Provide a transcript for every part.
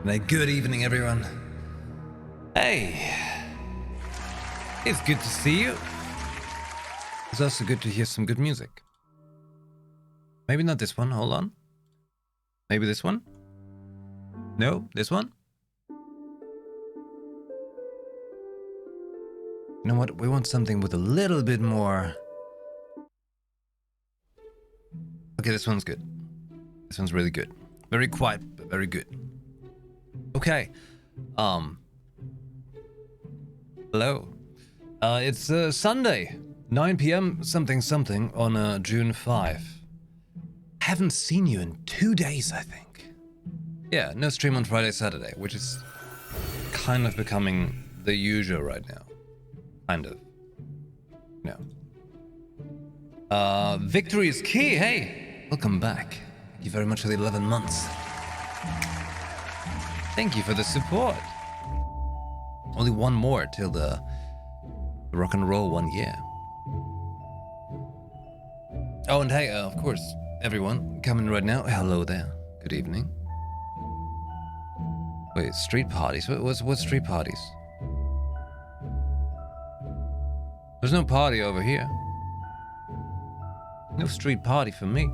Good evening, everyone. Hey, it's good to see you. It's also good to hear some good music. Maybe not this one, hold on. Maybe this one? No, this one? You know what? We want something with a little bit more. Okay, this one's good. This one's really good. Very quiet, but very good. Okay. Hello. It's Sunday, 9 p.m. something on June 5. Haven't seen you in 2 days, I think. Yeah, no stream on Friday, Saturday, which is kind of becoming the usual right now. Kind of. No. Victory is key. Hey, welcome back. Thank you very much for the 11 months. Thank you for the support. Only one more till the rock and roll 1 year. Oh, and hey, of course, everyone coming right now. Hello there. Good evening. Wait, street parties? What street parties? There's no party over here. No street party for me.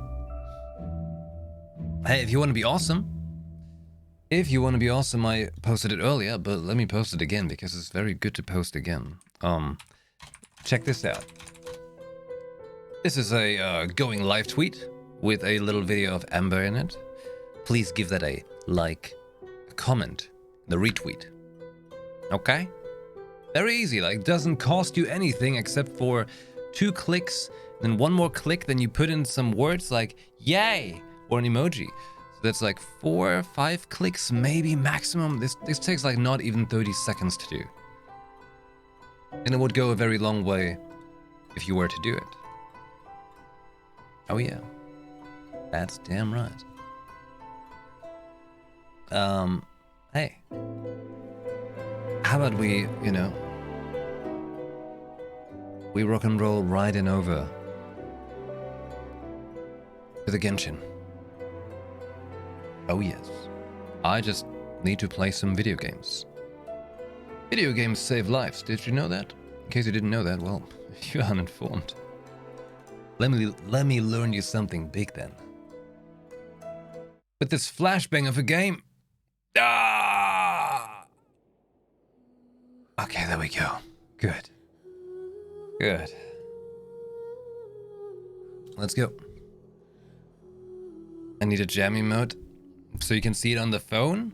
Hey, if you want to be awesome. If you want to be awesome, I posted it earlier, but let me post it again because it's very good to post again. Check this out. This is a going live tweet with a little video of Amber in it. Please give that a like, a comment, the retweet. Okay? Very easy, like doesn't cost you anything except for 2 clicks, then 1 more click, then you put in some words like yay or an emoji. So that's like 4 or 5 clicks maybe maximum. This takes like not even 30 seconds to do. And it would go a very long way if you were to do it. Oh yeah. That's damn right. Hey. How about we, we rock and roll right in over to the Genshin. Oh yes. I just need to play some video games. Video games save lives. Did you know that? In case you didn't know that, well, you're uninformed. Let me learn you something big then. With this flashbang of a game. Ah! Okay, there we go. Good. Good. Let's go. I need a jammy mode so you can see it on the phone.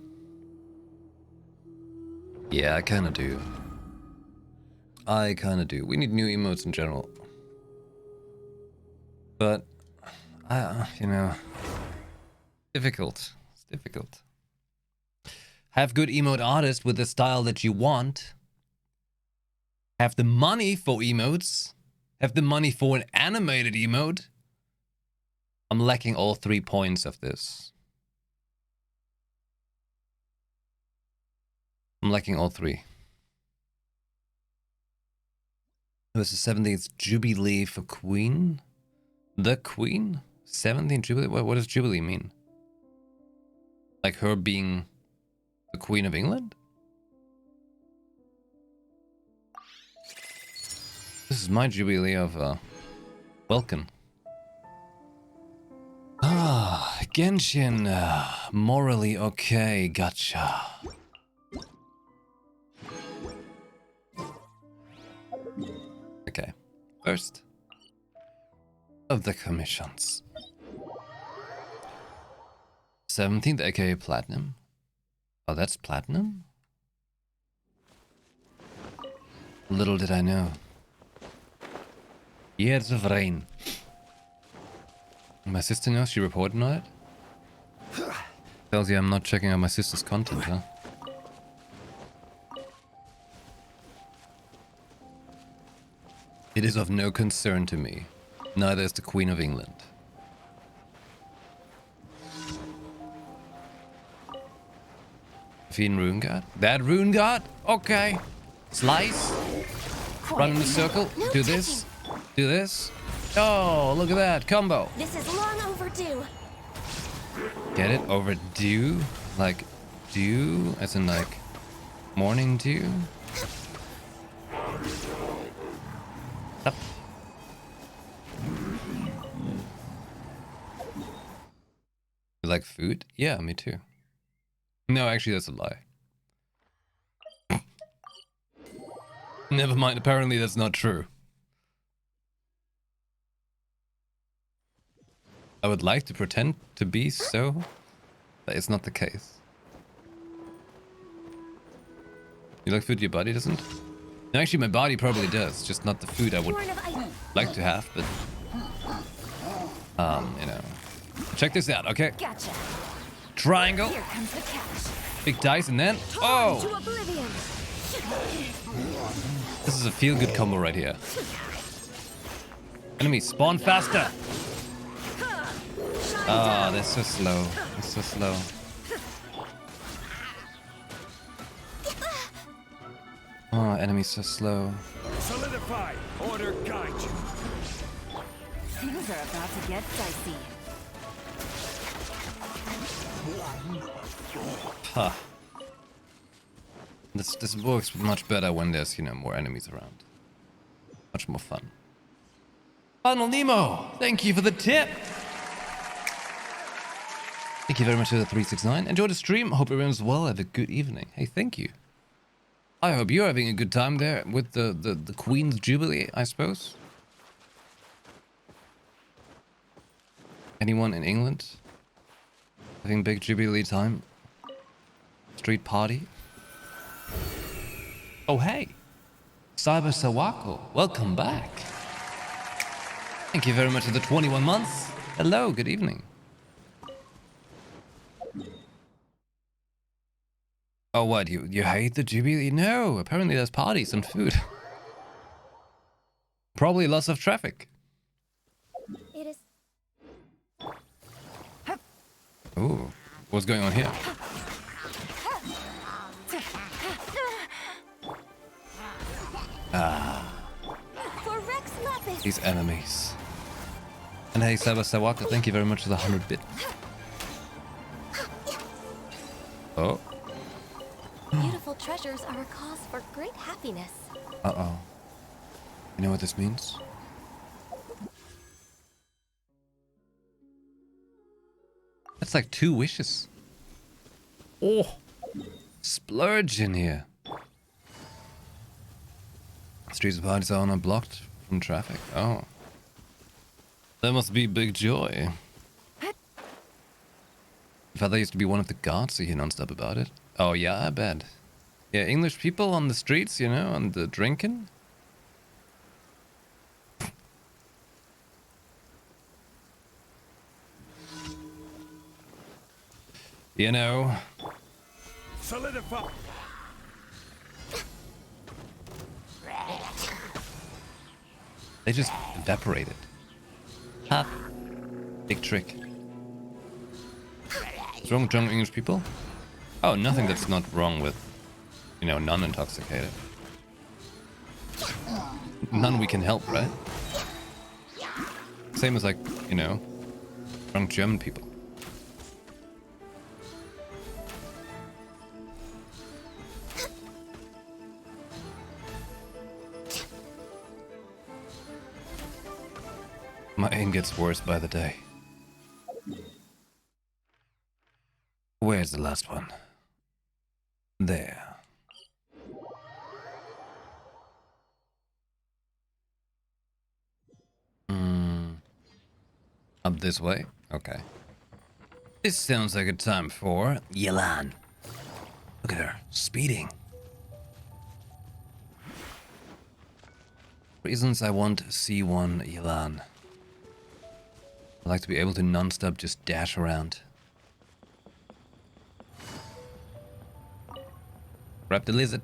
Yeah, I kind of do. We need new emotes in general. But, difficult. It's difficult. Have good emote artists with the style that you want. Have the money for emotes. Have the money for an animated emote. I'm lacking all 3 points of this. I'm lacking all 3. It was the 17th Jubilee for Queen. The Queen? 17th Jubilee? What does Jubilee mean? Like her being the Queen of England? This is my Jubilee of Welcome. Ah, Genshin. Morally okay, gotcha. Okay, first of the commissions. 17th, aka Platinum. Oh, that's Platinum? Little did I know. Years of Rain. My sister knows, she reported on it. Tells you I'm not checking out my sister's content, huh? It is of no concern to me. Neither is the Queen of England. Fiend Rune Guard? That Rune Guard? Okay. Slice. Run in a circle. Do this. Do this. Oh, look at that. Combo. This is long overdue. Get it? Overdue? Like dew, as in like morning dew. Up. You like food? Yeah, me too. No, actually, that's a lie. Never mind, apparently that's not true. I would like to pretend to be so, but it's not the case. You like food your body doesn't? No, actually my body probably does, just not the food I would like to have, but... you know. Check this out, okay? Gotcha. Triangle. Here comes the catch. Big dice and then... Oh! To oblivion. This is a feel-good combo right here. Enemy, spawn faster! Ah, they're so slow. They're so slow. Oh, enemy's so slow. Solidify. Order guide you. Things are about to get dicey. Huh. This works much better when there's, you know, more enemies around. Much more fun. Final Nemo, thank you for the tip. Thank you very much for the 369. Enjoy the stream. Hope everyone's well. Have a good evening. Hey, thank you. I hope you're having a good time there with the Queen's Jubilee, I suppose. Anyone in England having big Jubilee time? Street party? Oh, hey. Cyber Sawako, welcome back. Thank you very much for the 21 months. Hello, good evening. Oh, what? You hate the Jubilee? No, apparently there's parties and food. Probably lots of traffic. It is. Ooh, what's going on here? For Rex Lapis. These enemies. And hey, Saba Sawaka, thank you very much for the 100 bit. Oh. Beautiful treasures are a cause for great happiness. Uh-oh. You know what this means? That's like 2 wishes. Oh. Splurge in here. Streets and parties are unblocked from traffic. Oh. That must be big joy. If I used to be one of the guards, so you hear non-stop about it. Oh yeah, I bet. Yeah, English people on the streets, you know, and the drinking. You know. Solidify. They just evaporated. Ha. Big trick. What's wrong with young English people? Oh, nothing that's not wrong with, you know, non-intoxicated. None we can help, right? Same as like, you know, drunk German people. My aim gets worse by the day. Where's the last one? There. Up this way? Okay. This sounds like a time for Yelan. Look at her, speeding. Reasons I want C1 Yelan. I like to be able to non-stop just dash around. Grab the lizard.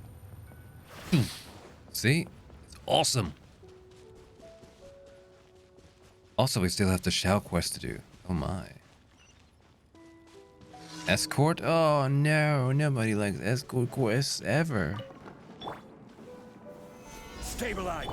See? It's awesome. Also, we still have the Shao quest to do. Oh my. Escort? Oh no, nobody likes escort quests ever. Stabilize.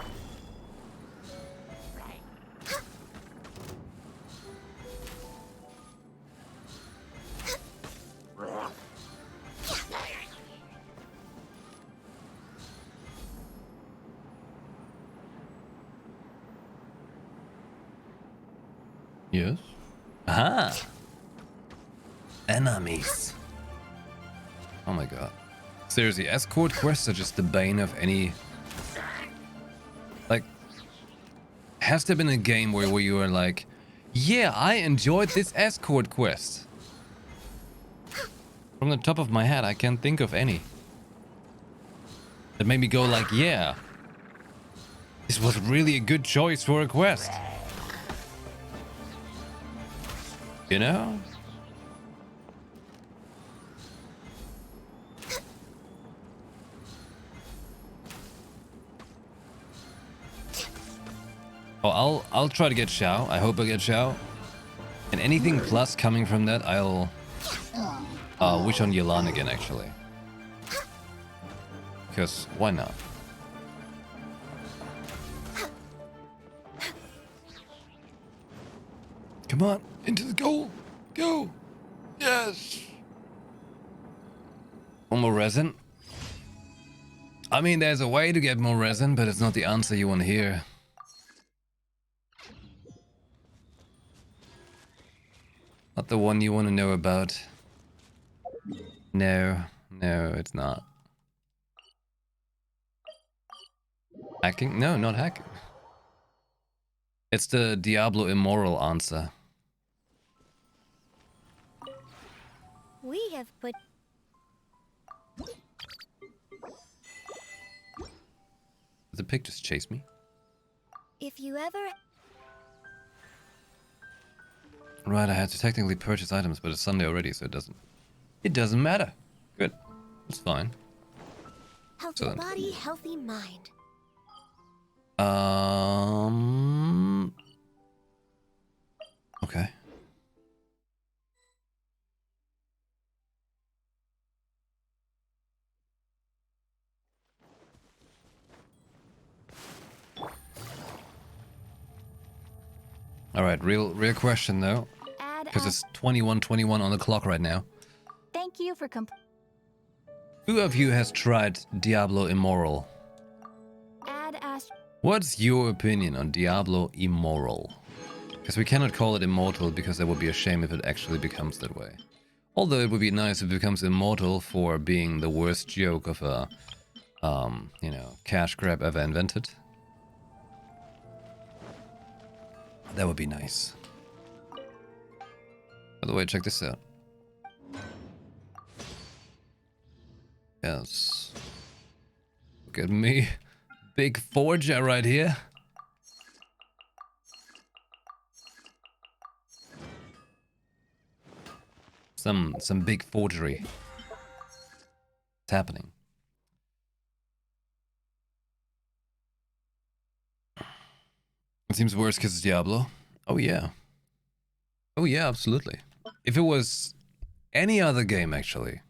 Yes. Aha! Enemies. Oh my god. Seriously, escort quests are just the bane of any... Like, has there been a game where you were like, yeah, I enjoyed this escort quest? From the top of my head, I can't think of any. That made me go like, yeah, this was really a good choice for a quest. You know? Oh, I'll try to get Xiao. I hope I get Xiao. And anything plus coming from that, I'll wish on Yelan again, actually. Because why not? Come on, into the goal. Go. Yes. One more resin. I mean, there's a way to get more resin, but it's not the answer you want to hear. Not the one you want to know about. No, it's not. Hacking? No, not hacking. It's the Diablo Immoral answer. We have put... Did the pig just chase me? If you ever... Right, I had to technically purchase items, but it's Sunday already, so it doesn't matter. Good. It's fine. Healthy Excellent. body, healthy mind. Okay. All right, real question though, because it's 21:21 on the clock right now. Thank you for Who of you has tried Diablo Immoral? What's your opinion on Diablo Immoral? Because we cannot call it immortal because that would be a shame if it actually becomes that way. Although it would be nice if it becomes immortal for being the worst joke of a, you know, cash grab ever invented. That would be nice. By the way, check this out. Yes. Look at me. Big forger right here. Some big forgery. It's happening. It seems worse because it's Diablo. Oh yeah. Oh yeah, absolutely. If it was any other game, actually,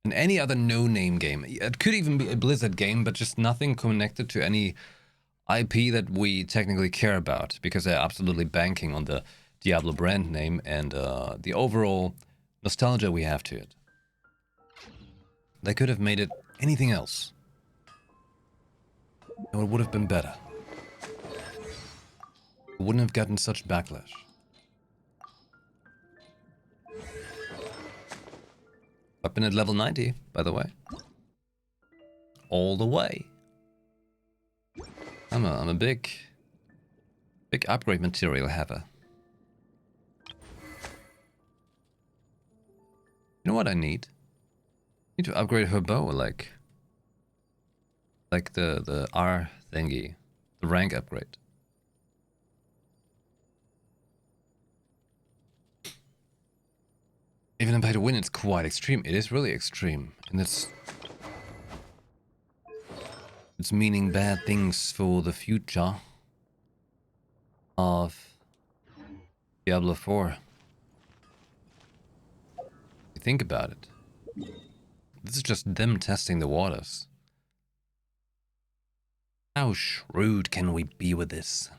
and any other no-name game, it could even be a Blizzard game, but just nothing connected to any IP that we technically care about, because they're absolutely banking on the Diablo brand name and the overall nostalgia we have to it. They could have made it anything else. And it would have been better. It wouldn't have gotten such backlash. I've been at level 90, by the way. All the way. I'm a big upgrade material haver. You know what I need? I need to upgrade her bow, like the R thingy, the rank upgrade. Even in pay to win, it's quite extreme. It is really extreme, and it's meaning bad things for the future of Diablo 4. You think about it. This is just them testing the waters. How shrewd can we be with this?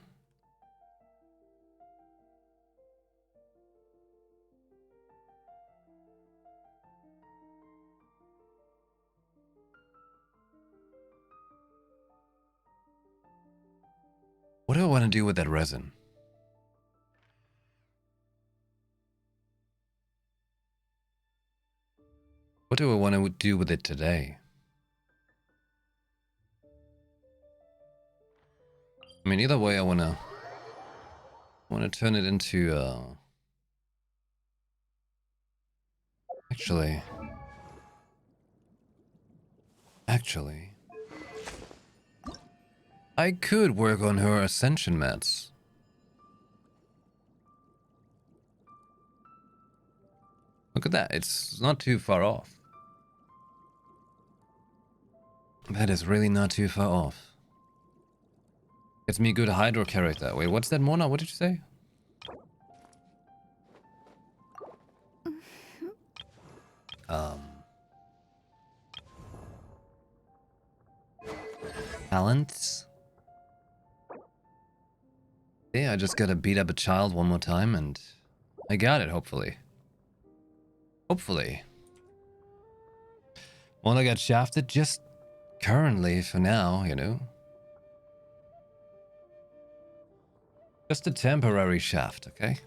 What do I want to do with that resin? What do I want to do with it today? I mean, either way, I wanna turn it into actually, I could work on her ascension mats. Look at that, it's not too far off. That is really not too far off. Gets me a good hydro character. Wait, what's that, Mona? What did you say? Talents? Yeah, I just gotta beat up a child one more time and I got it, hopefully. Hopefully. Well, I got shafted just currently for now, you know. Just a temporary shaft, okay?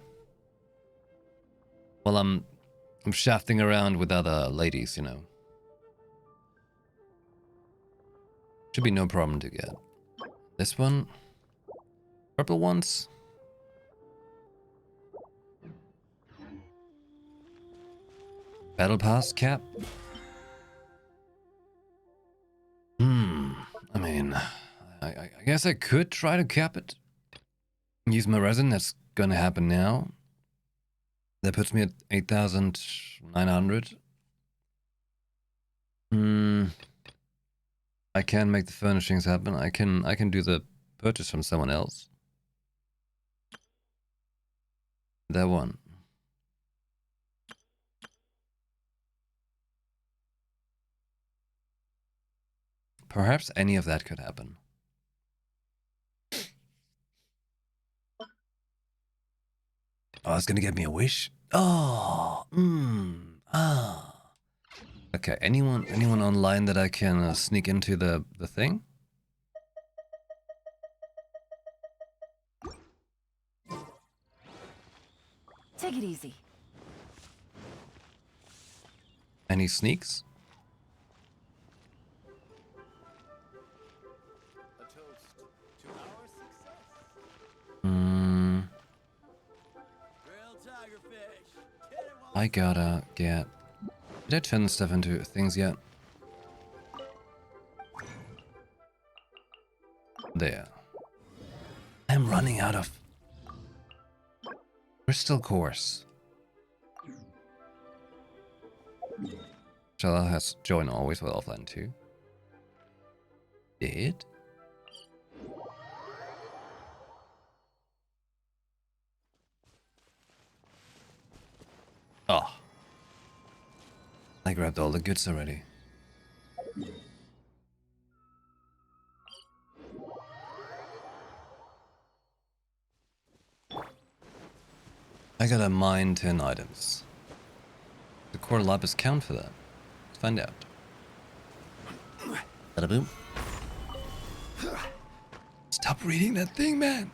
Well, I'm shafting around with other ladies, you know. Should be no problem to get. This one. Purple ones. Battle pass cap. I mean, I guess I could try to cap it. Use my resin. That's gonna happen now. That puts me at 8,900. I can make the furnishings happen. I can do the purchase from someone else. That one. Perhaps any of that could happen. Oh, it's gonna get me a wish. Oh, Okay, anyone online that I can sneak into the thing? Take it easy. Any sneaks? A toast to our success. Grilled tigerfish. Get it while I gotta get... Did I turn the stuff into things yet? There. I'm running out of crystal course. Shala has joined always with offline too. Did? Oh. I grabbed all the goods already. I gotta mine 10 items. The core lapis count for that? Let's find out. Bada boom. Stop reading that thing, man!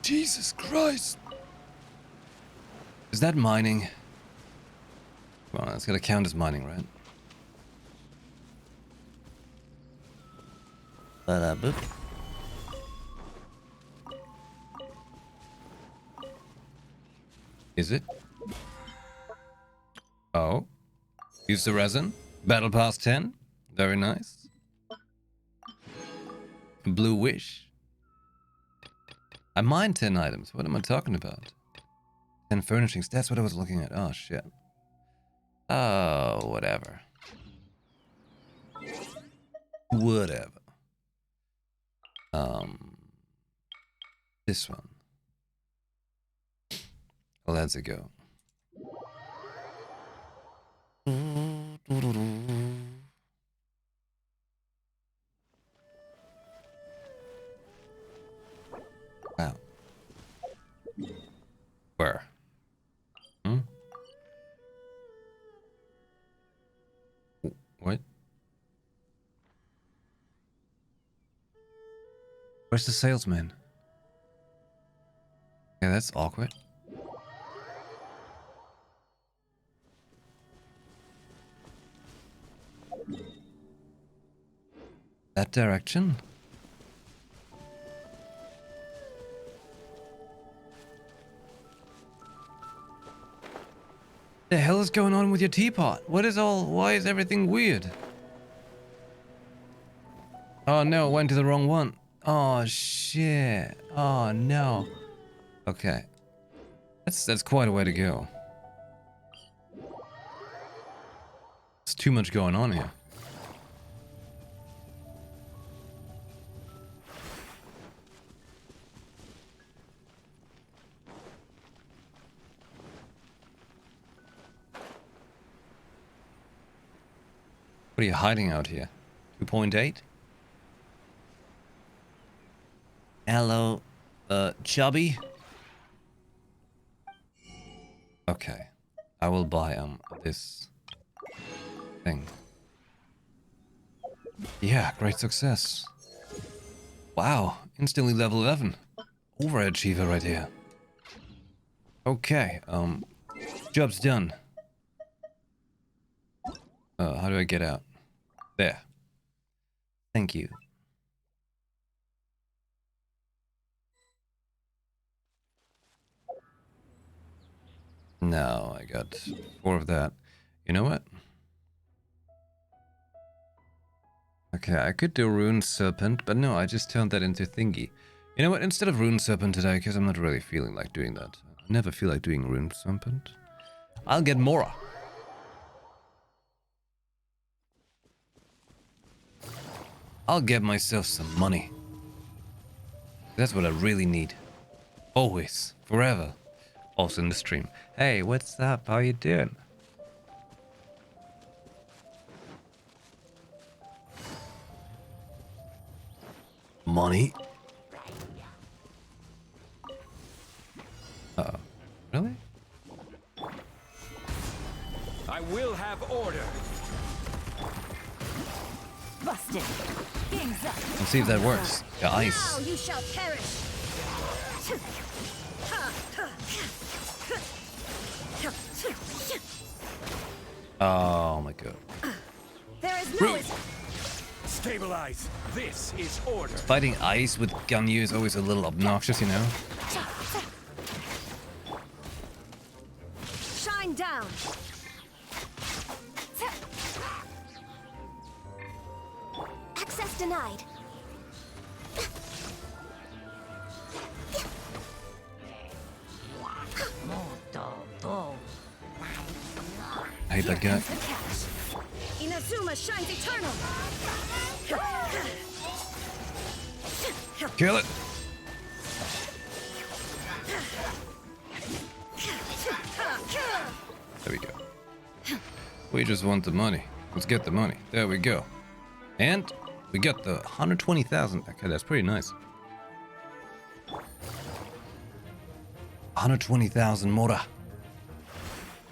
Jesus Christ! Is that mining? Well, that's gotta count as mining, right? Bada boop. Is it? Oh. Use the resin. Battle Pass 10. Very nice. Blue Wish. I mined 10 items. What am I talking about? 10 furnishings. That's what I was looking at. Oh, shit. Oh, whatever. Whatever. This one. Let's go. Wow. Where? What? Where's the salesman? Yeah, that's awkward. That direction? The hell is going on with your teapot? Why is everything weird? Oh no, went to the wrong one. Oh shit. Oh no. Okay. That's quite a way to go. There's too much going on here. What are you hiding out here? 2.8? Hello, chubby? Okay. I will buy, this thing. Yeah, great success. Wow, instantly level 11. Overachiever right here. Okay, job's done. How do I get out? There. Thank you. No, I got 4 of that. You know what? Okay, I could do Rune Serpent, but no, I just turned that into thingy. You know what? Instead of Rune Serpent today, because I'm not really feeling like doing that. I never feel like doing Rune Serpent. I'll get Mora. I'll get myself some money. That's what I really need. Always. Forever. Also in the stream. Hey, what's up? How you doing? Money? Uh-oh. Really? I will have order. Busted. Game's up. Let's see if that works. Yeah, ice. Now you shall perish. Oh my god. There is no Root. Stabilize. This is order. Fighting ice with Ganyu is always a little obnoxious, you know? shine down. Access denied. I hate that guy. Inazuma shines eternal. Kill it! There we go. We just want the money. Let's get the money. There we go. And we got the 120,000. Okay, that's pretty nice. 120,000 Mora.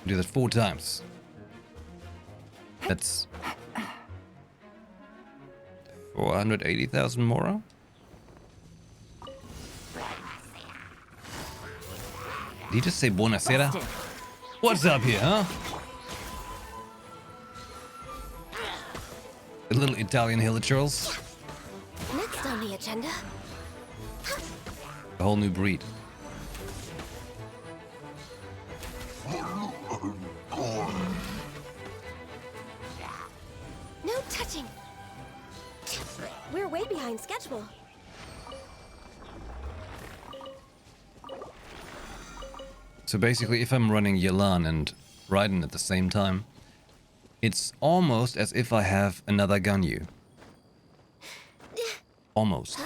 Do that 4 times. That's 480,000 Mora. Did he just say buonasera? What's up here, huh? The little Italian hillachurls. Next on the agenda. A whole new breed. No touching. We're way behind schedule. So basically, if I'm running Yelan and Raiden at the same time, it's almost as if I have another Ganyu. Almost.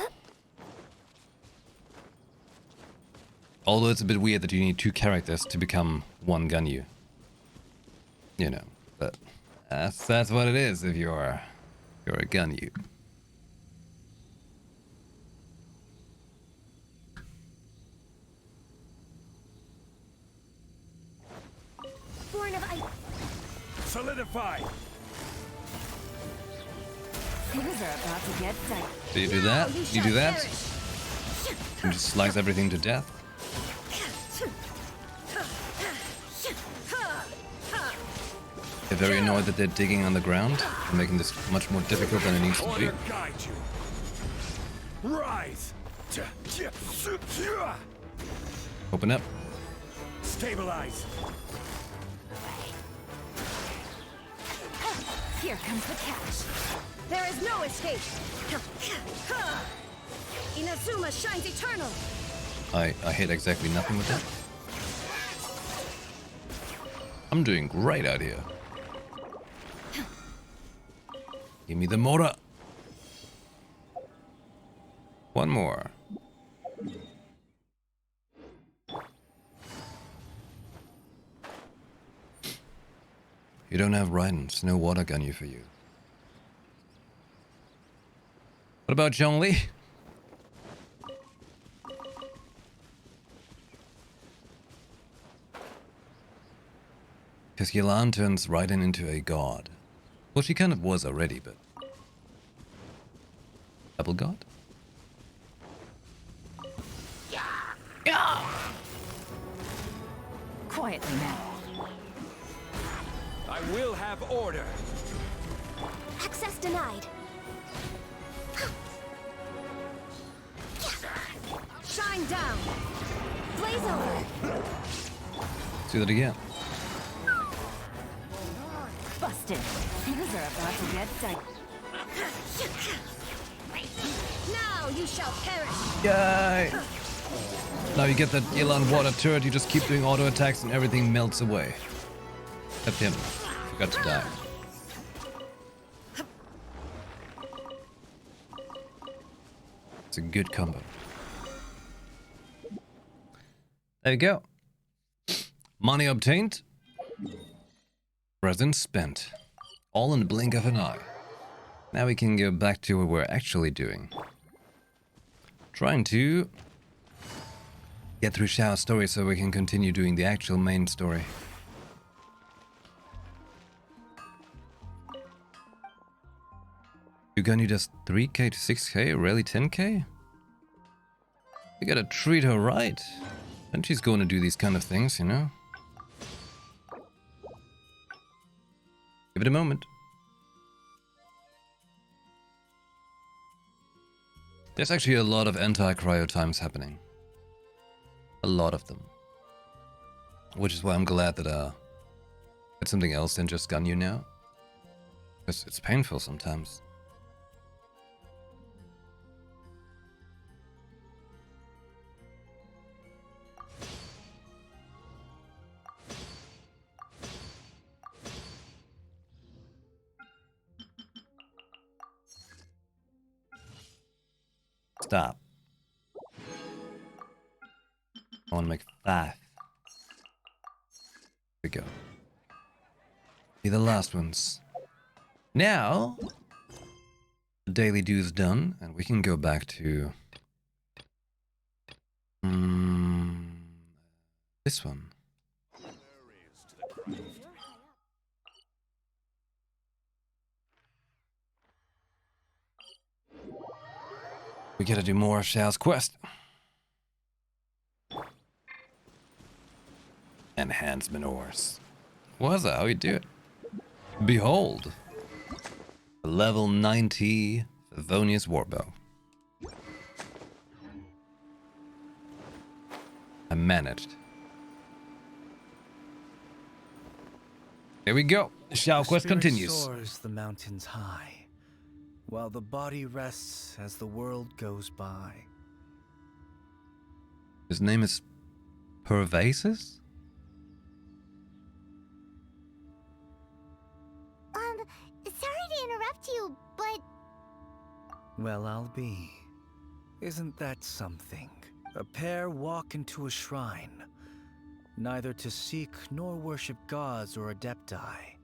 Although it's a bit weird that you need 2 characters to become 1 Ganyu. You know, but that's what it is if you're a Ganyu. Born of ice. Solidify. Things are about to get tight. Do you do that? You do that? You just slice everything to death? They're very annoyed that they're digging on the ground and making this much more difficult than it needs to be. Order guide you. Rise. Open up. Stabilize. Here comes the catch. There is no escape. Inazuma shines eternal. I hit exactly nothing with that. I'm doing great out here. Give me the motor. One more. You don't have Raidens, no water gun you for you. What about Zhongli? Because Yelan turns Raiden into a god. Well, she kind of was already, but... Double god? Quietly now. I will have order. Access denied. Shine down. Blaze over. Let's do that again. Busted. Things are about to get tight. Now you shall perish. Yay! Now you get that Yelan water turret, you just keep doing auto attacks and everything melts away. Except him. Forgot to die. It's a good combo. There you go. Money obtained. Present spent. All in the blink of an eye. Now we can go back to what we're actually doing. Trying to get through Xiao's story so we can continue doing the actual main story. You're gonna just 3k to 6k, really 10k? You gotta treat her right. And she's going to do these kind of things, you know? Give it a moment. There's actually a lot of anti-cryo times happening. A lot of them. Which is why I'm glad that it's something else than just Ganyu now. Because it's painful sometimes. Stop. I want to make 5. Here we go. Be the last ones. Now, the daily do is done, and we can go back to this one. We gotta do more of Xiao's quest. Enhancement ores. What's that? How you do it? Behold. Level 90 Favonius Warbow. I managed. Here we go. The Xiao quest continues. Soars the mountains high, while the body rests as the world goes by. His name is Pervasis? Sorry to interrupt you, but... Well, I'll be. Isn't that something? A pair walk into a shrine, neither to seek nor worship gods or adepti,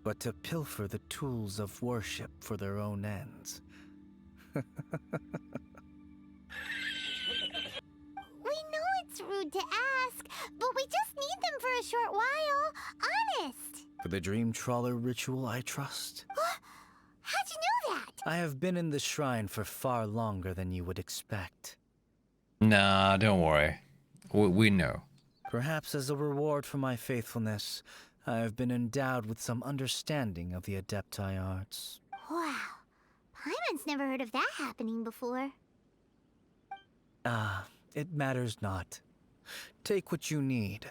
but to pilfer the tools of worship for their own ends. We know it's rude to ask, but we just need them for a short while. Honest. For the dream trawler ritual, I trust. How'd you know that? I have been in the shrine for far longer than you would expect. Nah, don't worry. We know. Perhaps as a reward for my faithfulness, I have been endowed with some understanding of the Adepti arts. Wow. Paimon's never heard of that happening before. It matters not. Take what you need.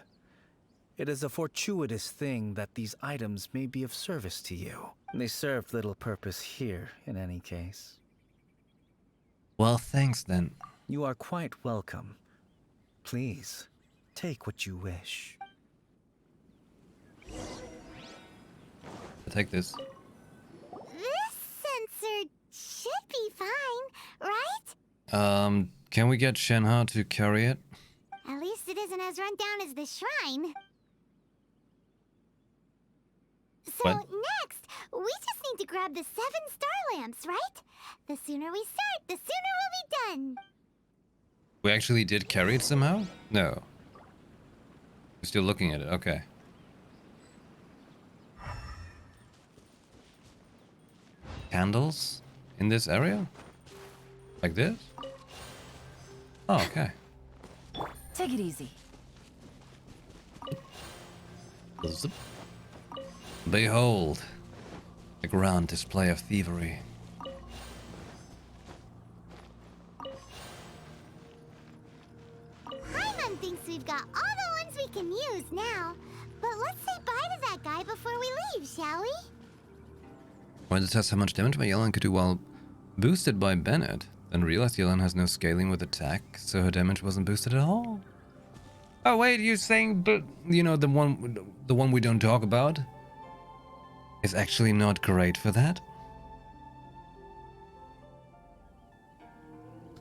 It is a fortuitous thing that these items may be of service to you. They serve little purpose here, in any case. Well, thanks then. You are quite welcome. Please, take what you wish. I'll take this. This sensor should be fine, right? Can we get Shenhe to carry it? At least it isn't as run down as the shrine. So What? next, we just need to grab the 7 star lamps, right? The sooner we start, the sooner we'll be done. We actually did carry it somehow? No. We're still looking at it, okay. Candles? In this area? Like this? Oh, okay. Take it easy. Zip. Behold, a grand display of thievery. Paimon thinks we've got all the ones we can use now. But let's say bye to that guy before we leave, shall we? Wanted to test how much damage my Yelan could do while boosted by Bennett. Then realized Yelan has no scaling with attack, so her damage wasn't boosted at all. Oh wait, you're saying, but you know the one we don't talk about is actually not great for that?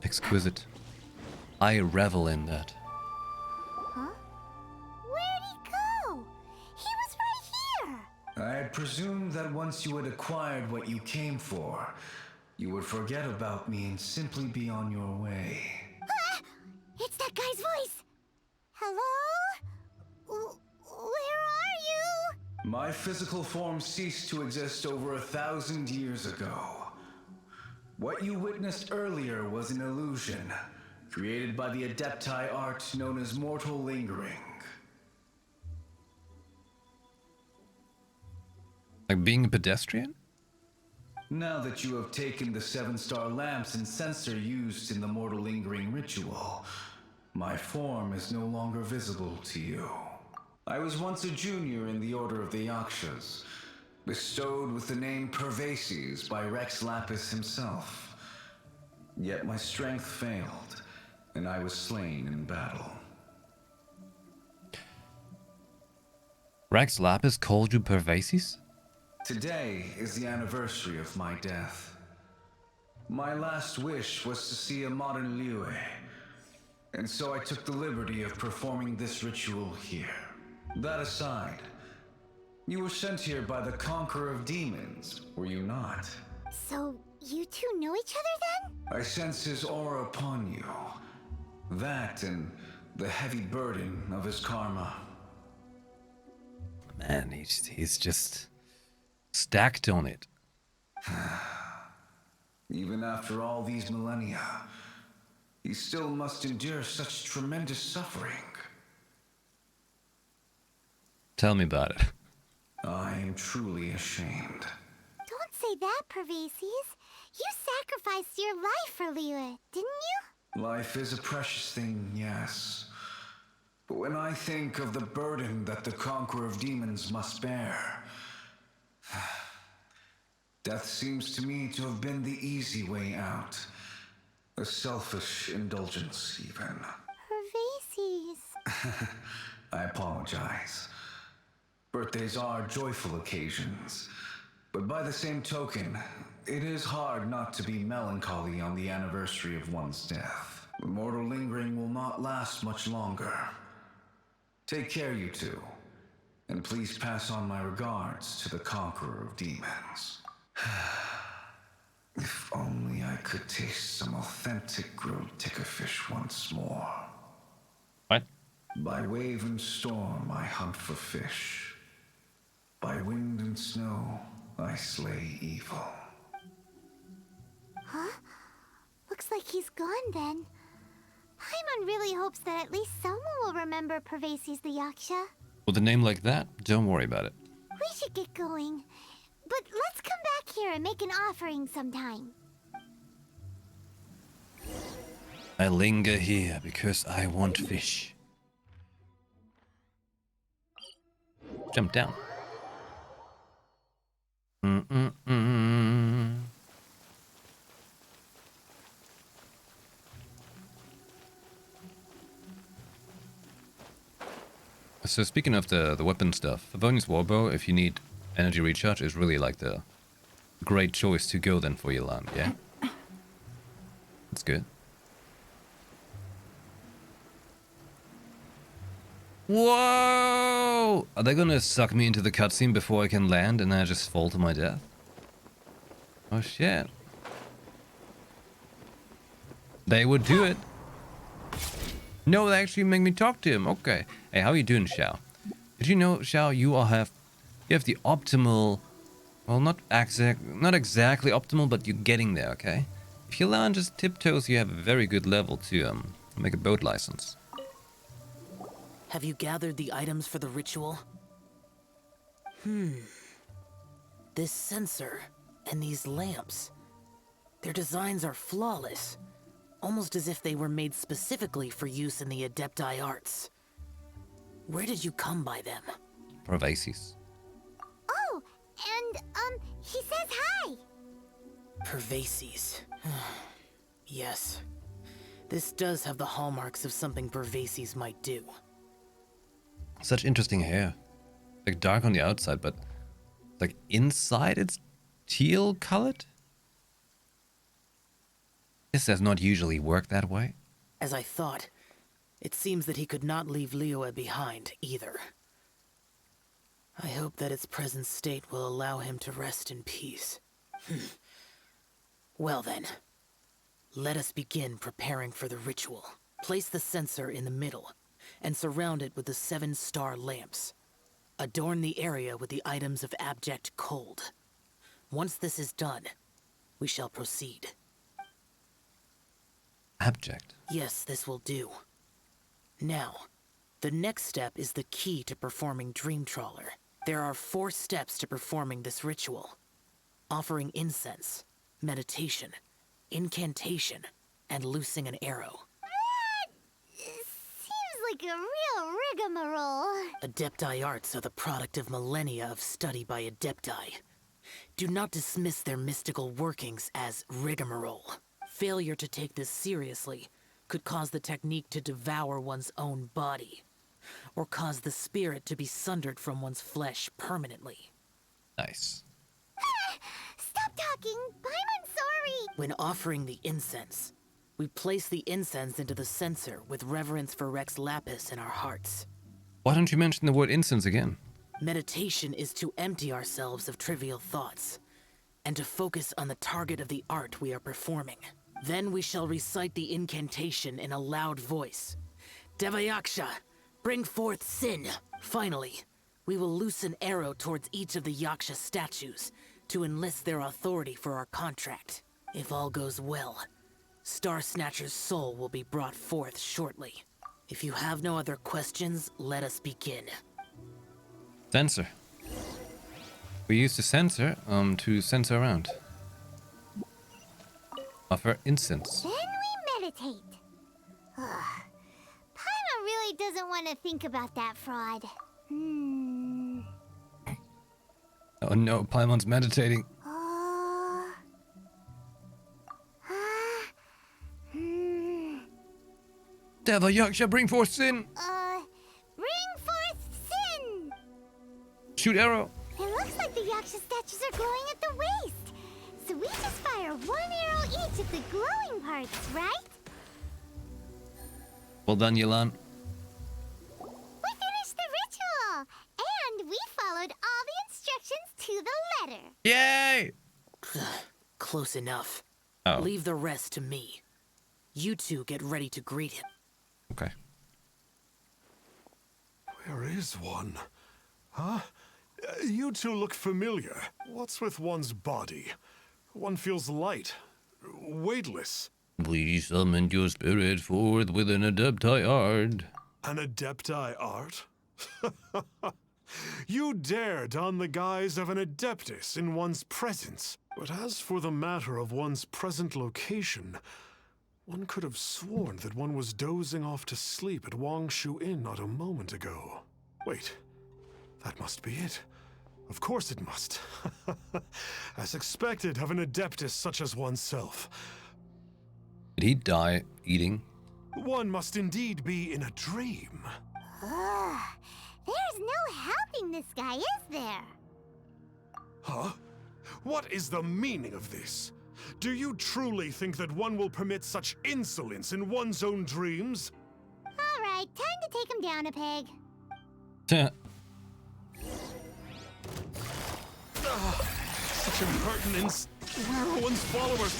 Exquisite. I revel in that. Huh? Where'd he go? He was right here. I had presumed that once you had acquired what you came for, you would forget about me and simply be on your way. Ah! It's that guy's voice. Hello? Where are you? My physical form ceased to exist over 1,000 years ago. What you witnessed earlier was an illusion, created by the Adepti art known as mortal lingering. Like being a pedestrian? Now that you have taken the 7-star lamps and sensor used in the mortal lingering ritual, my form is no longer visible to you. I was once a junior in the Order of the Yakshas, bestowed with the name Pervases by Rex Lapis himself. Yet my strength failed, and I was slain in battle. Rex Lapis called you Pervases? Today is the anniversary of my death. My last wish was to see a modern Liyue, and so I took the liberty of performing this ritual here. That aside, you were sent here by the Conqueror of Demons, were you not? So, you two know each other then? I sense his aura upon you. That and the heavy burden of his karma. Man, he's just stacked on it. Even after all these millennia, he still must endure such tremendous suffering. Tell me about it. I am truly ashamed. Don't say that, Pervases. You sacrificed your life for Liyue, didn't you? Life is a precious thing, yes. But when I think of the burden that the Conqueror of Demons must bear, death seems to me to have been the easy way out. A selfish indulgence, even. Pervases. I apologize. Birthdays are joyful occasions, but by the same token, it is hard not to be melancholy on the anniversary of one's death. Mortal lingering will not last much longer. Take care, you two, and please pass on my regards to the Conqueror of Demons. If only I could taste some authentic grilled tickerfish once more. What? By wave and storm I hunt for fish. By wind and snow I slay evil. Huh? Looks like he's gone then. Paimon really hopes that at least someone will remember Pervases the Yaksha. With a name like that, don't worry about it. We should get going. But let's come back here and make an offering sometime. I linger here because I want fish. Jump down. Mm-mm-mm. So speaking of the weapon stuff, Favoni's Warbow, if you need energy recharge, is really like the great choice to go then for Yelan, yeah? That's good. Whoa! Are they gonna suck me into the cutscene before I can land and I just fall to my death? Oh shit. They would do it. No, they actually make me talk to him. Okay. Hey, how you doing, Xiao? Did you know, Xiao, you have the optimal, well, not exactly optimal, but you're getting there, okay? If you land just tiptoes, you have a very good level to make a boat license. Have you gathered the items for the ritual? This sensor and these lamps. Their designs are flawless. Almost as if they were made specifically for use in the Adepti arts. Where did you come by them? Pervasis. Oh, and, he says hi. Pervases. Yes. This does have the hallmarks of something Pervases might do. Such interesting hair. Like dark on the outside, but like inside it's teal colored? This does not usually work that way. As I thought, it seems that he could not leave Liyue behind, either. I hope that its present state will allow him to rest in peace. Well then, let us begin preparing for the ritual. Place the censer in the middle, and surround it with the 7-star lamps. Adorn the area with the items of abject cold. Once this is done, we shall proceed. Abject. Yes, this will do. Now, the next step is the key to performing Dream Trawler. There are 4 steps to performing this ritual. Offering incense, meditation, incantation, and loosing an arrow. Seems like a real rigmarole. Adepti arts are the product of millennia of study by Adepti. Do not dismiss their mystical workings as rigmarole. Failure to take this seriously could cause the technique to devour one's own body, or cause the spirit to be sundered from one's flesh permanently. Nice. Stop talking. I'm sorry. When offering the incense, we place the incense into the censer with reverence for Rex Lapis in our hearts. Why don't you mention the word incense again? Meditation is to empty ourselves of trivial thoughts, and to focus on the target of the art we are performing. Then we shall recite the incantation in a loud voice. Devayaksha, bring forth sin. Finally, we will loose an arrow towards each of the Yaksha statues to enlist their authority for our contract. If all goes well, Star Snatcher's soul will be brought forth shortly. If you have no other questions, let us begin. Sensor. We use the sensor to sense around. Offer incense. Then we meditate. Paimon really doesn't want to think about that fraud. Oh no, Paimon's meditating. Deva Yaksha, bring forth sin! Bring forth sin! Shoot arrow! It looks like the Yaksha statues are glowing at the waist. So we just fire 1 arrow each at the glowing parts, right? Well done, Yelan. We finished the ritual! And we followed all the instructions to the letter. Yay! Close enough. Oh, Leave the rest to me. You two get ready to greet him. okay. Where is one? Huh? You two look familiar. What's with one's body? One feels light, weightless. We summoned your spirit forth with an Adepti art. An Adepti art? You dare don the guise of an Adeptus in one's presence. But as for the matter of one's present location, one could have sworn that one was dozing off to sleep at Wangshu Inn not a moment ago. Wait, that must be it. Of course it must. As expected of an Adeptus such as oneself. Did he die eating? One must indeed be in a dream. Ugh, there's no helping this guy, is there? Huh? What is the meaning of this? Do you truly think that one will permit such insolence in one's own dreams? All right, time to take him down a peg. Such impertinence. Where are one's followers?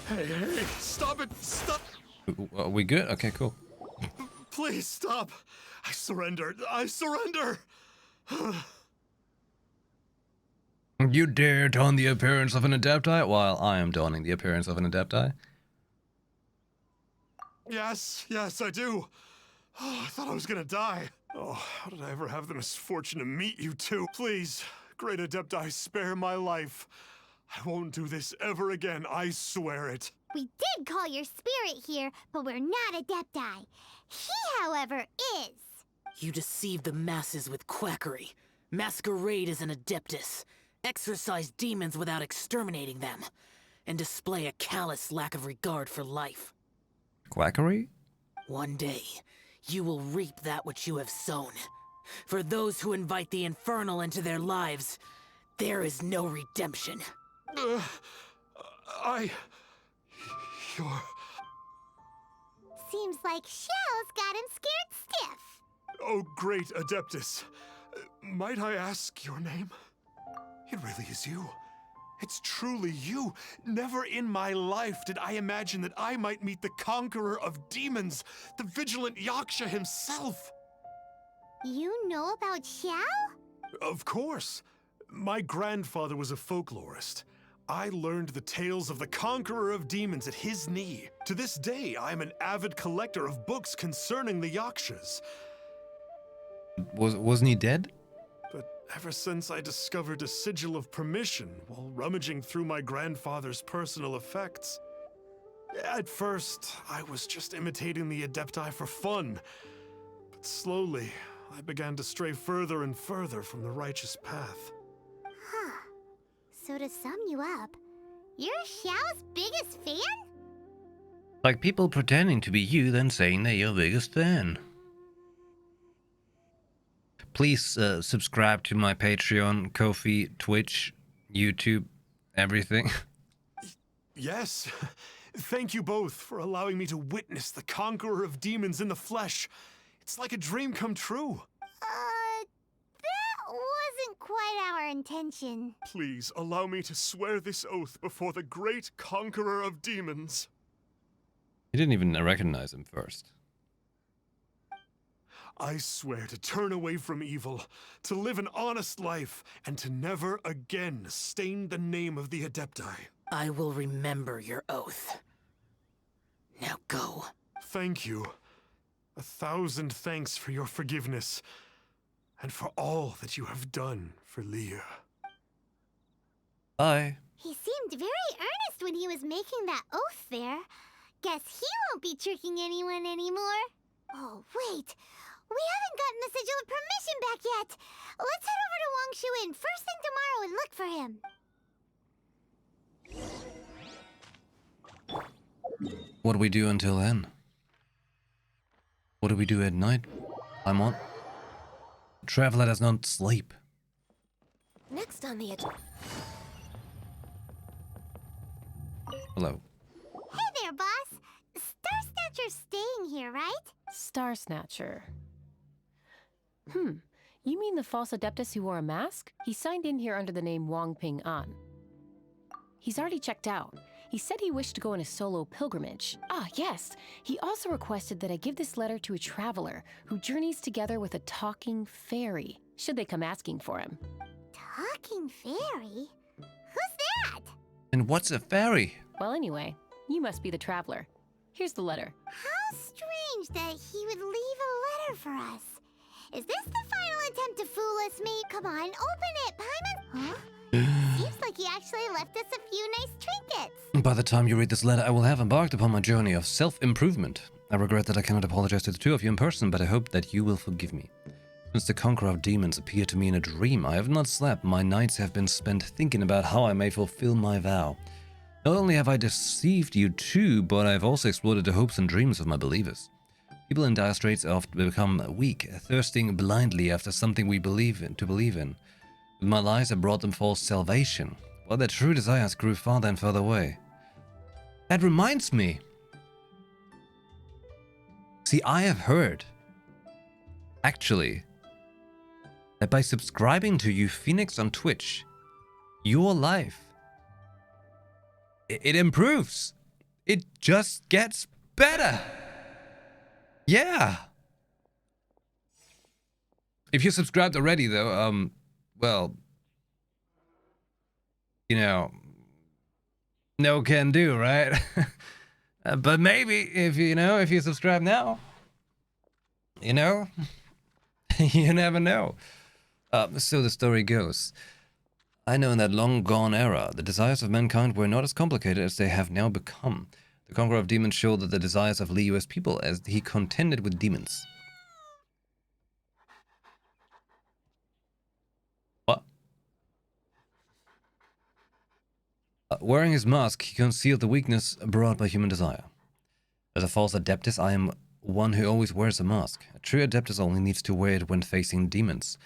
Hey, stop it! Stop! Are we good? Okay, cool. Please stop! I surrender! I surrender! You dare don the appearance of an Adepti while I am donning the appearance of an Adepti? Yes, I do. Oh, I thought I was gonna die. Oh, how did I ever have the misfortune to meet you two? Please, great Adepti, spare my life. I won't do this ever again, I swear it. We did call your spirit here, but we're not Adepti. He, however, is. You deceive the masses with quackery. Masquerade as an Adeptus. Exorcise demons without exterminating them. And display a callous lack of regard for life. Quackery? One day, you will reap that which you have sown. For those who invite the infernal into their lives, there is no redemption. You're... Seems like Xiao's got him scared stiff. Oh, great Adeptus. Might I ask your name? It really is you. It's truly you. Never in my life did I imagine that I might meet the conqueror of demons, the vigilant Yaksha himself. You know about Xiao? Of course. My grandfather was a folklorist. I learned the tales of the conqueror of demons at his knee. To this day, I am an avid collector of books concerning the Yakshas. Wasn't he dead? But ever since I discovered a sigil of permission while rummaging through my grandfather's personal effects, at first, I was just imitating the Adepti for fun. But slowly, I began to stray further and further from the righteous path. Huh. So to sum you up, you're Xiao's biggest fan? Like people pretending to be you, then saying they're your biggest fan. Please subscribe to my Patreon, Ko-fi, Twitch, YouTube, everything. Yes. Thank you both for allowing me to witness the conqueror of demons in the flesh. It's like a dream come true. That wasn't quite our intention. Please allow me to swear this oath before the great conqueror of demons. He didn't even recognize him first. I swear to turn away from evil, to live an honest life, and to never again stain the name of the Adepti. I will remember your oath. Now go. Thank you. 1,000 thanks for your forgiveness, and for all that you have done for Leah. Bye. He seemed very earnest when he was making that oath there. Guess he won't be tricking anyone anymore. Oh, wait. We haven't gotten the sigil of permission back yet. Let's head over to Wangshu Inn first thing tomorrow and look for him. What do we do until then? What do we do at night? I'm on. Traveler does not sleep. Next on the agenda. Hello. Hey there, boss. Star Snatcher's staying here, right? Star Snatcher. You mean the false Adeptus who wore a mask? He signed in here under the name Wang Ping An. He's already checked out. He said he wished to go on a solo pilgrimage. Ah, yes. He also requested that I give this letter to a traveler who journeys together with a talking fairy, should they come asking for him. Talking fairy? Who's that? And what's a fairy? Well, anyway, you must be the traveler. Here's the letter. How strange that he would leave a letter for us. Is this the final attempt to fool us, me? Come on, open it, Paimon. Huh? Seems like he actually left us a few nice trinkets. By the time you read this letter, I will have embarked upon my journey of self-improvement. I regret that I cannot apologize to the two of you in person, but I hope that you will forgive me. Since the conqueror of demons appeared to me in a dream, I have not slept. My nights have been spent thinking about how I may fulfill my vow. Not only have I deceived you too, but I have also exploited the hopes and dreams of my believers. People in dire straits often become weak, thirsting blindly after something we believe in. With my lies, I brought them false salvation, while their true desires grew farther and further away. That reminds me. See, I have heard, actually, that by subscribing to YuPhoenix on Twitch, your life, it improves. It just gets better. Yeah. If you're subscribed already, though, well, you know, no can do, right? But maybe if you subscribe now, you know, you never know. So the story goes. I know in that long-gone era, the desires of mankind were not as complicated as they have now become. The conqueror of demons showed that the desires of Liyue's people as he contended with demons. What? Wearing his mask, he concealed the weakness brought by human desire. As a false adeptus, I am one who always wears a mask. A true adeptus only needs to wear it when facing demons.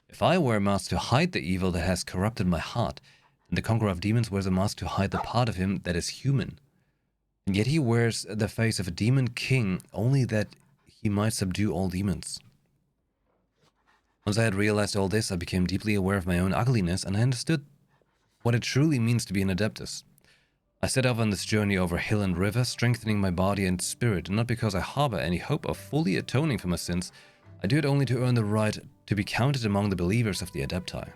If I wear a mask to hide the evil that has corrupted my heart, then the conqueror of demons wears a mask to hide the part of him that is human. And yet he wears the face of a demon king only that he might subdue all demons. Once I had realized all this, I became deeply aware of my own ugliness, and I understood what it truly means to be an adeptus. I set off on this journey over hill and river, strengthening my body and spirit, and not because I harbor any hope of fully atoning for my sins. I do it only to earn the right to be counted among the believers of the Adepti.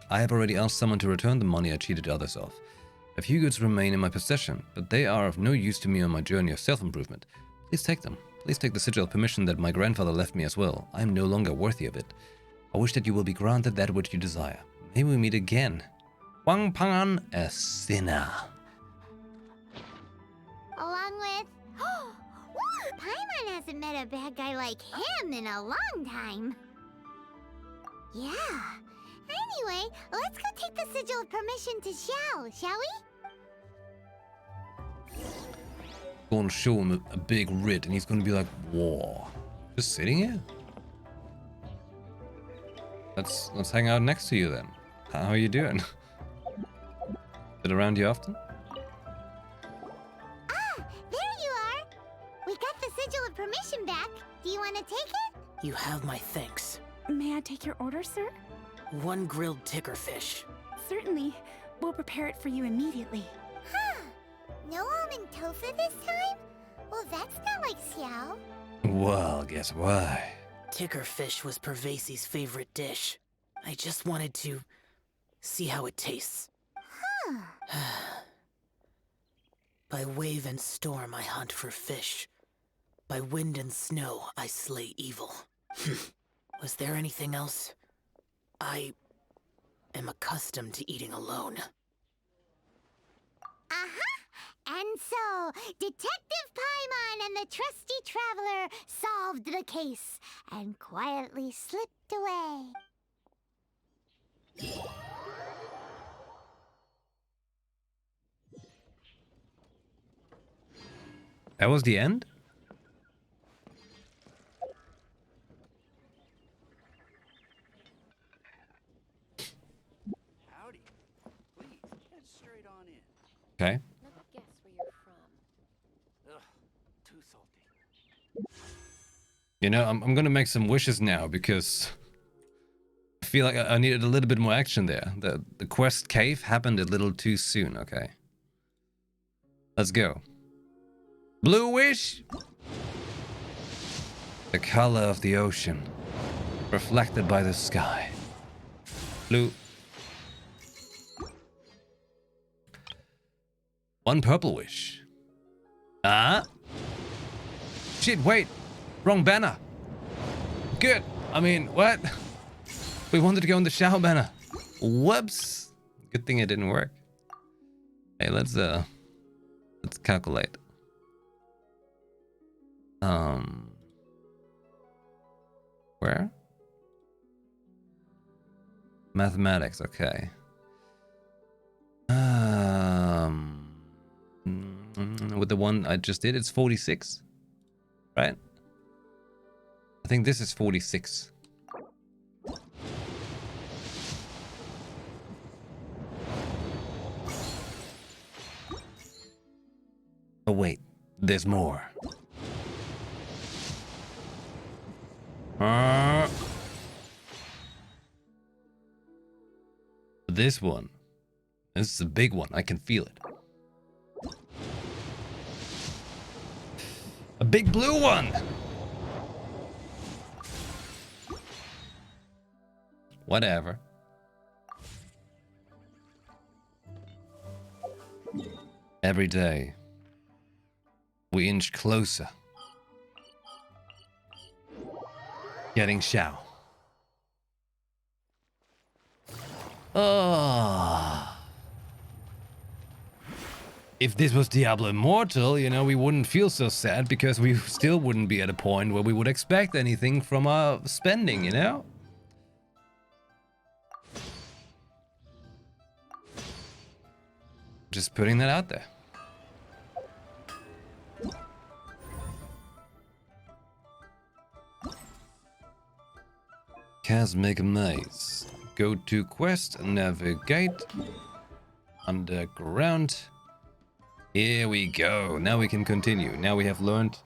I have already asked someone to return the money I cheated others of. A few goods remain in my possession, but they are of no use to me on my journey of self-improvement. Please take them. Please take the sigil of permission that my grandfather left me as well. I am no longer worthy of it. I wish that you will be granted that which you desire. May we meet again. Wang Pangan, a sinner. Along with... Paimon hasn't met a bad guy like him in a long time. Yeah. Anyway, let's go take the sigil of permission to Xiao, shall we? Gonna show him a big writ, and he's gonna be like, whoa. Just sitting here? Let's hang out next to you then. How are you doing? Sit around you often? There you are! We got the sigil of permission back. Do you want to take it? You have my thanks. May I take your order, sir? 1 grilled ticker fish. Certainly. We'll prepare it for you immediately. Huh. No almond tofu this time? Well, that's not like Xiao. Well, guess why? Ticker fish was Pervasi's favorite dish. I just wanted to see how it tastes. Huh. By wave and storm I hunt for fish. By wind and snow I slay evil. Was there anything else? I am accustomed to eating alone. And so, Detective Paimon and the trusty traveler solved the case and quietly slipped away. That was the end? Howdy. Please, head straight on in. Okay. Let me guess where you're from. Ugh, too salty. You know, I'm gonna make some wishes now because I feel like I needed a little bit more action there. The quest cave happened a little too soon, okay? Let's go. Blue wish! The color of the ocean, reflected by the sky. Blue. 1 purple wish. Ah? Shit, wait. Wrong banner. Good. I mean, what? We wanted to go in the Shao banner. Whoops. Good thing it didn't work. Hey, let's calculate. Where? Mathematics, okay. With the one I just did, it's 46, right? I think this is 46. Oh wait, there's more. This one. This is a big one. I can feel it. A big blue one! Whatever. Every day, we inch closer. Getting Shao. Oh. If this was Diablo Immortal, you know, we wouldn't feel so sad because we still wouldn't be at a point where we would expect anything from our spending, you know? Just putting that out there. Cosmic Maze. Go to quest, navigate, underground. Here we go. Now we can continue. Now we have learned.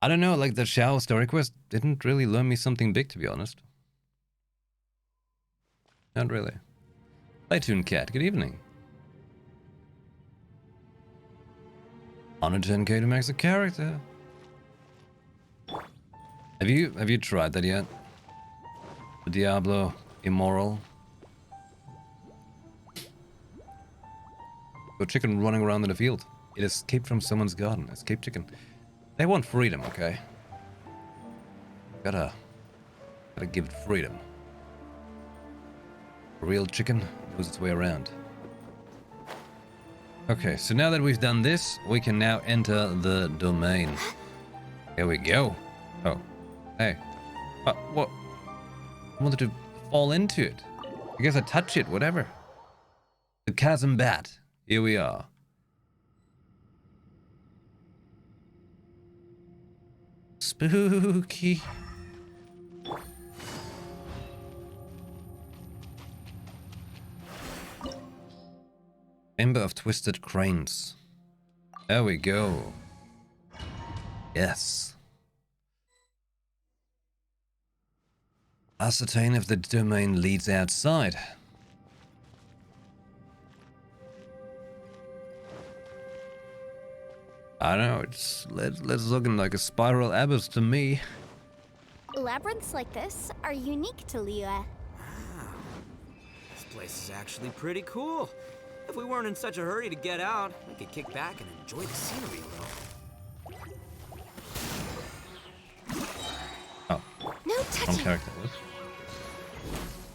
I don't know, like the Shao story quest didn't really learn me something big, to be honest. Not really. Playtoon Cat, good evening. 110k to max a character. Have you tried that yet? The Diablo Immoral. A chicken running around in the field. It escaped from someone's garden. Escape chicken. They want freedom, okay? Gotta give it freedom. A real chicken knows its way around. Okay, so now that we've done this, we can now enter the domain. Here we go. Oh, hey. What? I wanted to fall into it. I guess I touch it, whatever. The Chasm Bat. Here we are. Spooky. Ember of Twisted Cranes. There we go. Yes. Ascertain if the domain leads outside. I don't know, it's looking like a spiral abyss to me. Labyrinths like this are unique to Liyue. This place is actually pretty cool. If we weren't in such a hurry to get out, we could kick back and enjoy the scenery, bro. Oh. No Wrong touching. character. What?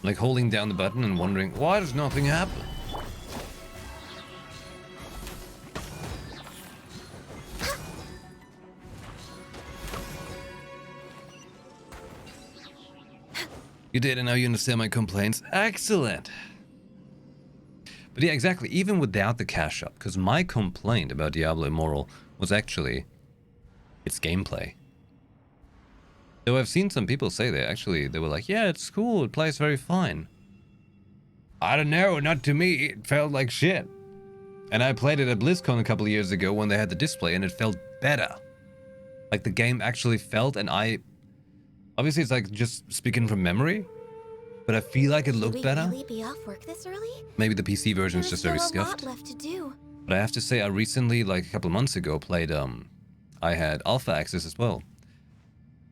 Like holding down the button and wondering, why does nothing happen? You did, and now you understand my complaints. Excellent. But yeah, exactly. Even without the cash up, because my complaint about Diablo Immortal was actually its gameplay. Though I've seen some people say they were like, yeah, it's cool, it plays very fine. I don't know, not to me, it felt like shit. And I played it at BlizzCon a couple of years ago when they had the display and it felt better. Like the game actually felt, and obviously it's like just speaking from memory, but I feel like it looked better. Should we really be off work this early? Maybe the PC version is just very There's still a scuffed. lot left to do. But I have to say, I recently, like a couple of months ago, played, I had alpha access as well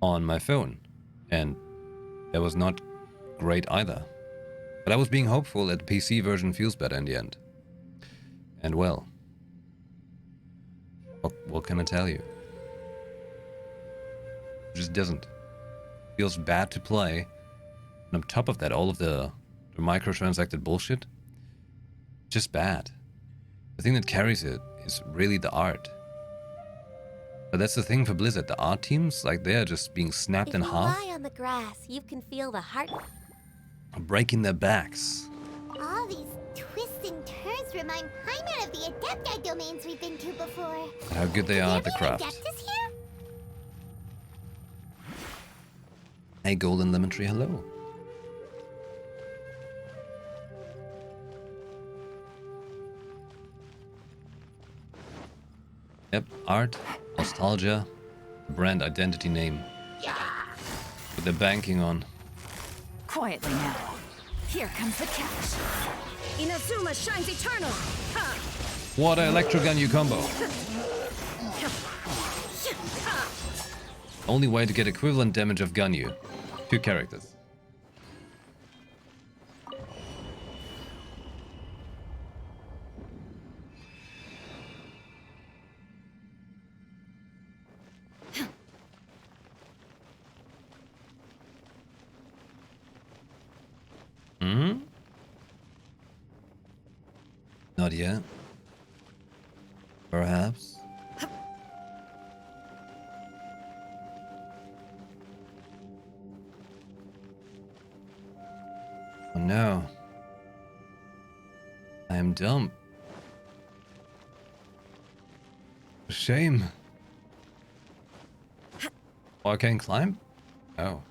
on my phone, and that was not great either. But I was being hopeful that the PC version feels better in the end. And well, what can I tell you? It just doesn't. feels bad to play. And on top of that, all of the microtransacted bullshit, just bad. The thing that carries it is really the art. But that's the thing for Blizzard. The art teams, like, they're just being snapped in half. If you lie on the grass, you can feel the heart. Breaking their backs. All these twists and turns remind Paimon of the Adepti domains we've been to before. How good they are at the Could there be craft. Adeptus here? Hey, Golden Lemon Tree, hello. Yep, art, nostalgia, brand identity name. What they're banking on. Quietly now. Here comes the catch. Inazuma shines eternal. Ha! What a electro Ganyu combo. Only way to get equivalent damage of Ganyu. 2 characters. Hmm? Not yet. Perhaps. Oh no. I am dumb. Shame. Oh, I can't climb? Oh.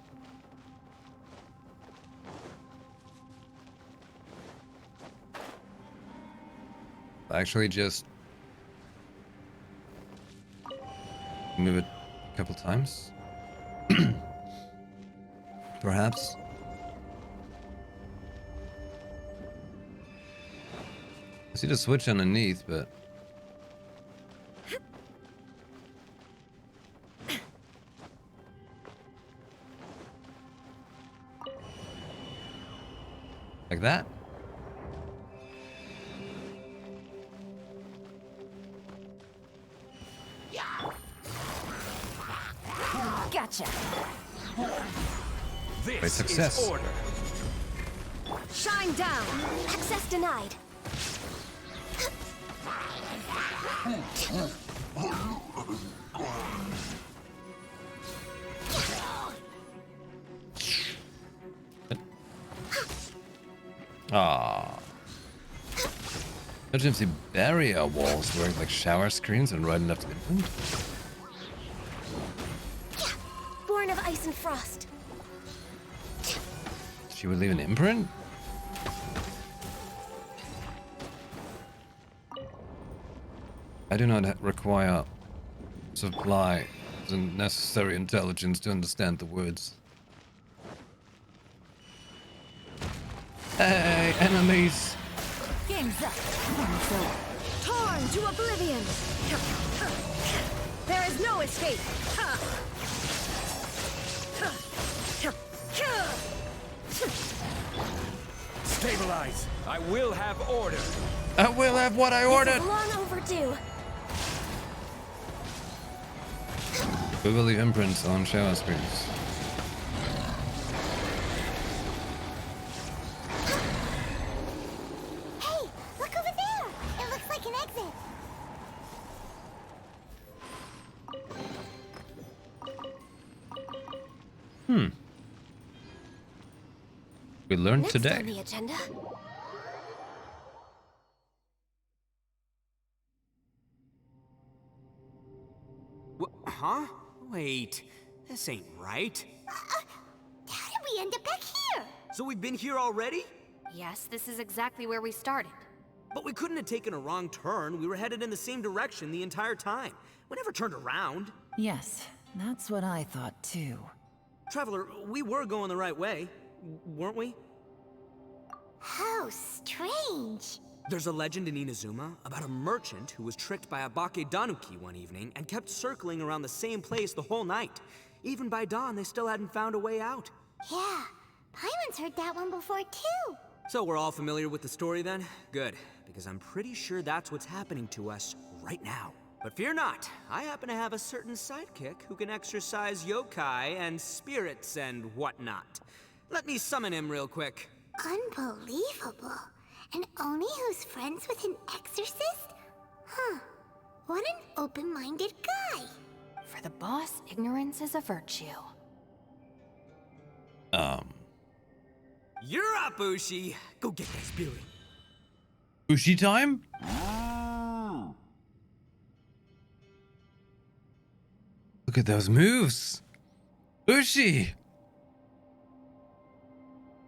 Actually just move it a couple times. Perhaps. I see the switch underneath, but like that. Gotcha. Great success. Shine down. Access denied. Ah. Imagine if the barrier walls were like shower screens and right enough to infant. Born of ice and frost. She would leave an imprint? I do not require supply the necessary intelligence to understand the words. Hey, enemies! Game's up. Torn to oblivion. There is no escape. Stabilize. I will have order. I will have what I ordered! Long overdue. We will leave imprints on shower screens. Hey, look over there. It looks like an exit. We learned Next today. on the agenda. Huh? Wait, this ain't right. How did we end up back here? So we've been here already? Yes, this is exactly where we started. But we couldn't have taken a wrong turn. We were headed in the same direction the entire time. We never turned around. Yes, that's what I thought too. Traveler, we were going the right way, weren't we? How strange. There's a legend in Inazuma about a merchant who was tricked by a Bake Danuki one evening and kept circling around the same place the whole night. Even by dawn, they still hadn't found a way out. Yeah, Paimon's heard that one before too. So we're all familiar with the story then? Good, because I'm pretty sure that's what's happening to us right now. But fear not, I happen to have a certain sidekick who can exercise yokai and spirits and whatnot. Let me summon him real quick. Unbelievable. An Oni who's friends with an exorcist? Huh. What an open-minded guy. For the boss, ignorance is a virtue. You're up, Ushi. Go get that spirit. Ushi time? Look at those moves. Ushi.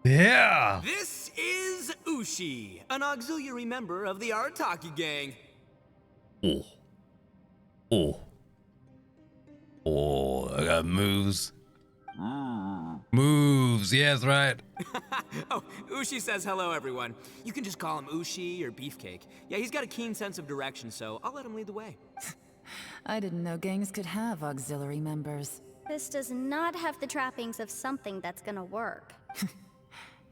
Yeah. This is Ushi, an auxiliary member of the Arataki gang. I got moves. Moves, yes, right. Oh, Ushi says hello, everyone. You can just call him Ushi or Beefcake. Yeah, he's got a keen sense of direction, so I'll let him lead the way. I didn't know gangs could have auxiliary members. This does not have the trappings of something that's gonna work.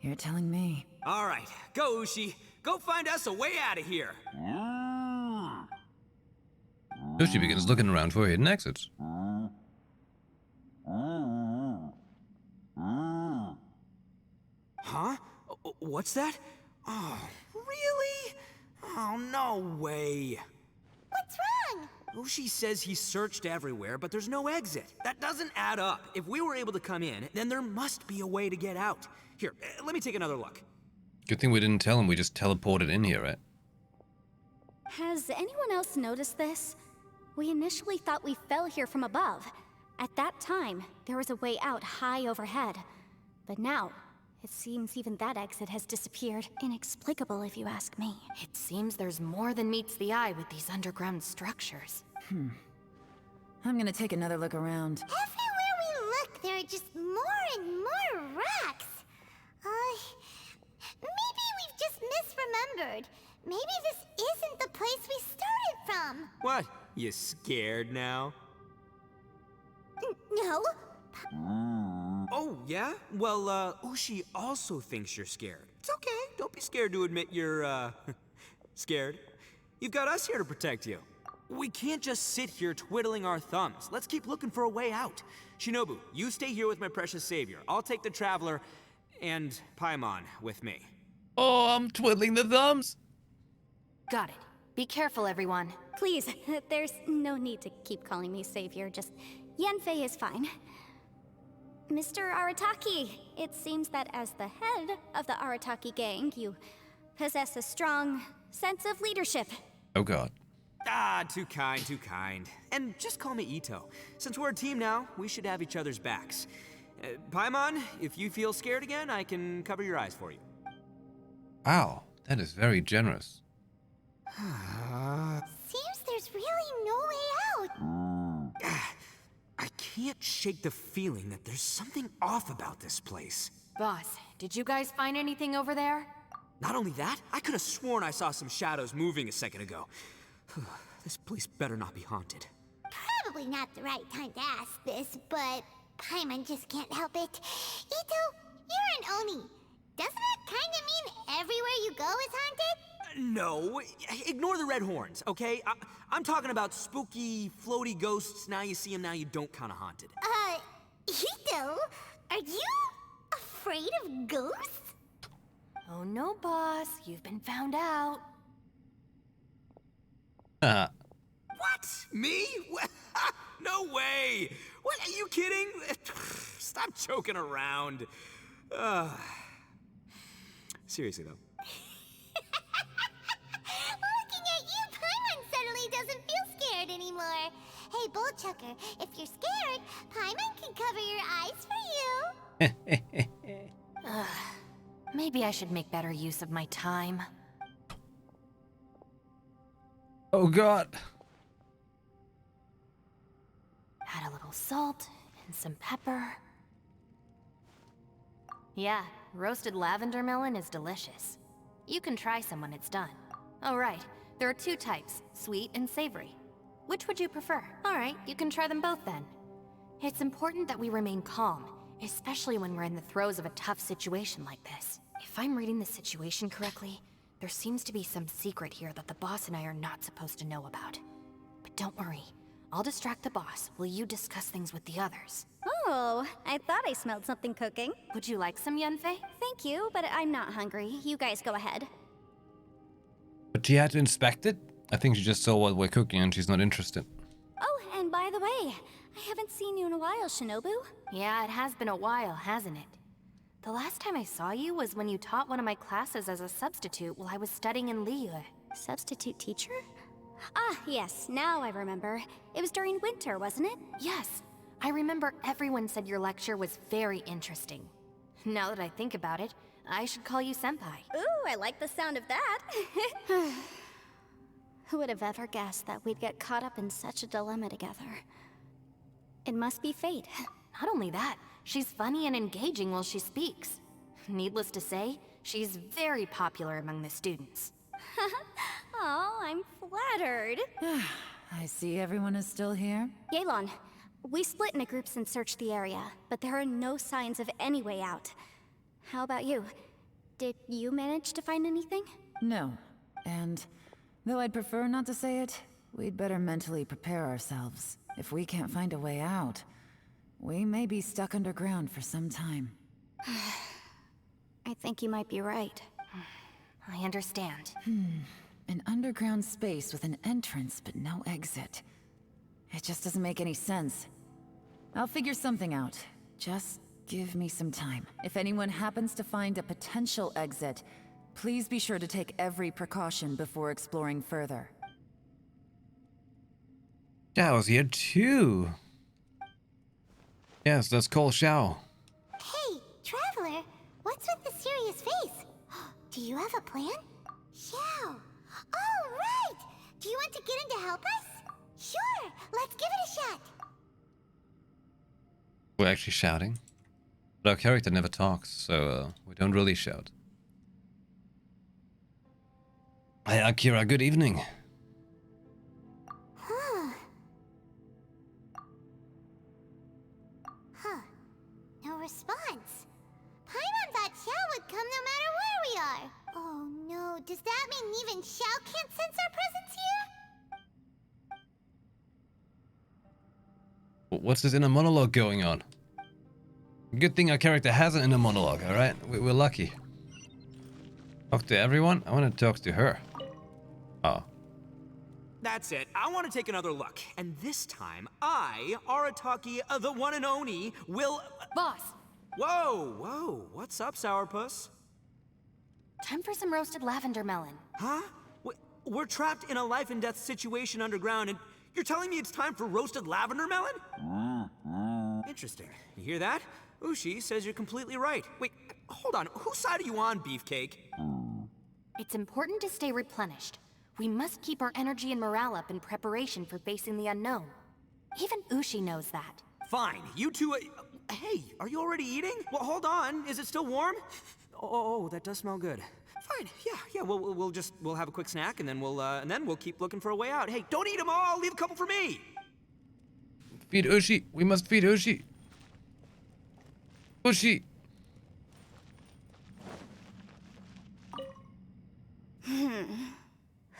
You're telling me. All right, go, Ushi. Go find us a way out of here. Ushi begins looking around for hidden exits. Huh? What's that? Oh, really? Oh, no way. What's wrong? Ushi says he searched everywhere, but there's no exit. That doesn't add up. If we were able to come in, then there must be a way to get out. Here, let me take another look. Good thing we didn't tell him we just teleported in here, right? Has anyone else noticed this? We initially thought we fell here from above. At that time, there was a way out high overhead. But now, it seems even that exit has disappeared. Inexplicable, if you ask me. It seems there's more than meets the eye with these underground structures. I'm gonna take another look around. Everywhere we look, there are just more and more rocks. Maybe we've just misremembered. Maybe this isn't the place we started from. What? You scared now? No. Oh, yeah? Well, Ushi also thinks you're scared. It's okay. Don't be scared to admit you're, scared. You've got us here to protect you. We can't just sit here twiddling our thumbs. Let's keep looking for a way out. Shinobu, you stay here with my precious savior. I'll take the Traveler and Paimon with me. Oh, I'm twiddling the thumbs. Got it. Be careful, everyone. Please, there's no need to keep calling me savior. Just Yanfei is fine. Mr. Arataki, it seems that as the head of the Arataki gang, you possess a strong sense of leadership. Oh god. Ah, too kind, too kind. And just call me Ito. Since we're a team now, we should have each other's backs. Paimon, if you feel scared again, I can cover your eyes for you. Wow, that is very generous. Seems there's really no way out. I can't shake the feeling that there's something off about this place. Boss, did you guys find anything over there? Not only that, I could have sworn I saw some shadows moving a second ago. This place better not be haunted. Probably not the right time to ask this, but Paimon just can't help it. Ito, you're an Oni. Doesn't that kind of mean everywhere you go is haunted? No, ignore the red horns, okay? I'm talking about spooky, floaty ghosts. Now you see them, now you don't kind of haunted. Ito, are you afraid of ghosts? Oh no, boss. You've been found out. What? Me? No way! What, are you kidding? Stop joking around. Seriously, though. Looking at you, Paimon suddenly doesn't feel scared anymore. Hey, Bullchucker, if you're scared, Paimon can cover your eyes for you. Maybe I should make better use of my time. Oh god. Add a little salt and some pepper. Yeah, roasted lavender melon is delicious. You can try some when it's done. Oh right, there are two types, sweet and savory. Which would you prefer? Alright, you can try them both then. It's important that we remain calm, especially when we're in the throes of a tough situation like this. If I'm reading the situation correctly, there seems to be some secret here that the boss and I are not supposed to know about. Don't worry. I'll distract the boss while you discuss things with the others. Oh, I thought I smelled something cooking. Would you like some, Yunfei? Thank you, but I'm not hungry. You guys go ahead. But she had to inspect it? I think she just saw what we're cooking and she's not interested. Oh, and by the way, I haven't seen you in a while, Shinobu. Yeah, it has been a while, hasn't it? The last time I saw you was when you taught one of my classes as a substitute while I was studying in Liyue. Substitute teacher? Ah, yes, now I remember. It was during winter, wasn't it? Yes. I remember everyone said your lecture was very interesting. Now that I think about it, I should call you Senpai. Ooh, I like the sound of that. Who would have ever guessed that we'd get caught up in such a dilemma together? It must be fate. Not only that, she's funny and engaging while she speaks. Needless to say, she's very popular among the students. Oh, I'm flattered. I see everyone is still here. Yelan, we split into groups and searched the area, but there are no signs of any way out. How about you? Did you manage to find anything? No. And though I'd prefer not to say it, we'd better mentally prepare ourselves. If we can't find a way out, we may be stuck underground for some time. I think you might be right. I understand. An underground space with an entrance but no exit. It just doesn't make any sense. I'll figure something out. Just give me some time. If anyone happens to find a potential exit, please be sure to take every precaution before exploring further. Xiao's here too. Yes, let's call Xiao. Hey, Traveler, what's with the serious face? Do you have a plan? Xiao. Oh, right! Do you want to get in to help us? Sure, let's give it a shot. We're actually shouting. But our character never talks, so we don't really shout. Hi Akira, good evening. No response. Paimon thought Xiao would come no matter where we are. Oh no, does that mean even Xiao can't sense our presence here? What's this inner monologue going on? Good thing our character has an inner monologue, alright? We're lucky. Talk to everyone? I want to talk to her. Oh. That's it. I want to take another look. And this time, I, Arataki, the one and only, will... Boss! Whoa, whoa. What's up, Sourpuss? Time for some roasted lavender melon. Huh? We're trapped in a life and death situation underground, and you're telling me it's time for roasted lavender melon? Interesting. You hear that? Ushi says you're completely right. Wait, hold on. Whose side are you on, Beefcake? It's important to stay replenished. We must keep our energy and morale up in preparation for facing the unknown. Even Ushi knows that. Fine. You two... hey, are you already eating? Well, hold on. Is it still warm? Oh, that does smell good. Fine. Yeah. We'll have a quick snack, and then we'll keep looking for a way out. Hey, don't eat them all. Leave a couple for me. Feed Ushi. We must feed Ushi. Ushi.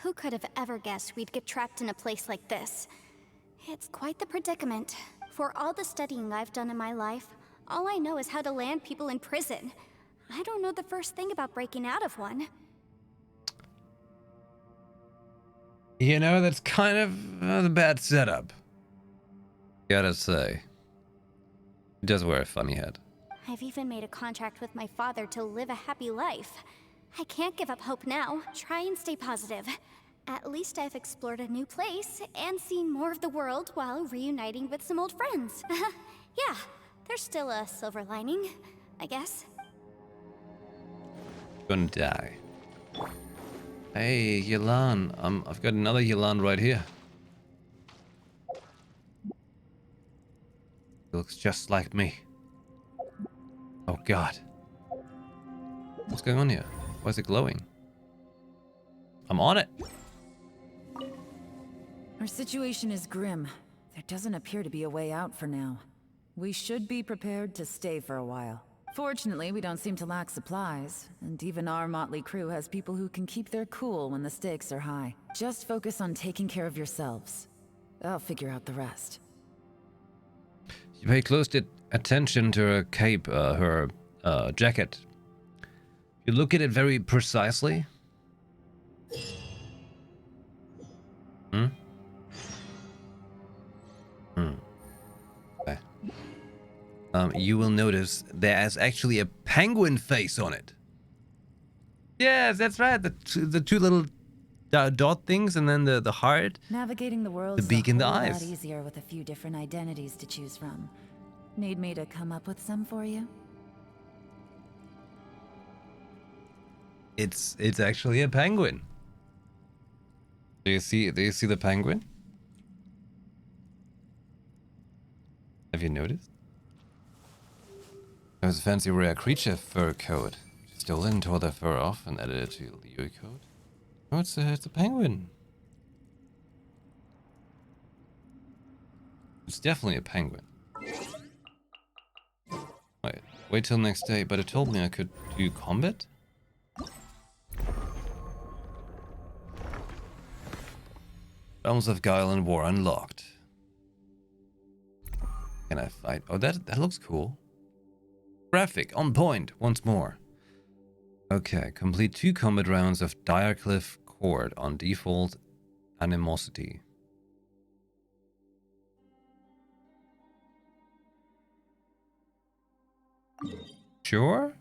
Who could have ever guessed we'd get trapped in a place like this? It's quite the predicament. For all the studying I've done in my life, all I know is how to land people in prison. I don't know the first thing about breaking out of one. You know, that's kind of a bad setup. Gotta say. He does wear a funny hat. I've even made a contract with my father to live a happy life. I can't give up hope now. Try and stay positive. At least I've explored a new place and seen more of the world while reuniting with some old friends. Yeah, there's still a silver lining, I guess. Gonna die. Hey, Yelan. I've got another Yelan right here. He looks just like me. Oh god. What's going on here? Why is it glowing? I'm on it. Our situation is grim. There doesn't appear to be a way out for now. We should be prepared to stay for a while. Fortunately, we don't seem to lack supplies, and even our motley crew has people who can keep their cool when the stakes are high. Just focus on taking care of yourselves. I'll figure out the rest. You pay close attention to her cape, her jacket. You look at it very precisely. Hmm? Okay. You will notice there's actually a penguin face on it. Yes, that's right. The two little dot things, and then the heart. Navigating the world The beak in the a whole eyes. lot easier with a few different identities to choose from. Need me to come up with some for you? It's actually a penguin. Do you see the penguin? Have you noticed? There was a fancy rare creature fur coat. She stole it and tore the fur off and added it to the Yui coat. Oh, it's a penguin. It's definitely a penguin. Wait till next day, but it told me I could do combat? Realms of Guile and War unlocked. Can I fight? Oh, that looks cool. Graphic on point once more. Okay, complete 2 combat rounds of Direcliff Court on default animosity. Sure?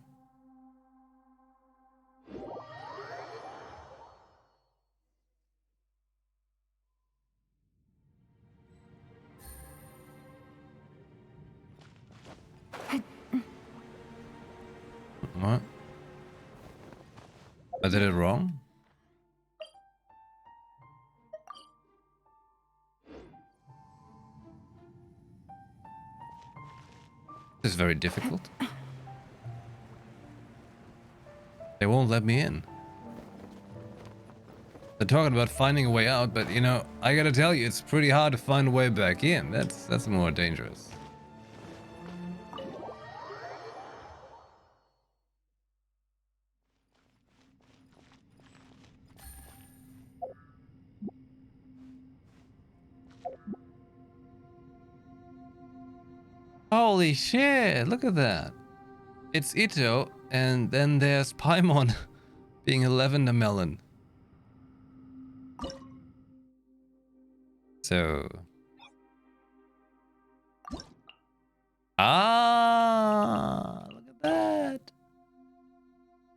What? I did it wrong? This is very difficult. They won't let me in. They're talking about finding a way out, but you know, I gotta tell you, it's pretty hard to find a way back in. That's more dangerous. Holy shit, look at that. It's Ito, and then there's Paimon being a lavender melon. So... Ah, look at that.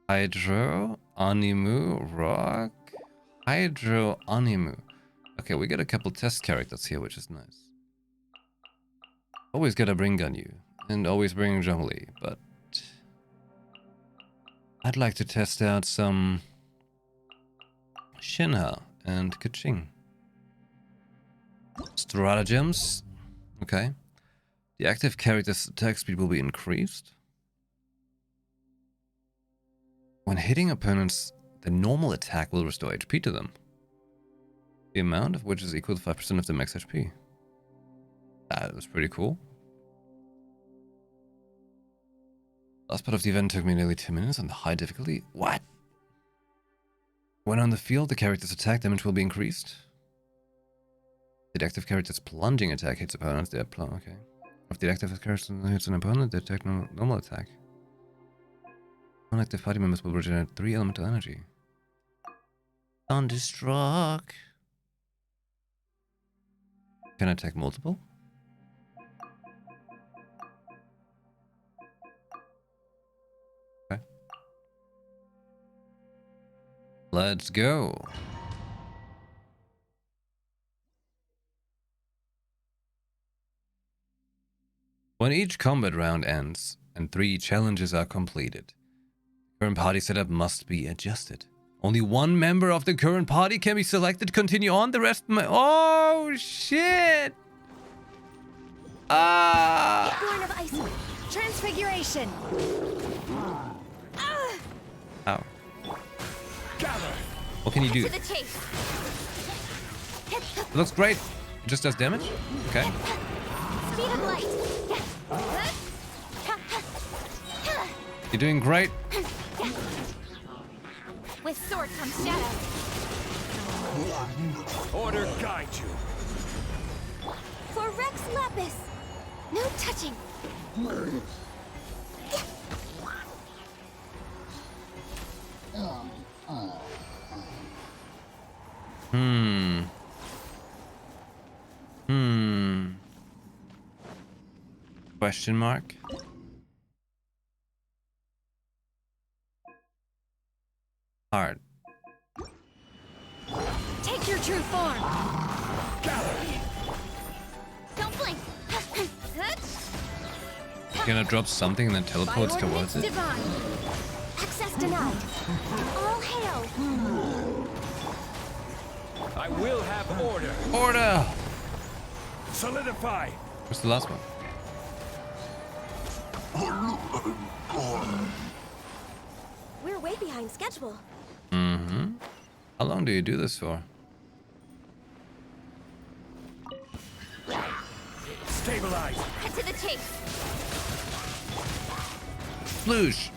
Hydro, Animu, Rock, Hydro, Animu. Okay, we got a couple test characters here, which is nice. Always gotta bring Ganyu, and always bring Zhongli, but... I'd like to test out some... Shinha and Kaching. Stratagems. Okay. The active character's attack speed will be increased. When hitting opponents, the normal attack will restore HP to them. The amount of which is equal to 5% of the max HP. That was pretty cool. Last part of the event took me nearly 2 minutes on the high difficulty. What? When on the field, the character's attack damage will be increased. The active character's plunging attack hits opponents. Okay. If the active character hits an opponent, they attack normal attack. Non-active party members will regenerate 3 elemental energy. Thunderstruck. Can I attack multiple? Okay. Let's go. When each combat round ends and 3 challenges are completed, the current party setup must be adjusted. Only 1 member of the current party can be selected to continue on. The rest oh shit! Ah! Born of Ice. Transfiguration. Ow. What can you do? To the chase. It looks great. It just does damage? Okay. Speed of light. You're doing great. With sword comes shadow. Order guide you. For Rex Lapis! No touching! Question mark? Hard. Take your true form! Don't blink! You're gonna drop something and then teleports towards it? Divine. Access denied. All hail! I will have order. Order! Solidify. What's the last one? We're way behind schedule. Mm-hmm. How long do you do this for? Stabilize. Head to the chase. Sploosh!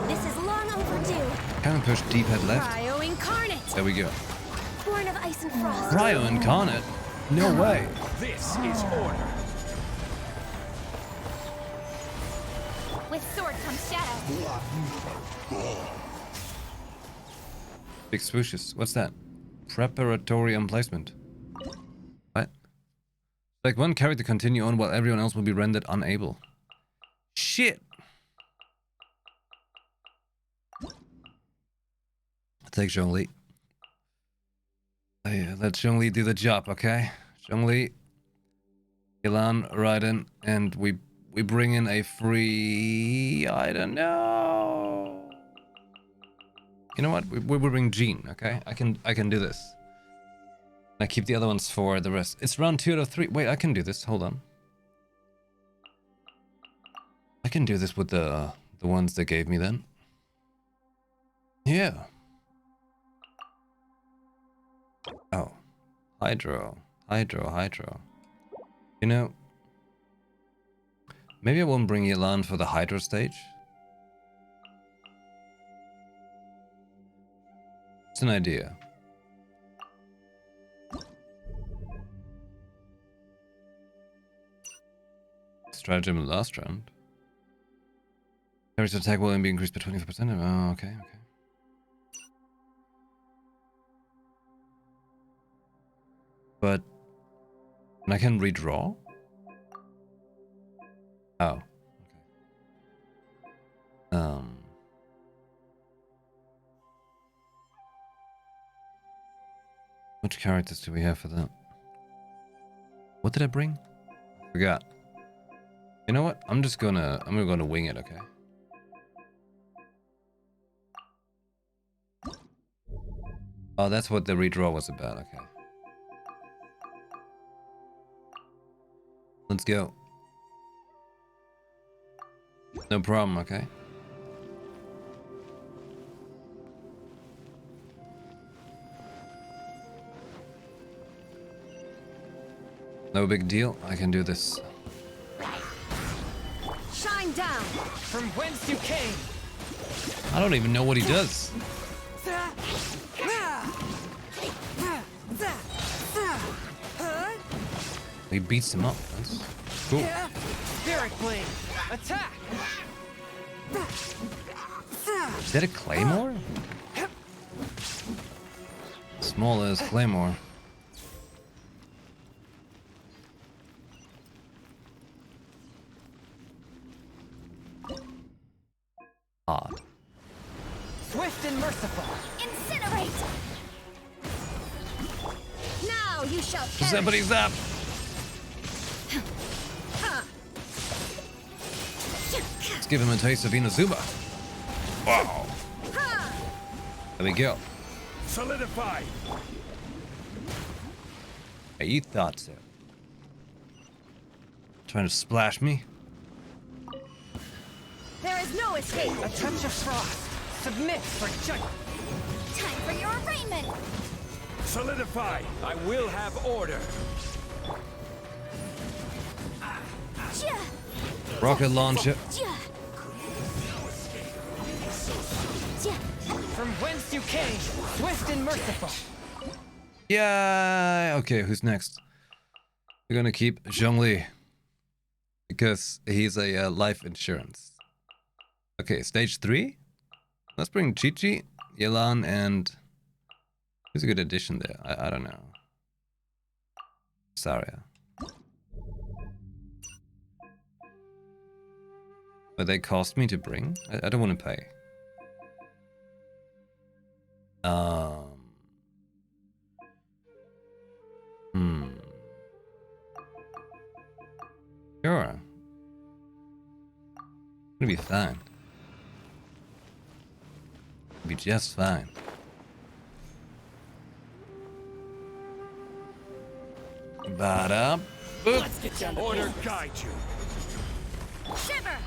This is long overdue. Kind of push D-pad left. Cryo incarnate. There we go. Born of ice and frost. Cryo incarnate? No way. This is order. With sword comes shadow. Big swooshes. What's that? Preparatory emplacement. What? Like one character continue on while everyone else will be rendered unable. Shit! Take Zhongli. Hey, let Zhongli do the job, okay? Zhongli, Ilan, Raiden, and we bring in a free... I don't know... You know what? We bring Jean, okay? I can do this. I keep the other ones for the rest. It's round 2 out of 3. Wait, I can do this. Hold on. I can do this with the ones they gave me then. Yeah. Oh. Hydro. You know, maybe I won't bring Yelan for the Hydro stage. It's an idea. Stratagem in the last round. Average attack will be increased by 24%. Oh, okay. But I can redraw? Oh. Okay. Which characters do we have for that? What did I bring? Forgot. You know what? I'm gonna wing it, okay? Oh, that's what the redraw was about, okay. Let's go. No problem, okay? No big deal. I can do this. Shine down. From whence you came. I don't even know what he does. He beats him up. That's cool. Spirit blade. Attack. Is that a claymore? Small as claymore. Odd. Swift and merciful. Incinerate. Now you shall perish. Somebody's up. Let's give him a taste of Inazuma. Wow. There we go. Solidify. Hey, you thought so. Trying to splash me? There is no escape. A touch of frost. Submit for judgment. Time for your arraignment. Solidify. I will have order. Rocket launcher. from whence you came, swift and merciful. Yeah. Okay, who's next? We're gonna keep Zhongli because he's a life insurance. Okay, stage 3. Let's bring Chi-Chi, Yelan, and who's a good addition there? I don't know. Saria. But they cost me to bring? I don't want to pay. Sure. It'll be fine. It'll be just fine. Ba-da. Let's get down to Order guide you. Shiver!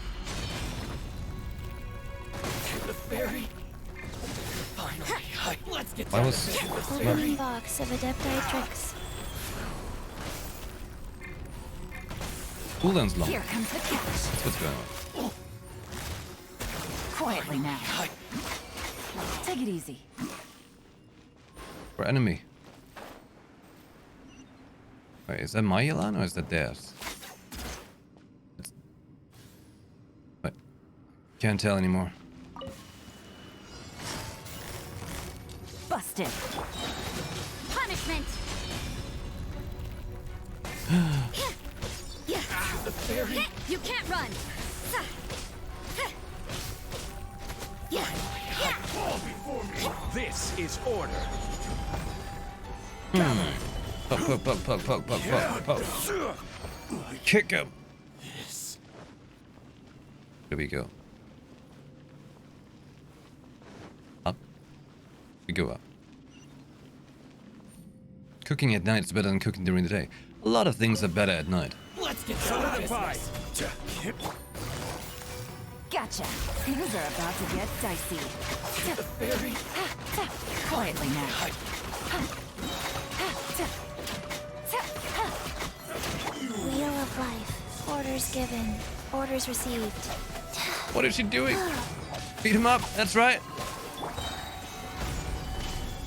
the ferry. Finally, let's get Why down was- to business. Opening box of Adepti tricks. Cooldown's long. Here comes the catch. That's what's going on. Quietly now. Take it easy. For enemy. Wait, is that my Yelan or is that theirs? Wait. Can't tell anymore. Busted. Punishment! The ferry. You can't run! This is order. Poke. Kick him. Here we go. Up. We go up. Cooking at night is better than cooking during the day. A lot of things are better at night. Let's get down to Solidify. business. Gotcha. Things are about to get dicey. The ferry. Quietly now. Wheel of life. Orders given. Orders received. What is she doing? Beat him up. That's right.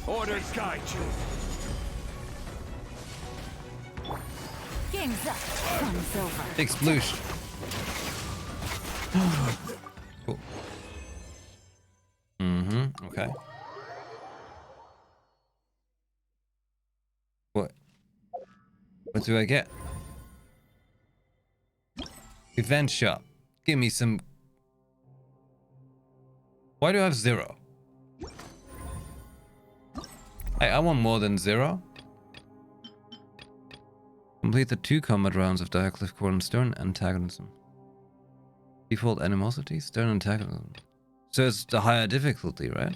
Order guide you. Game's up. Fun's over. Big sploosh. Cool. Okay. What? What do I get? Event shop. Give me some. Why do I have 0? Hey, I want more than 0. Complete the 2 combat rounds of Diacliff Core and Stern Antagonism. Default animosity, Stern Antagonism. So it's the higher difficulty, right?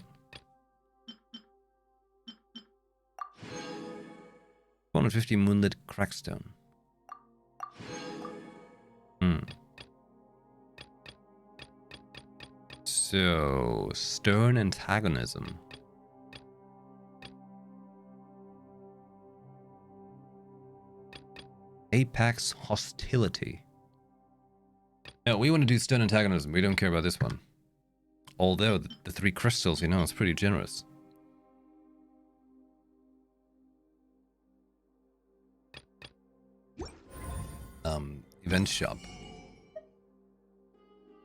450 Moonlit Crackstone. So, Stern Antagonism. Apex Hostility. No, we want to do Stern Antagonism. We don't care about this one. Although, the 3 crystals, you know, it's pretty generous. Event shop.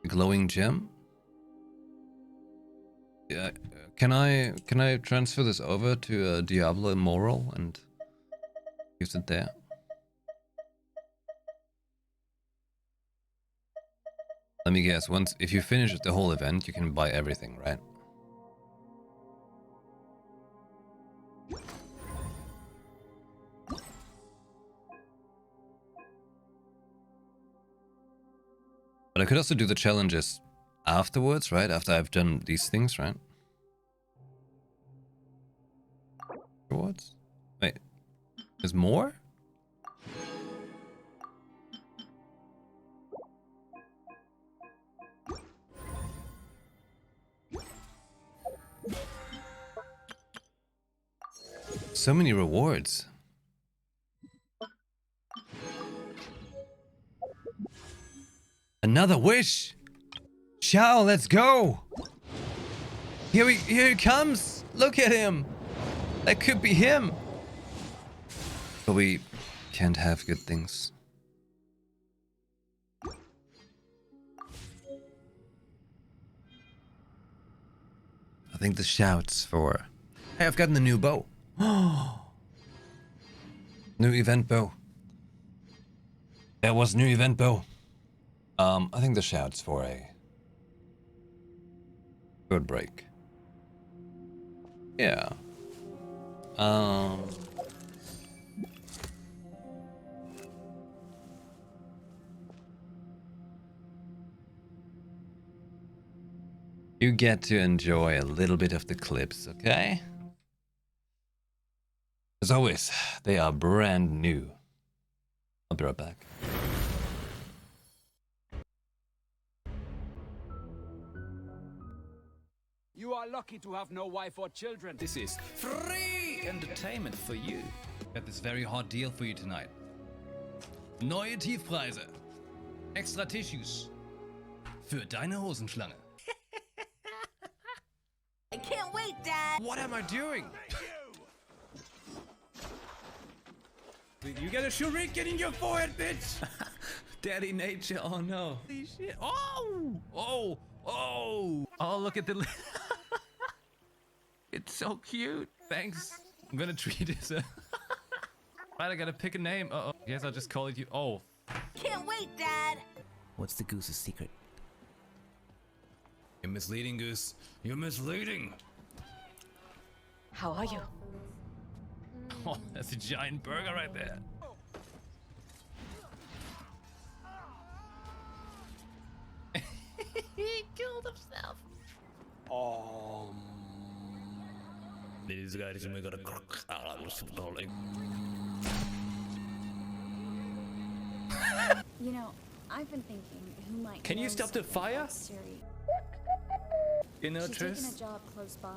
Glowing gem? Yeah, can I transfer this over to Diablo Immoral and use it there? Let me guess, if you finish the whole event, you can buy everything, right? But I could also do the challenges afterwards, right? After I've done these things, right? Rewards? Wait. There's more? So many rewards. Another wish! Shao, let's go! Here he comes! Look at him! That could be him! But we can't have good things. I think the shouts for... Hey, I've gotten a new bow. New event bow. That was new event bow. I think the shouts for a good break. Yeah. You get to enjoy a little bit of the clips, okay? As always, they are brand new. I'll be right back. You are lucky to have no wife or children. This is free entertainment for you. Got this very hot deal for you tonight. Neue Tiefpreise. Extra Tissues. Für deine Hosenschlange. I can't wait, Dad! What am I doing? You get a shuriken in your forehead, bitch! Daddy nature, oh no. Holy shit. Oh! Oh! Oh! Oh, look at the... It's so cute. Thanks. I'm gonna treat it as a... Right, I gotta pick a name. Uh-oh. Guess I'll just call it you. Oh. Can't wait, Dad! What's the goose's secret? You're misleading, Goose. You're misleading. How are you? Oh, that's a giant burger right there. He killed himself. These guys are gonna You know, I've been thinking who might. Can you stop the fire? You know, She's Triss? taken a job close by.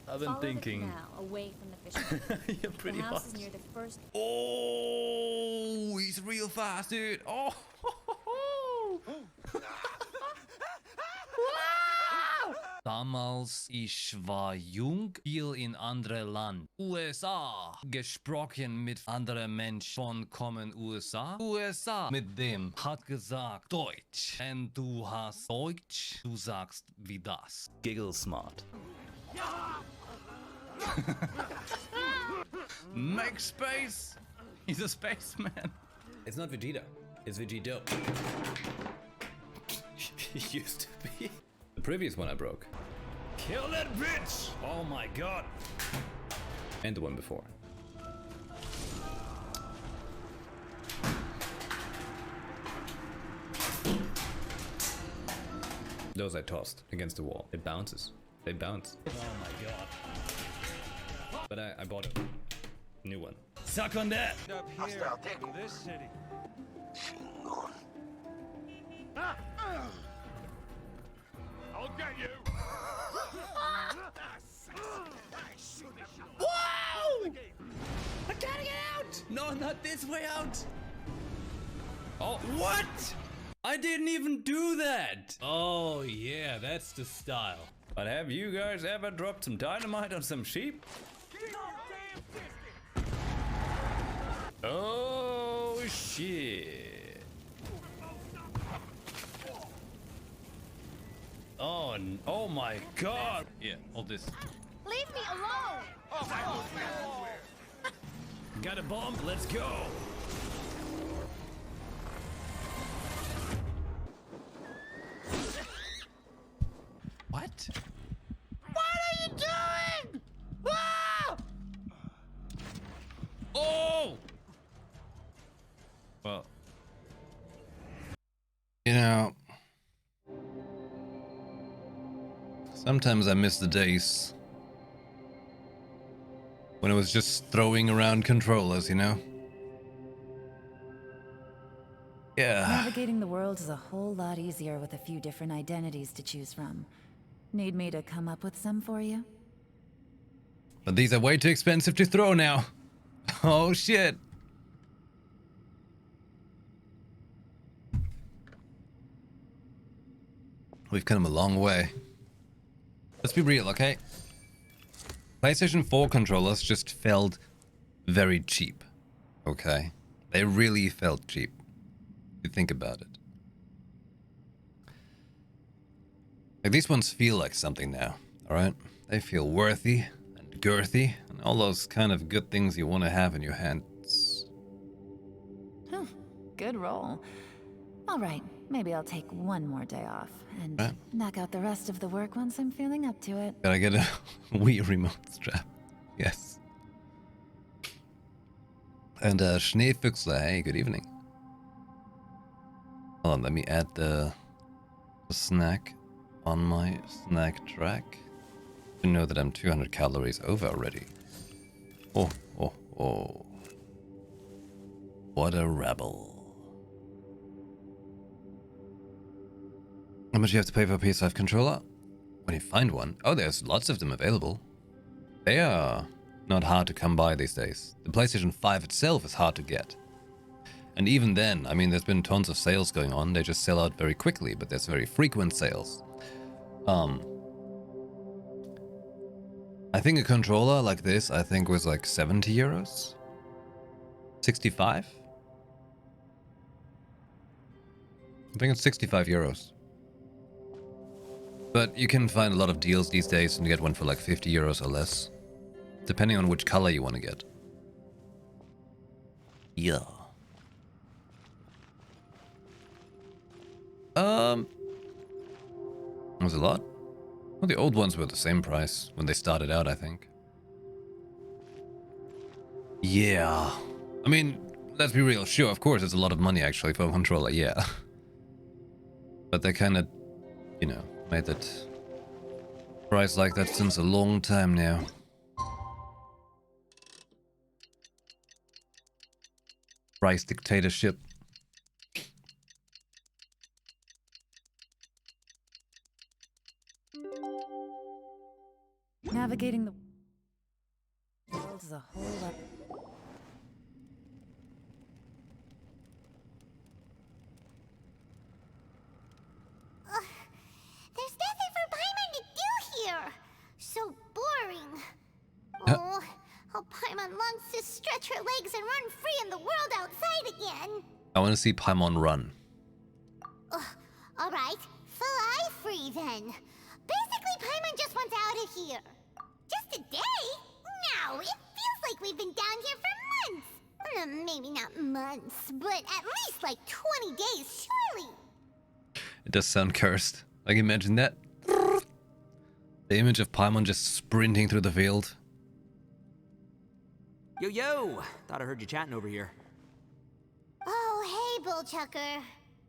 I've been Follow thinking. the canal away from the fishing. You're pretty the house hot. is near the first. Oh, he's real fast, dude. Oh. Damals ich war jung, viel in andere Land. USA. Gesprochen mit anderen Menschen von kommen USA. USA. Mit dem hat gesagt Deutsch. Und du hast Deutsch, du sagst wie das. Giggle smart. Make space. He's a spaceman. It's not Vegeta. It's Vegito. He used to be. The previous one I broke. Kill that bitch! Oh my god. And the one before. Those I tossed against the wall. It bounces. They bounce. Oh my god. But I bought a new one. Suck on that! Up here in this city. I'll get you! Wow! I gotta get out! No, not this way out! Oh, what? I didn't even do that! Oh, yeah, that's the style. But have you guys ever dropped some dynamite on some sheep? Oh, shit. Oh, oh my god! Yeah, hold this. Leave me alone! Got a bomb? Let's go! What? What are you doing? Ah! Oh! Well, you know, sometimes I miss the days when it was just throwing around controllers, you know? Yeah. Navigating the world is a whole lot easier with a few different identities to choose from. Need me to come up with some for you? But these are way too expensive to throw now. Oh shit. We've come a long way. Let's be real, okay? PlayStation 4 controllers just felt very cheap, okay? They really felt cheap, if you think about it. Like, these ones feel like something now, alright? They feel worthy and girthy, and all those kind of good things you want to have in your hands. Good roll. All right, maybe I'll take one more day off and Right. knock out the rest of the work once I'm feeling up to it. Gotta get a Wii remote strap. Yes. And Schneefüchsler, hey, good evening. Hold on, let me add the snack on my snack track. To know that I'm 200 calories over already. Oh, oh, oh. What a rebel. How much do you have to pay for a PS5 controller? When you find one. Oh, there's lots of them available. They are not hard to come by these days. The PlayStation 5 itself is hard to get. And even then, I mean, there's been tons of sales going on. They just sell out very quickly, but there's very frequent sales. I think a controller like this, I think was like 70 euros? 65? I think it's 65 euros. But you can find a lot of deals these days and get one for like 50 euros or less. Depending on which color you want to get. Yeah. Was a lot? Well, the old ones were the same price when they started out, I think. Yeah. I mean, let's be real. Sure, of course, it's a lot of money actually for a controller, yeah. But they kind of, you know, made that price like that since a long time now. Price dictatorship. Navigating the world is a whole lot. There's nothing for Paimon to do here. So boring. Oh, how Paimon longs to stretch her legs and run free in the world outside again. I want to see Paimon run. All right, fly free then. Basically, Paimon just wants out of here. Just a day? No, it feels like we've been down here for months. Maybe not months, but at least like 20 days, surely. It does sound cursed. Like, imagine that. The image of Paimon just sprinting through the field. Yo, yo! Thought I heard you chatting over here. Oh, hey, Bullchucker.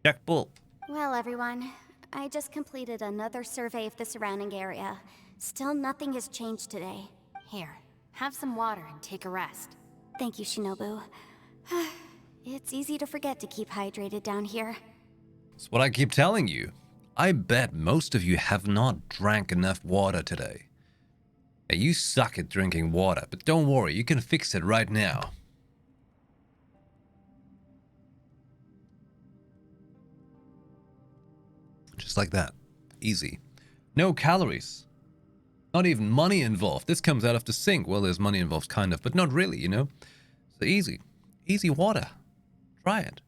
Jack Bull. Well, everyone, I just completed another survey of the surrounding area. Still nothing has changed today. Here, have some water and take a rest. Thank you, Shinobu. It's easy to forget to keep hydrated down here. That's what I keep telling you. I bet most of you have not drank enough water today. Hey, you suck at drinking water, but don't worry, you can fix it right now. Just like that. Easy. No calories. Not even money involved. This comes out of the sink. Well, there's money involved, kind of, but not really, you know? So easy. Easy water. Try it.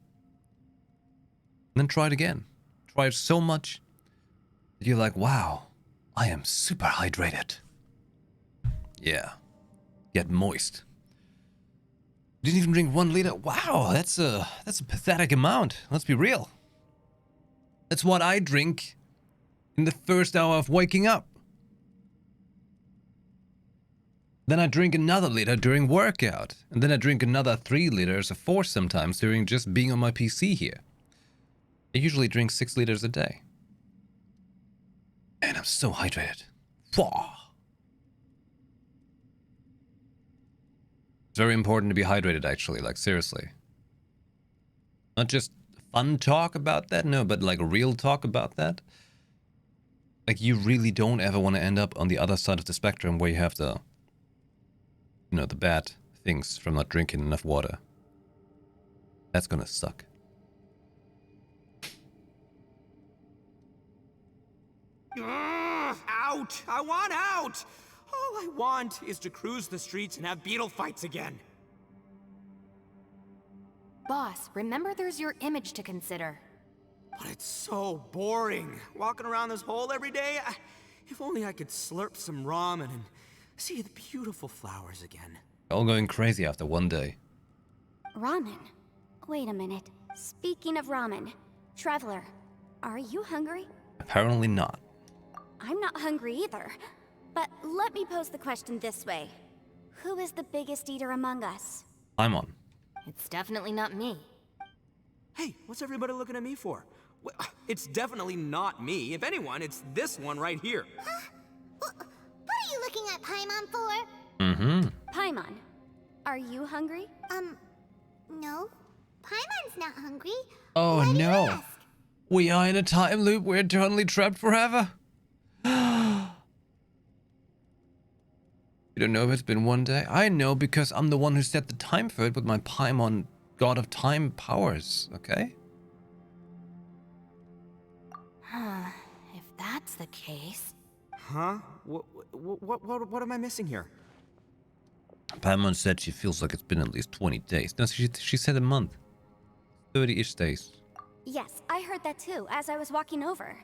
And then try it again. Try it so much that you're like, wow, I am super hydrated. Yeah. Get moist. Didn't even drink 1 liter. Wow, that's a pathetic amount. Let's be real. That's what I drink in the first hour of waking up. Then I drink another liter during workout. And then I drink another 3 liters or 4 sometimes during just being on my PC here. I usually drink 6 liters a day. And I'm so hydrated. Wow. It's very important to be hydrated, actually, like seriously. Not just fun talk about that, no, but like real talk about that. Like, you really don't ever want to end up on the other side of the spectrum where you have the, you know, the bad things from not drinking enough water. That's gonna suck. Ow! out! I want out! All I want is to cruise the streets and have beetle fights again. Boss, remember there's your image to consider. But it's so boring. Walking around this hole every day. If only I could slurp some ramen and see the beautiful flowers again. All going crazy after one day. Ramen? Wait a minute. Speaking of ramen, Traveler, are you hungry? Apparently not. I'm not hungry either. But let me pose the question this way. Who is the biggest eater among us? I'm on. It's definitely not me. Hey, what's everybody looking at me for? Well, it's definitely not me. If anyone, it's this one right here. Huh? What are you looking at Paimon for? Mm-hmm. Paimon, are you hungry? No. Paimon's not hungry. Oh Why do you no. ask? We are in a time loop. We're eternally trapped forever. You don't know if it's been one day? I know because I'm the one who set the time for it with my Paimon God of Time powers, okay? If that's the case... Huh? What am I missing here? Paimon said she feels like it's been at least 20 days. No, she said a month. 30-ish days. Yes, I heard that too, as I was walking over.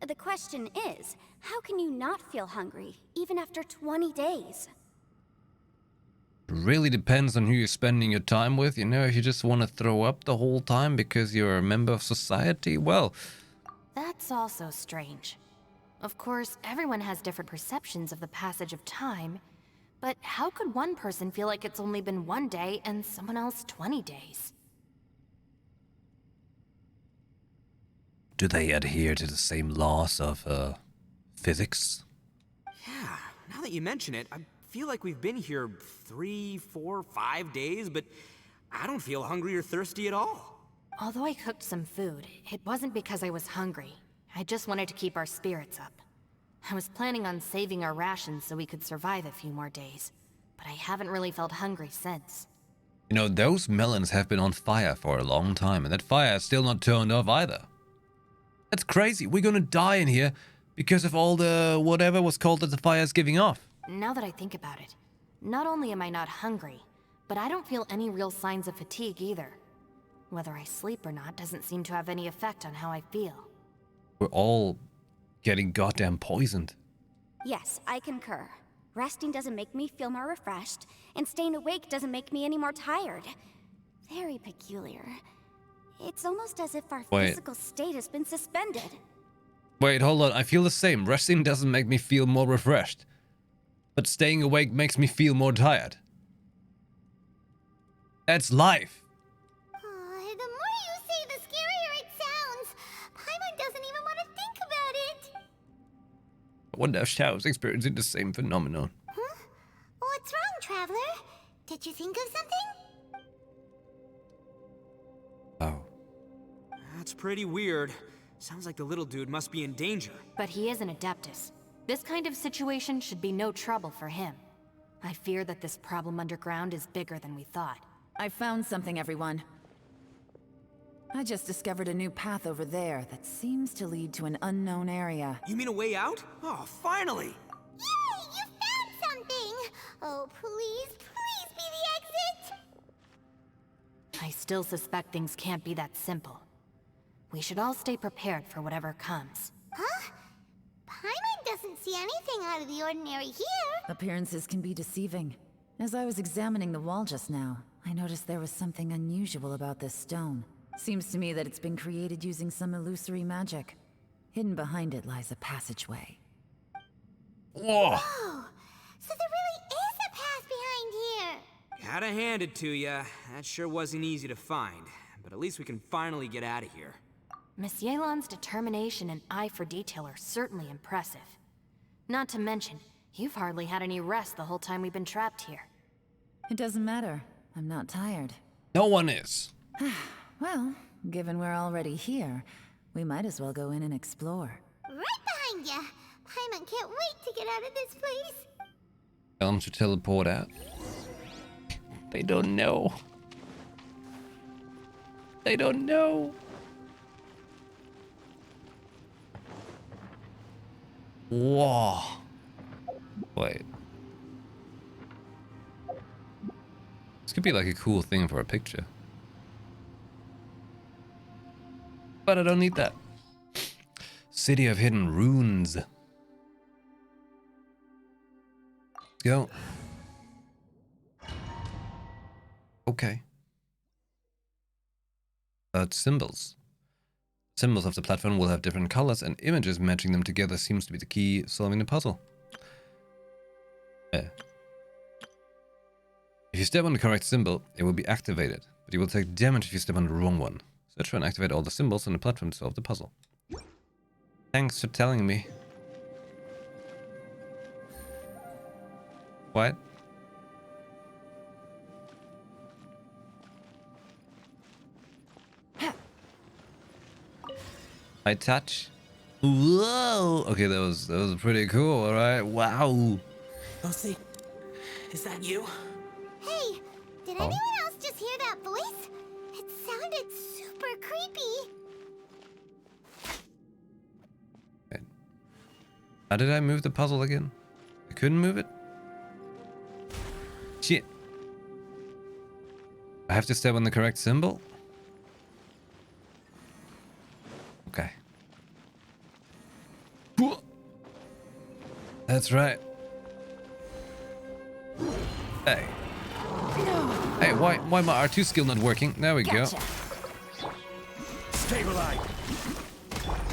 The question is, how can you not feel hungry, even after 20 days? It really depends on who you're spending your time with. You know, if you just want to throw up the whole time because you're a member of society, well... That's also strange. Of course, everyone has different perceptions of the passage of time, but how could one person feel like it's only been one day and someone else 20 days? Do they adhere to the same laws of, physics? Yeah, now that you mention it, I feel like we've been here 3, 4, 5 days, but I don't feel hungry or thirsty at all. Although I cooked some food, it wasn't because I was hungry. I just wanted to keep our spirits up. I was planning on saving our rations so we could survive a few more days, but I haven't really felt hungry since. You know, those melons have been on fire for a long time, and that fire is still not turned off either. That's crazy. We're gonna die in here because of all the whatever was called that the fire is giving off. Now that I think about it, not only am I not hungry, but I don't feel any real signs of fatigue either. Whether I sleep or not doesn't seem to have any effect on how I feel. We're all getting goddamn poisoned. Yes, I concur. Resting doesn't make me feel more refreshed, and staying awake doesn't make me any more tired. Very peculiar. It's almost as if our physical state has been suspended. Wait, hold on. I feel the same. Resting doesn't make me feel more refreshed. But staying awake makes me feel more tired. That's life. The more you say, the scarier it sounds. Paimon doesn't even want to think about it. I wonder if Xiao's experiencing the same phenomenon. Huh? What's wrong, Traveler? Did you think of something? Oh. That's pretty weird. Sounds like the little dude must be in danger. But he is an Adeptus. This kind of situation should be no trouble for him. I fear that this problem underground is bigger than we thought. I found something, everyone. I just discovered a new path over there that seems to lead to an unknown area. You mean a way out? Oh, finally! Yay! You found something! Oh, please be the exit! I still suspect things can't be that simple. We should all stay prepared for whatever comes. Huh? Paimon doesn't see anything out of the ordinary here. Appearances can be deceiving. As I was examining the wall just now, I noticed there was something unusual about this stone. Seems to me that it's been created using some illusory magic. Hidden behind it lies a passageway. Whoa! Oh, so there really is a path behind here. Gotta hand it to ya. That sure wasn't easy to find. But at least we can finally get out of here. Miss Yelan's determination and eye for detail are certainly impressive. Not to mention, you've hardly had any rest the whole time we've been trapped here. It doesn't matter. I'm not tired. No one is. Well, given we're already here, we might as well go in and explore. Right behind ya. Paimon can't wait to get out of this place. Tell them to teleport out. They don't know. They don't know. Whoa. Wait. This could be like a cool thing for a picture. But I don't need that. City of Hidden Runes. Go. Okay. Symbols. Symbols of the platform will have different colors, and images matching them together seems to be the key solving the puzzle. If you step on the correct symbol, it will be activated, but you will take damage if you step on the wrong one. Search for and activate all the symbols on the platform to solve the puzzle. Thanks for telling me. What? I touch. Whoa! Okay, that was pretty cool. All right. Wow. Lucy, is that you? Hey, did anyone else just hear that voice? It sounded super creepy. Okay. How did I move the puzzle again? I couldn't move it? Shit. I have to step on the correct symbol? Okay. That's right. Hey. Hey, why my R2 skill not working? There we go. Stabilize.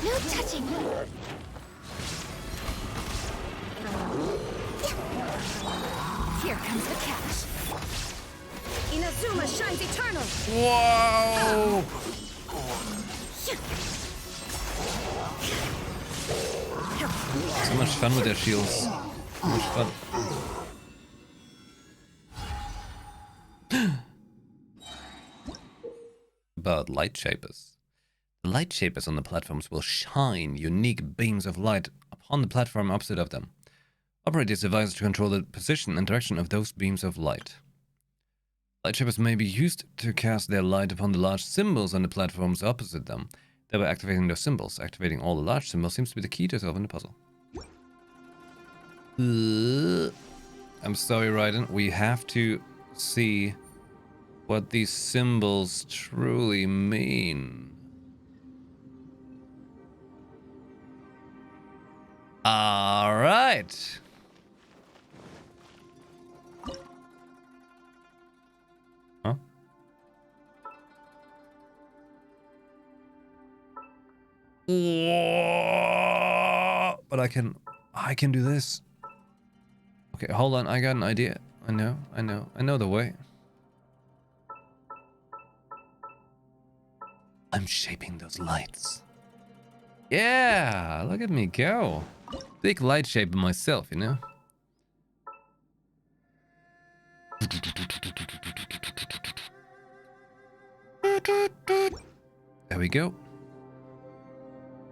No touching. Here comes the catch. Inazuma shines eternal. Whoa! So much fun with their shields. So much fun. About light shapers. The light shapers on the platforms will shine unique beams of light upon the platform opposite of them. Operate these devices to control the position and direction of those beams of light. Light shapers may be used to cast their light upon the large symbols on the platforms opposite them, thereby activating those symbols. Activating all the large symbols seems to be the key to solving the puzzle. I'm sorry, Raiden. We have to see what these symbols truly mean. All right. Huh? But I can do this. Okay, hold on. I got an idea. I know the way. I'm shaping those lights. Yeah, look at me go. Big light shaper myself, you know? There we go.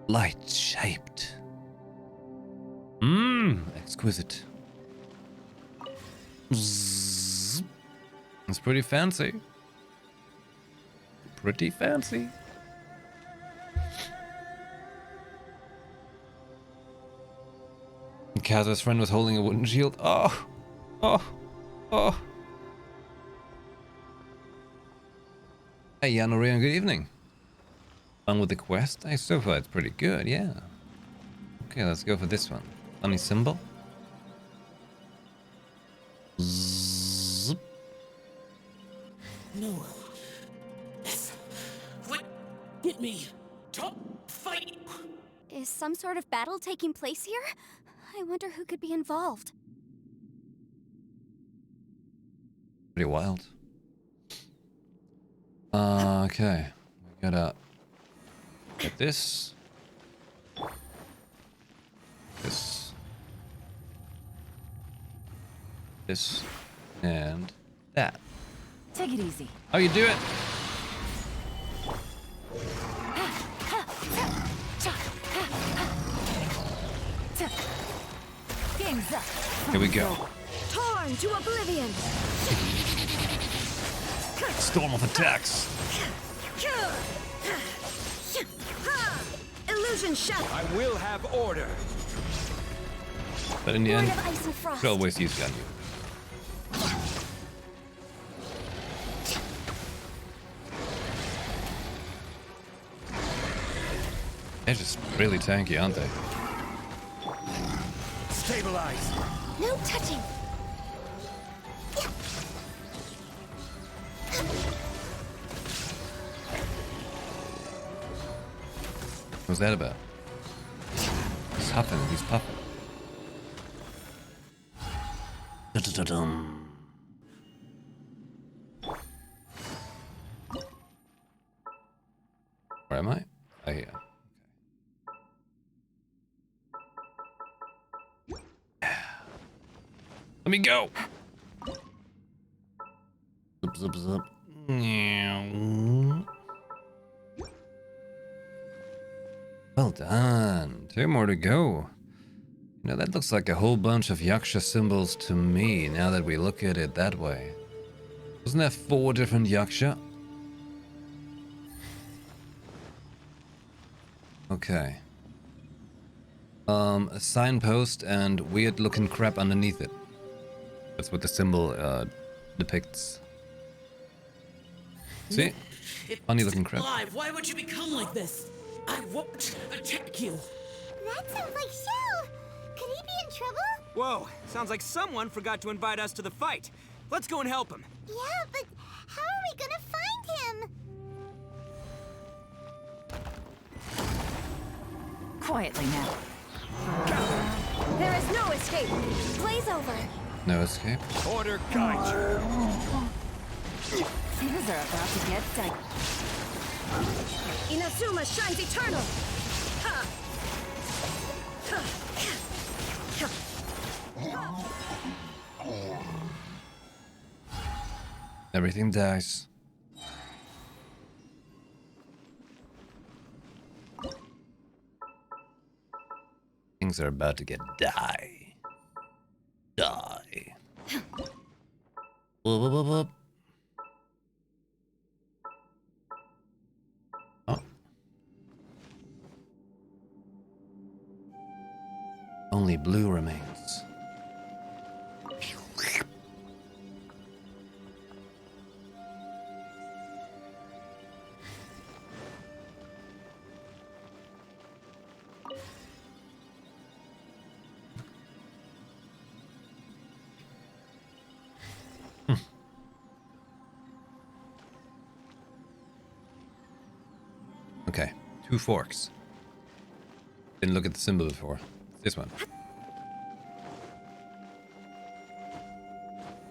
Light shaped. Exquisite. Zzz. It's pretty fancy. Pretty fancy. Kazu's friend was holding a wooden shield. Oh. Hey, Yanorian, good evening. Fun with the quest? So far it's pretty good, yeah. Okay, let's go for this one. Funny symbol. Zzz. No. This would get me. Top fight. Is some sort of battle taking place here? I wonder who could be involved. Pretty wild. Okay. We gotta get this. This. And that. Take it easy. How you do it? Here we go. Torn to oblivion. Storm of attacks. Illusion shut. I will have order. But in the Born end, of ice and frost. she'll always use Ganyu. They're just really tanky, aren't they? Stabilize. No touching. What's that about? He's huffing, he's puffing. Da-da-da-dum. Where am I? Oh, here. Okay. Let me go! Zip, zip, zip. Well done. 2 more to go. You know, that looks like a whole bunch of Yaksha symbols to me, now that we look at it that way. Wasn't there 4 different Yaksha? Okay. A signpost and weird looking crap underneath it. That's what the symbol depicts. See? Funny looking crap. Alive, why would you become like this? I won't attack you. That sounds like Shell. Could he be in trouble? Whoa, sounds like someone forgot to invite us to the fight. Let's go and help him. Yeah, but how are we gonna find him? Quietly now. There is no escape. Blaze over. No escape. Order guide you. Things are about to get dicey. Inazuma shines eternal. Ha! Everything dies. Things are about to get die. Die. Whoop, whoop, whoop, whoop. Oh. Only blue remains. Okay, 2 forks. Didn't look at the symbol before. This one.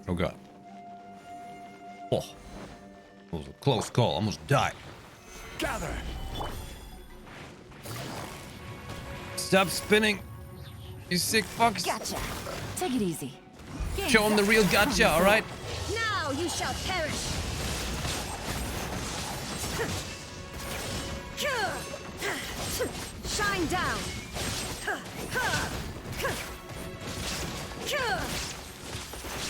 Oh god. Oh. That was a close call. Almost died. Gather. Stop spinning. You sick fucks. Gotcha. Take it easy. Show him the real gotcha, alright? Now you shall perish. Shine down.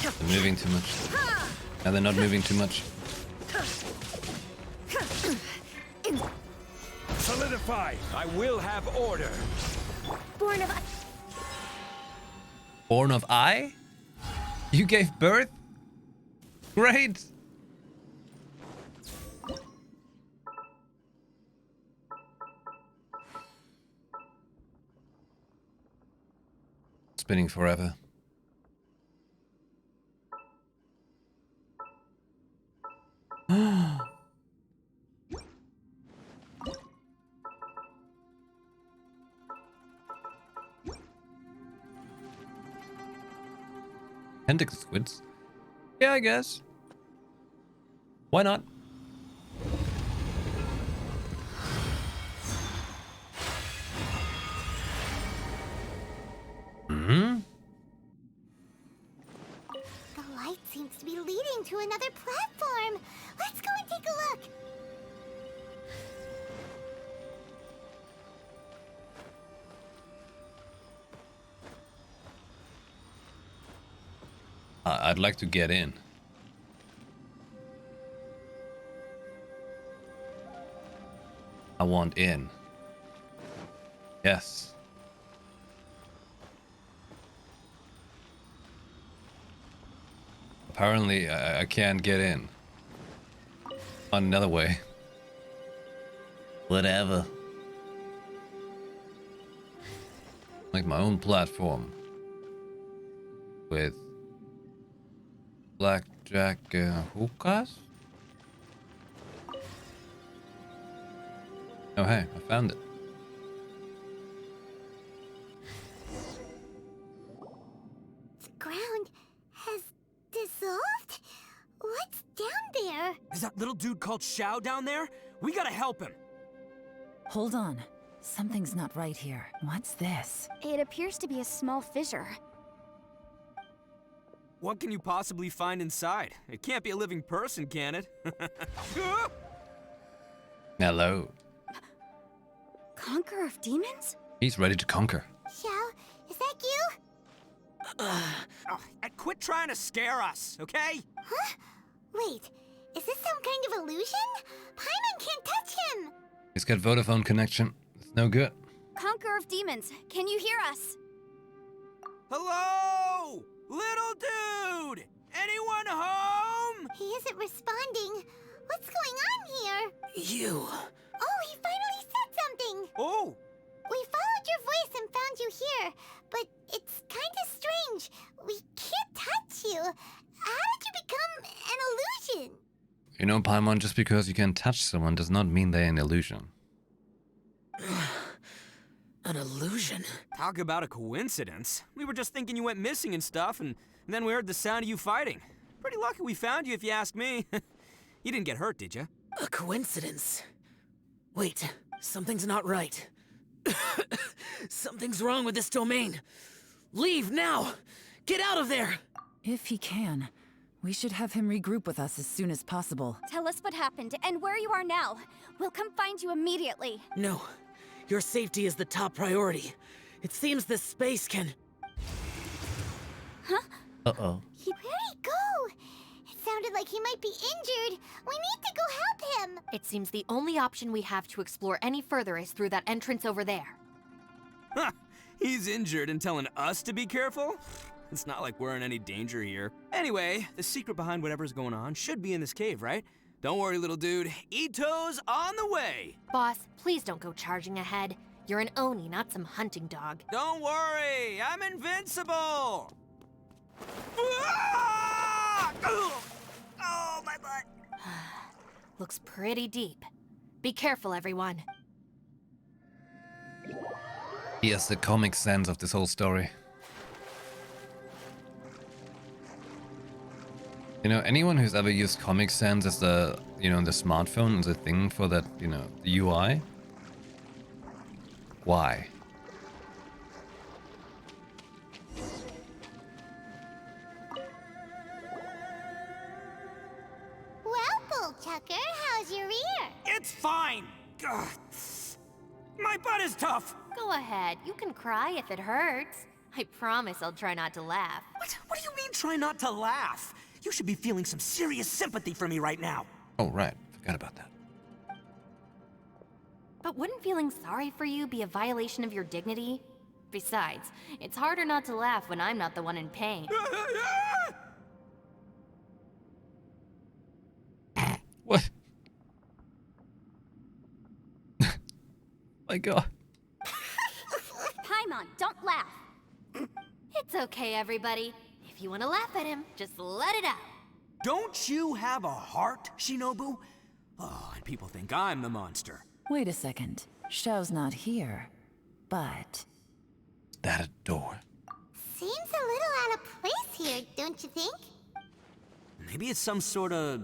They're moving too much. Now they're not moving too much. Solidify. I will have order. Born of Born of I? You gave birth? Great! Spinning forever. Tentacle squids? Yeah, I guess. Why not? Hmm? The light seems to be leading to another platform. Let's go and take a look. I'd like to get in. I want in. Yes. apparently I can't get in. On another way. Whatever. Like my own platform. With blackjack hookahs? Oh hey, I found it. The ground has dissolved? What's down there? Is that little dude called Shao down there? We gotta help him. Hold on. Something's not right here. What's this? It appears to be a small fissure. What can you possibly find inside? It can't be a living person, can it? Hello. Conqueror of demons? He's ready to conquer. Xiao, is that you? Quit trying to scare us, okay? Huh? Wait, is this some kind of illusion? Paimon can't touch him! He's got Vodafone connection. It's no good. Conqueror of demons, can you hear us? Hello? Little dude! Anyone home? He isn't responding. What's going on here? You. Oh, he finally said something! Oh! We followed your voice and found you here, but it's kind of strange. We can't touch you. How did you become an illusion? You know, Paimon, just because you can touch someone does not mean they're an illusion. An illusion? Talk about a coincidence. We were just thinking you went missing and stuff, and then we heard the sound of you fighting. Pretty lucky we found you, if you ask me. You didn't get hurt, did you? A coincidence? Wait, something's not right. Something's wrong with this domain. Leave now! Get out of there! If he can, we should have him regroup with us as soon as possible. Tell us what happened and where you are now. We'll come find you immediately. No. Your safety is the top priority. It seems this space can... Huh? Uh-oh. Where'd he go? It sounded like he might be injured. We need to go help him. It seems the only option we have to explore any further is through that entrance over there. Huh. He's injured and telling us to be careful? It's not like we're in any danger here. Anyway, the secret behind whatever's going on should be in this cave, right? Don't worry, little dude. Ito's on the way! Boss, please don't go charging ahead. You're an Oni, not some hunting dog. Don't worry! I'm invincible! Oh, my butt! Looks pretty deep. Be careful, everyone. He has the comic sense of this whole story. You know, anyone who's ever used Comic Sans as the, the smartphone as a thing for that, the UI? Why? Well, Bullchucker, how's your ear? It's fine! Ugh. My butt is tough! Go ahead, you can cry if it hurts. I promise I'll try not to laugh. What do you mean, try not to laugh? You should be feeling some serious sympathy for me right now. Oh, right. Forgot about that. But wouldn't feeling sorry for you be a violation of your dignity? Besides, it's harder not to laugh when I'm not the one in pain. What? My God. Paimon, don't laugh. It's okay, everybody. If you want to laugh at him, just let it out. Don't you have a heart, Shinobu? Oh, and people think I'm the monster. Wait a second. Xiao's not here, but... Is that a door? Seems a little out of place here, don't you think? Maybe it's some sort of,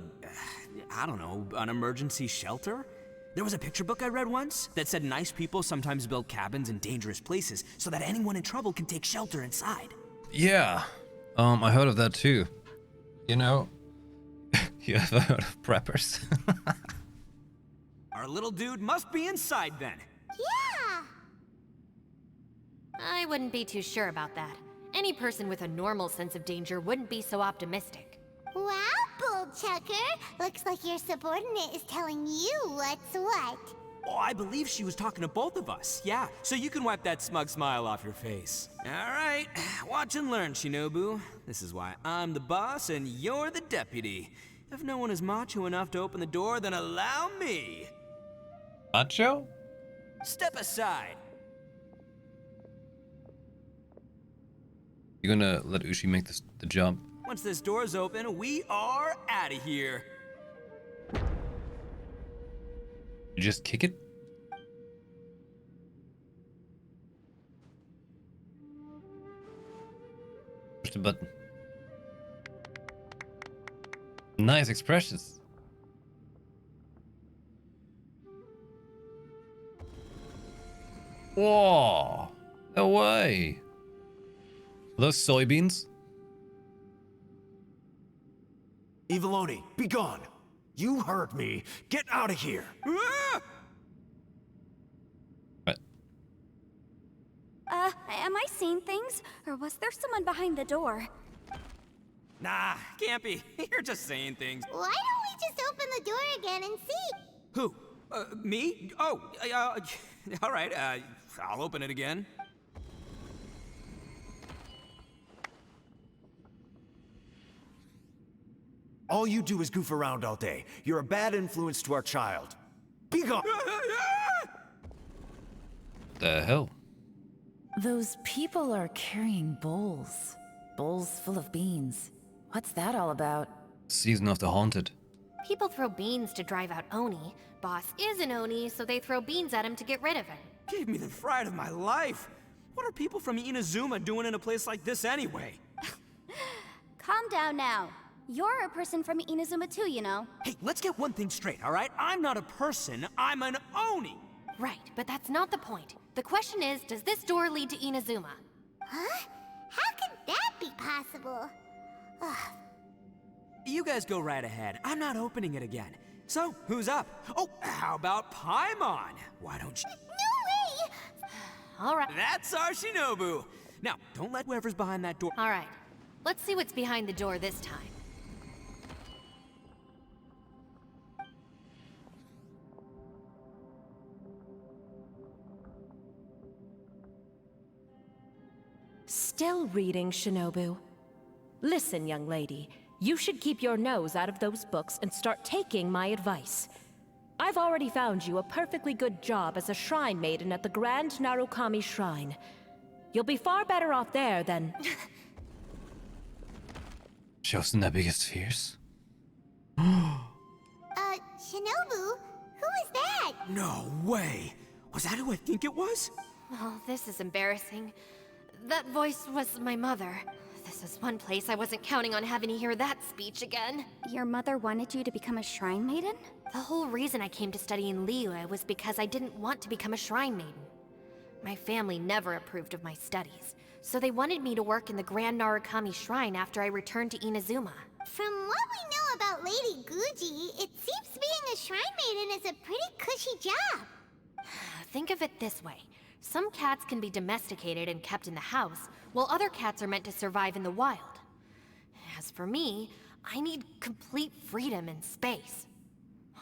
I don't know, an emergency shelter? There was a picture book I read once that said nice people sometimes build cabins in dangerous places so that anyone in trouble can take shelter inside. Yeah. I heard of that too. You know, you ever heard of preppers? Our little dude must be inside then. Yeah! I wouldn't be too sure about that. Any person with a normal sense of danger wouldn't be so optimistic. Wow, Bullchucker! Looks like your subordinate is telling you what's what. Oh, I believe she was talking to both of us. Yeah, so you can wipe that smug smile off your face. All right, watch and learn, Shinobu. This is why I'm the boss and you're the deputy. If no one is macho enough to open the door, then allow me. Macho? Step aside. You're gonna let Ushi make the jump? Once this door's open, we are out of here. You just kick it? Push the button. Nice expressions. Whoa! No way! Are those soybeans? Eviloni, be gone! You heard me. Get out of here! Am I seeing things? Or was there someone behind the door? Nah, can't be. You're just saying things. Why don't we just open the door again and see? Who? Me? Oh, all right, I'll open it again. All you do is goof around all day. You're a bad influence to our child. Be gone! The hell? Those people are carrying bowls. Bowls full of beans. What's that all about? Season of the Haunted. People throw beans to drive out Oni. Boss is an Oni, so they throw beans at him to get rid of him. Gave me the fright of my life. What are people from Inazuma doing in a place like this anyway? Calm down now. You're a person from Inazuma too, you know. Hey, let's get one thing straight, all right? I'm not a person, I'm an Oni. Right, but that's not the point. The question is, does this door lead to Inazuma? Huh? How could that be possible? Ugh. You guys go right ahead. I'm not opening it again. So, who's up? Oh, how about Paimon? Why don't you... No way! All right. That's our Shinobu. Now, don't let whoever's behind that door... All right. Let's see what's behind the door this time. Still reading, Shinobu. Listen, young lady. You should keep your nose out of those books and start taking my advice. I've already found you a perfectly good job as a shrine maiden at the Grand Narukami Shrine. You'll be far better off there than... Shows the biggest fears. Shinobu? Who is that? No way! Was that who I think it was? Oh, this is embarrassing. That voice was my mother. This is one place I wasn't counting on having to hear that speech again. Your mother wanted you to become a shrine maiden? The whole reason I came to study in Liyue was because I didn't want to become a shrine maiden. My family never approved of my studies, so they wanted me to work in the Grand Narukami Shrine after I returned to Inazuma. From what we know about Lady Guji, it seems being a shrine maiden is a pretty cushy job. Think of it this way. Some cats can be domesticated and kept in the house, while other cats are meant to survive in the wild. As for me, I need complete freedom and space.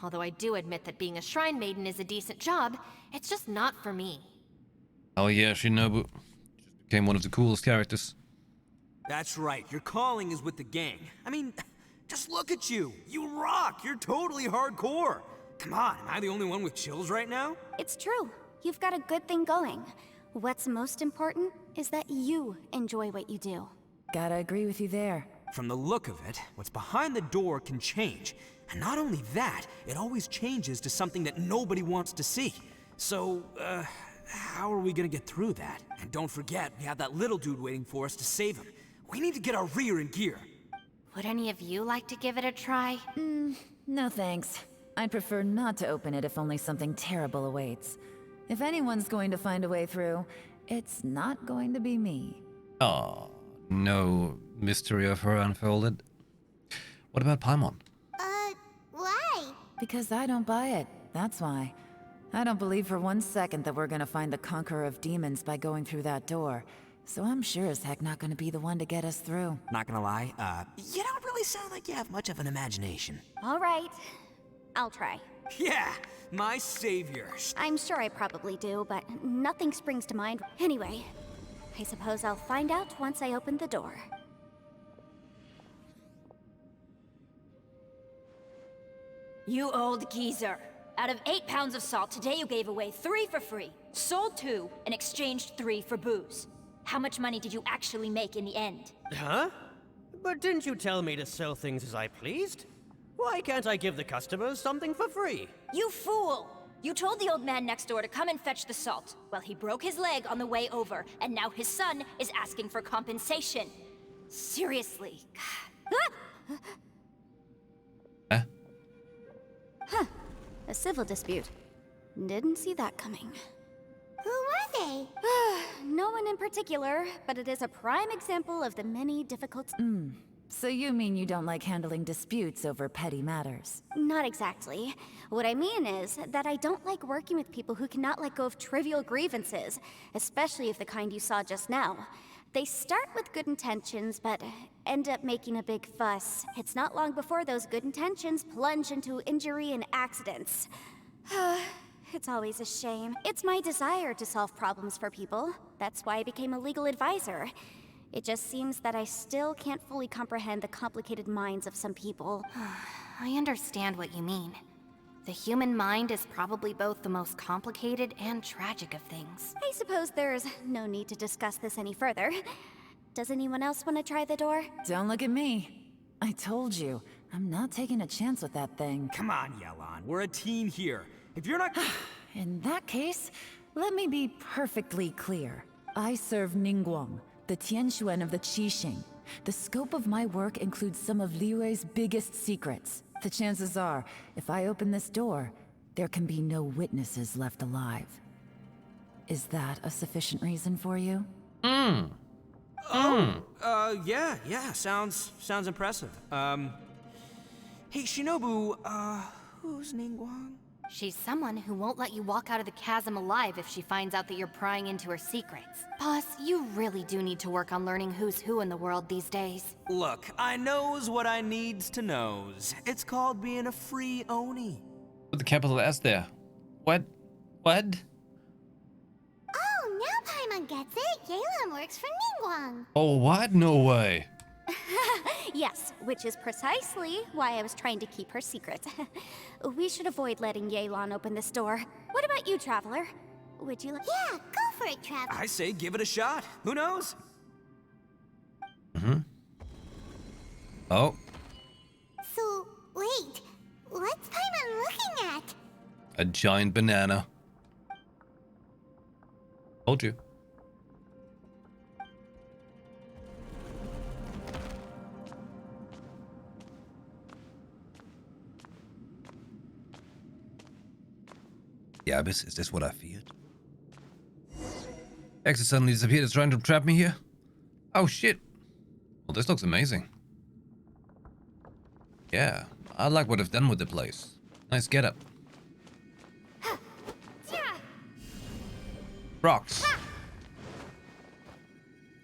Although I do admit that being a shrine maiden is a decent job, it's just not for me. Oh yeah, Shinobu. Just became one of the coolest characters. That's right, your calling is with the gang. I mean, just look at you. You rock, you're totally hardcore. Come on, am I the only one with chills right now? It's true. You've got a good thing going. What's most important is that you enjoy what you do. Gotta agree with you there. From the look of it, what's behind the door can change. And not only that, it always changes to something that nobody wants to see. So, how are we gonna get through that? And don't forget, we have that little dude waiting for us to save him. We need to get our rear in gear. Would any of you like to give it a try? No thanks. I'd prefer not to open it if only something terrible awaits. If anyone's going to find a way through, it's not going to be me. Oh, no mystery of her unfolded. What about Paimon? Why? Because I don't buy it, that's why. I don't believe for 1 second that we're gonna find the Conqueror of Demons by going through that door. So I'm sure as heck not gonna be the one to get us through. Not gonna lie, you don't really sound like you have much of an imagination. All right. I'll try. Yeah, my savior. I'm sure I probably do, but nothing springs to mind. Anyway, I suppose I'll find out once I open the door. You old geezer. Out of 8 pounds of salt, today you gave away 3 for free, sold 2, and exchanged 3 for booze. How much money did you actually make in the end? Huh? But didn't you tell me to sell things as I pleased? Why can't I give the customers something for free? You fool! You told the old man next door to come and fetch the salt. Well, he broke his leg on the way over, and now his son is asking for compensation. Seriously. Huh. A civil dispute. Didn't see that coming. Who were they? No one in particular, but it is a prime example of the many difficult... So you mean you don't like handling disputes over petty matters? Not exactly. What I mean is that I don't like working with people who cannot let go of trivial grievances, especially of the kind you saw just now. They start with good intentions, but end up making a big fuss. It's not long before those good intentions plunge into injury and accidents. It's always a shame. It's my desire to solve problems for people. That's why I became a legal advisor. It just seems that I still can't fully comprehend the complicated minds of some people. I understand what you mean. The human mind is probably both the most complicated and tragic of things. I suppose there's no need to discuss this any further. Does anyone else want to try the door? Don't look at me. I told you, I'm not taking a chance with that thing. Come on, Yelan. We're a team here. If you're not... In that case, let me be perfectly clear. I serve Ningguang, the Tianxuan of the Qixing. The scope of my work includes some of Liyue's biggest secrets. The chances are, if I open this door, there can be no witnesses left alive. Is that a sufficient reason for you? Yeah, sounds impressive. Hey, Shinobu, who's Ningguang? She's someone who won't let you walk out of the chasm alive if she finds out that you're prying into her secrets. Boss, you really do need to work on learning who's who in the world these days. Look, I knows what I needs to knows. It's called being a free Oni. Put the capital S there. What? Oh, now Paimon gets it. Yelan works for Ningguang. Oh, what? No way. Yes, which is precisely why I was trying to keep her secret. We should avoid letting Yelan open this door. What about you, Traveler? Would you like... Yeah, go for it, Traveler. I say give it a shot. Who knows? Oh. So, wait. What's Paimon looking at? A giant banana. Told you. Yeah, Abyss, is this what I feared? Exit suddenly disappeared. It's trying to trap me here. Oh shit. Well, this looks amazing. Yeah, I like what I've done with the place. Nice getup. Rocks.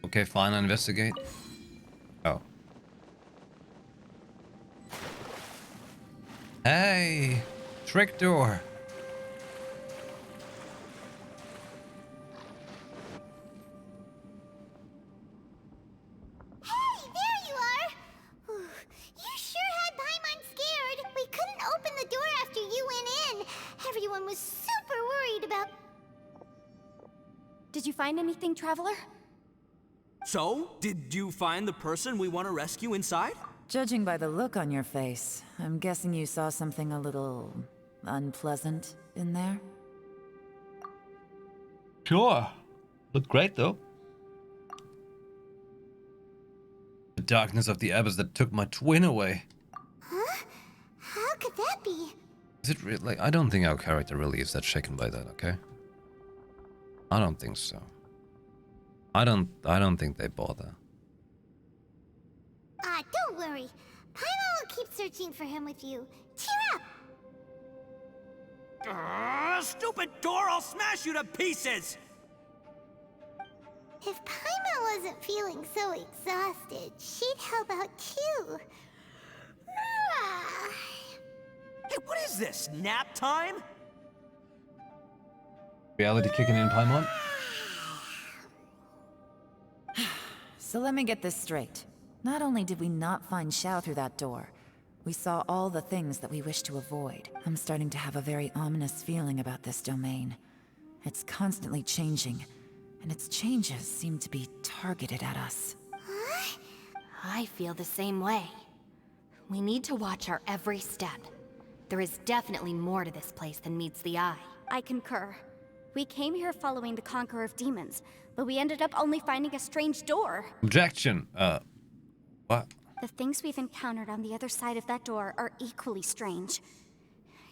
Okay, fine, I'll investigate. Oh. Hey! Trick door. Did you find anything, Traveler? So, did you find the person we want to rescue inside? Judging by the look on your face, I'm guessing you saw something a little unpleasant in there? Sure. Looked great, though. The darkness of the abyss that took my twin away. Huh? How could that be? Is it really? I don't think our character really is that shaken by that, okay? I don't think so. I don't think they bother. Don't worry. Paimon will keep searching for him with you. Cheer up! Stupid door! I'll smash you to pieces! If Paimon wasn't feeling so exhausted, she'd help out too. Hey, what is this? Nap time? Reality kicking in, Paimon? So let me get this straight. Not only did we not find Xiao through that door, we saw all the things that we wish to avoid. I'm starting to have a very ominous feeling about this domain. It's constantly changing, and its changes seem to be targeted at us. I feel the same way. We need to watch our every step. There is definitely more to this place than meets the eye. I concur. We came here following the Conqueror of Demons, but we ended up only finding a strange door. Objection. What? The things we've encountered on the other side of that door are equally strange.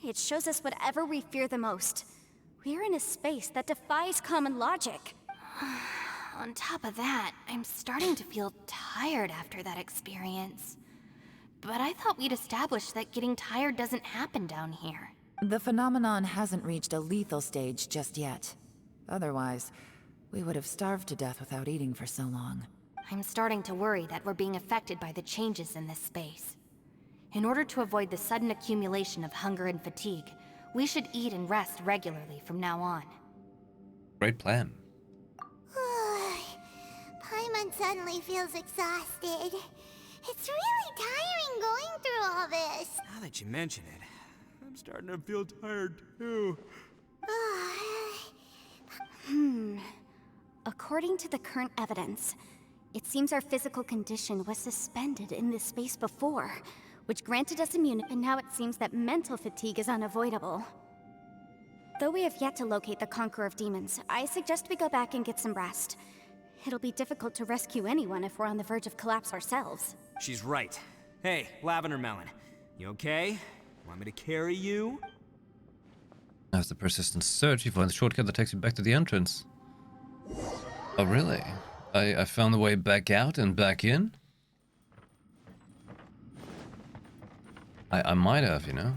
It shows us whatever we fear the most. We're in a space that defies common logic. On top of that, I'm starting to feel tired after that experience. But I thought we'd established that getting tired doesn't happen down here. The phenomenon hasn't reached a lethal stage just yet. Otherwise, we would have starved to death without eating for so long. I'm starting to worry that we're being affected by the changes in this space. In order to avoid the sudden accumulation of hunger and fatigue, we should eat and rest regularly from now on. Great plan. Paimon suddenly feels exhausted. It's really tiring going through all this. Now that you mention it, I'm starting to feel tired too. According to the current evidence, it seems our physical condition was suspended in this space before, which granted us immunity, and now it seems that mental fatigue is unavoidable. Though we have yet to locate the Conqueror of Demons, I suggest we go back and get some rest. It'll be difficult to rescue anyone if we're on the verge of collapse ourselves. She's right. Hey, Lavender Melon, you okay? Want me to carry you? As the persistent search, you find the shortcut that takes you back to the entrance. Oh, really? I found the way back out and back in? I might have, you know?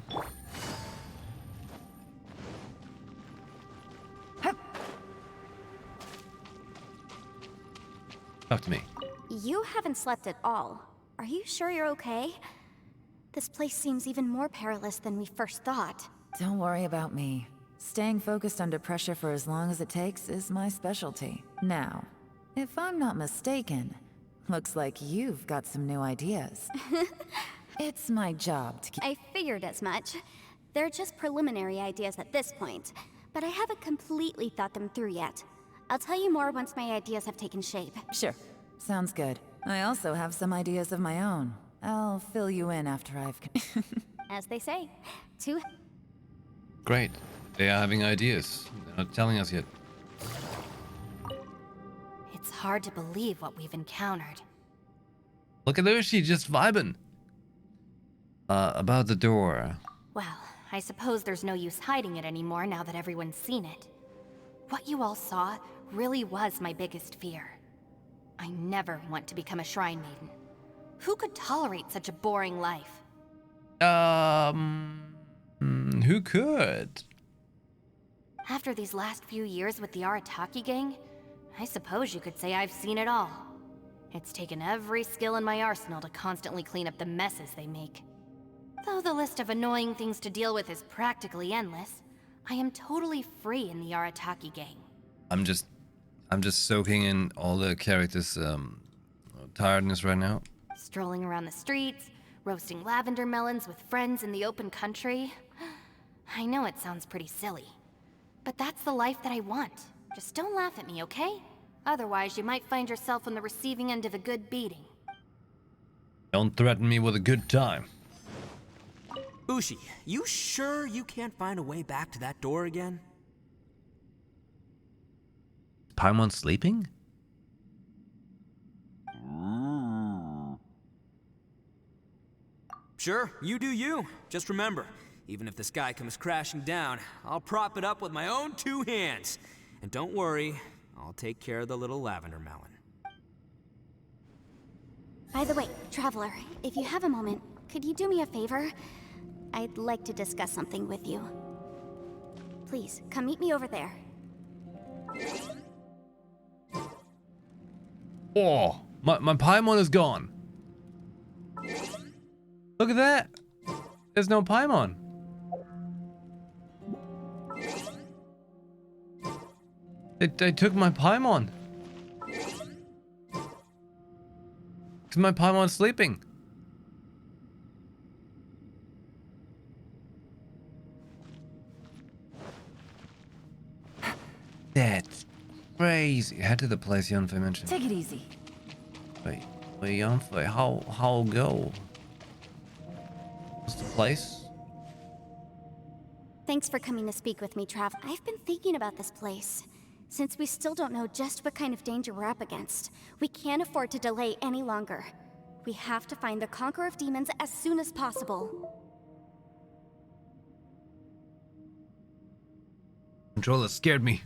Talk to me. You haven't slept at all. Are you sure you're okay? This place seems even more perilous than we first thought. Don't worry about me. Staying focused under pressure for as long as it takes is my specialty. Now, if I'm not mistaken, looks like you've got some new ideas. It's my job to keep— I figured as much. They're just preliminary ideas at this point, but I haven't completely thought them through yet. I'll tell you more once my ideas have taken shape. Sure. Sounds good. I also have some ideas of my own. I'll fill you in after I've— As they say, two— Great. They are having ideas. They're not telling us yet. It's hard to believe what we've encountered. Look at Ushi just vibing. About the door. Well, I suppose there's no use hiding it anymore now that everyone's seen it. What you all saw really was my biggest fear. I never want to become a shrine maiden. Who could tolerate such a boring life? Who could? After these last few years with the Arataki gang, I suppose you could say I've seen it all. It's taken every skill in my arsenal to constantly clean up the messes they make. Though the list of annoying things to deal with is practically endless, I am totally free in the Arataki gang. I'm just soaking in all the characters' tiredness right now. Strolling around the streets, roasting lavender melons with friends in the open country. I know it sounds pretty silly, but that's the life that I want. Just don't laugh at me, okay? Otherwise, you might find yourself on the receiving end of a good beating. Don't threaten me with a good time. Ushi, you sure you can't find a way back to that door again? Paimon sleeping? Sure, you do you. Just remember, even if the sky comes crashing down, I'll prop it up with my own 2 hands. And don't worry, I'll take care of the little lavender melon. By the way, Traveler, if you have a moment, could you do me a favor? I'd like to discuss something with you. Please, come meet me over there. Oh, my Paimon is gone. Look at that. There's no Paimon. They took my Paimon. Is my Paimon sleeping? That's crazy. Head to the place YuPhoenix mentioned. Take it easy. Wait, YuPhoenix, how go? What's the place? Thanks for coming to speak with me, Trav. I've been thinking about this place. Since we still don't know just what kind of danger we're up against, we can't afford to delay any longer. We have to find the Conqueror of Demons as soon as possible. Controller scared me.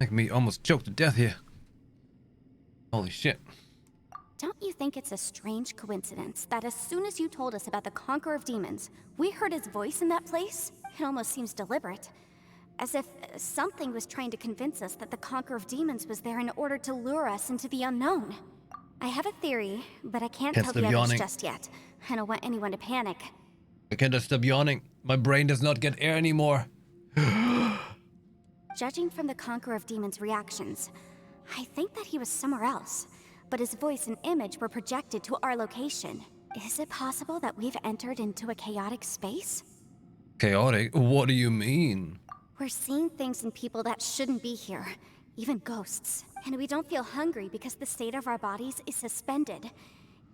Make me almost choke to death here. Holy shit. Don't you think it's a strange coincidence that as soon as you told us about the Conqueror of Demons, we heard his voice in that place? It almost seems deliberate. As if something was trying to convince us that the Conqueror of Demons was there in order to lure us into the unknown. I have a theory, but I can't tell the others yawning. just yet. I don't want anyone to panic. I can't stop yawning. My brain does not get air anymore. Judging from the Conqueror of Demons' reactions, I think that he was somewhere else, but his voice and image were projected to our location. Is it possible that we've entered into a chaotic space? Chaotic? What do you mean? We're seeing things in people that shouldn't be here, even ghosts. And we don't feel hungry because the state of our bodies is suspended.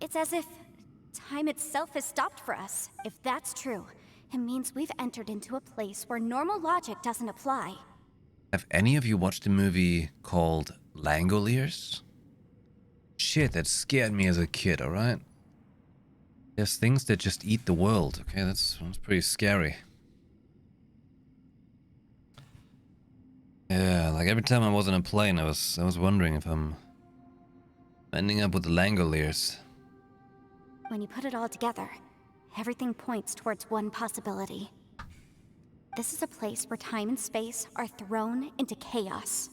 It's as if time itself has stopped for us. If that's true, it means we've entered into a place where normal logic doesn't apply. Have any of you watched a movie called Langoliers? Shit, that scared me as a kid, alright? There's things that just eat the world, okay? That's pretty scary. Yeah, like every time I was on a plane, I was wondering if I'm ending up with the Langoliers. When you put it all together, everything points towards one possibility. This is a place where time and space are thrown into chaos.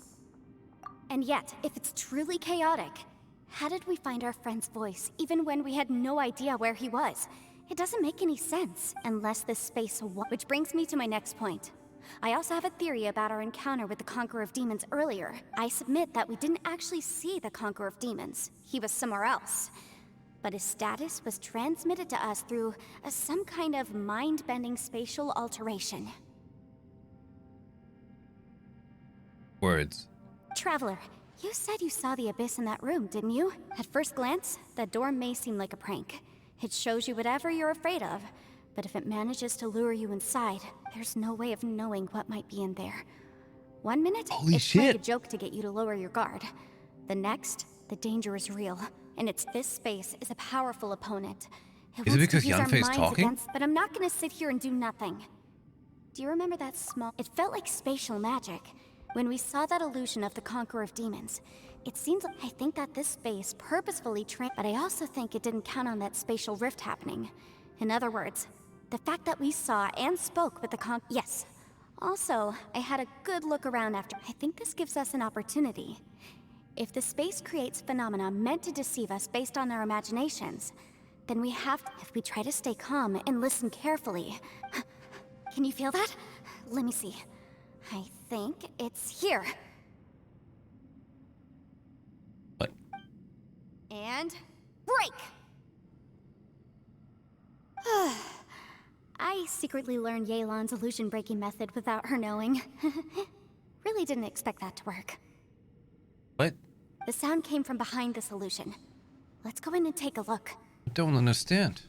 And yet, if it's truly chaotic, how did we find our friend's voice even when we had no idea where he was? It doesn't make any sense unless this space which brings me to my next point. I also have a theory about our encounter with the Conqueror of Demons earlier. I submit that we didn't actually see the Conqueror of Demons. He was somewhere else. But his status was transmitted to us through some kind of mind-bending spatial alteration. Words. Traveler, you said you saw the abyss in that room, didn't you? At first glance, that door may seem like a prank. It shows you whatever you're afraid of, but if it manages to lure you inside, there's no way of knowing what might be in there. 1 minute, Holy it's playing a shit. joke to get you to lower your guard. The next, the danger is real, and this space is a powerful opponent. Is it wants to because use our YuPhoenix is minds talking? but I'm not gonna sit here and do nothing. Do you remember that small... It felt like spatial magic. When we saw that illusion of the Conqueror of Demons, it seems like I think that this space purposefully but I also think it didn't count on that spatial rift happening. In other words, the fact that we saw and spoke with the Yes. Also, I had a good look around after. I think this gives us an opportunity. If the space creates phenomena meant to deceive us based on our imaginations, then we have to, if we try to stay calm and listen carefully. Can you feel that? Let me see. I think it's here. What? And break! I secretly learned Yelan's illusion-breaking method without her knowing. Really didn't expect that to work. What? The sound came from behind this illusion. Let's go in and take a look. I don't understand.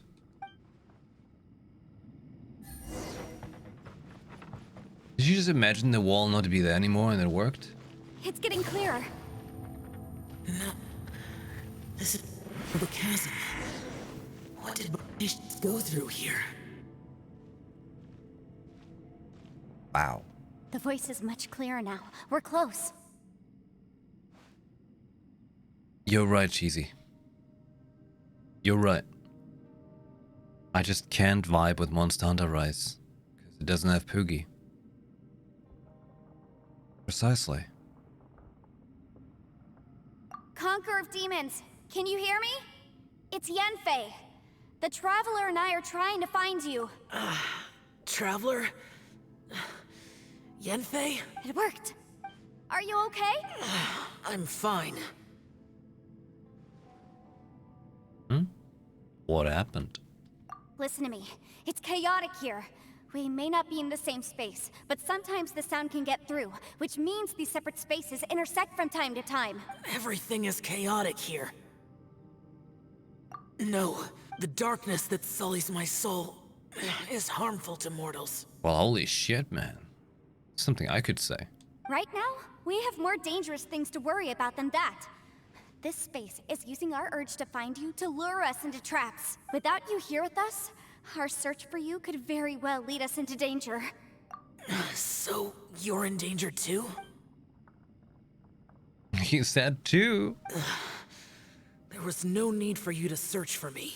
Did you just imagine the wall not to be there anymore and it worked? It's getting clearer. No. This is the chasm. What did we go through here? Wow. The voice is much clearer now. We're close. You're right, Cheesy. You're right. I just can't vibe with Monster Hunter Rise. Because it doesn't have Poogie. Precisely. Conqueror of Demons, can you hear me? It's Yenfei. The Traveler and I are trying to find you. Traveler? Yenfei? It worked. Are you okay? I'm fine. What happened? Listen to me. It's chaotic here. We may not be in the same space, but sometimes the sound can get through, which means these separate spaces intersect from time to time. Everything is chaotic here. No, the darkness that sullies my soul is harmful to mortals. Well, holy shit, man. Something I could say. Right now, we have more dangerous things to worry about than that. This space is using our urge to find you to lure us into traps. Without you here with us, our search for you could very well lead us into danger. So, you're in danger too? You said too. There was no need for you to search for me.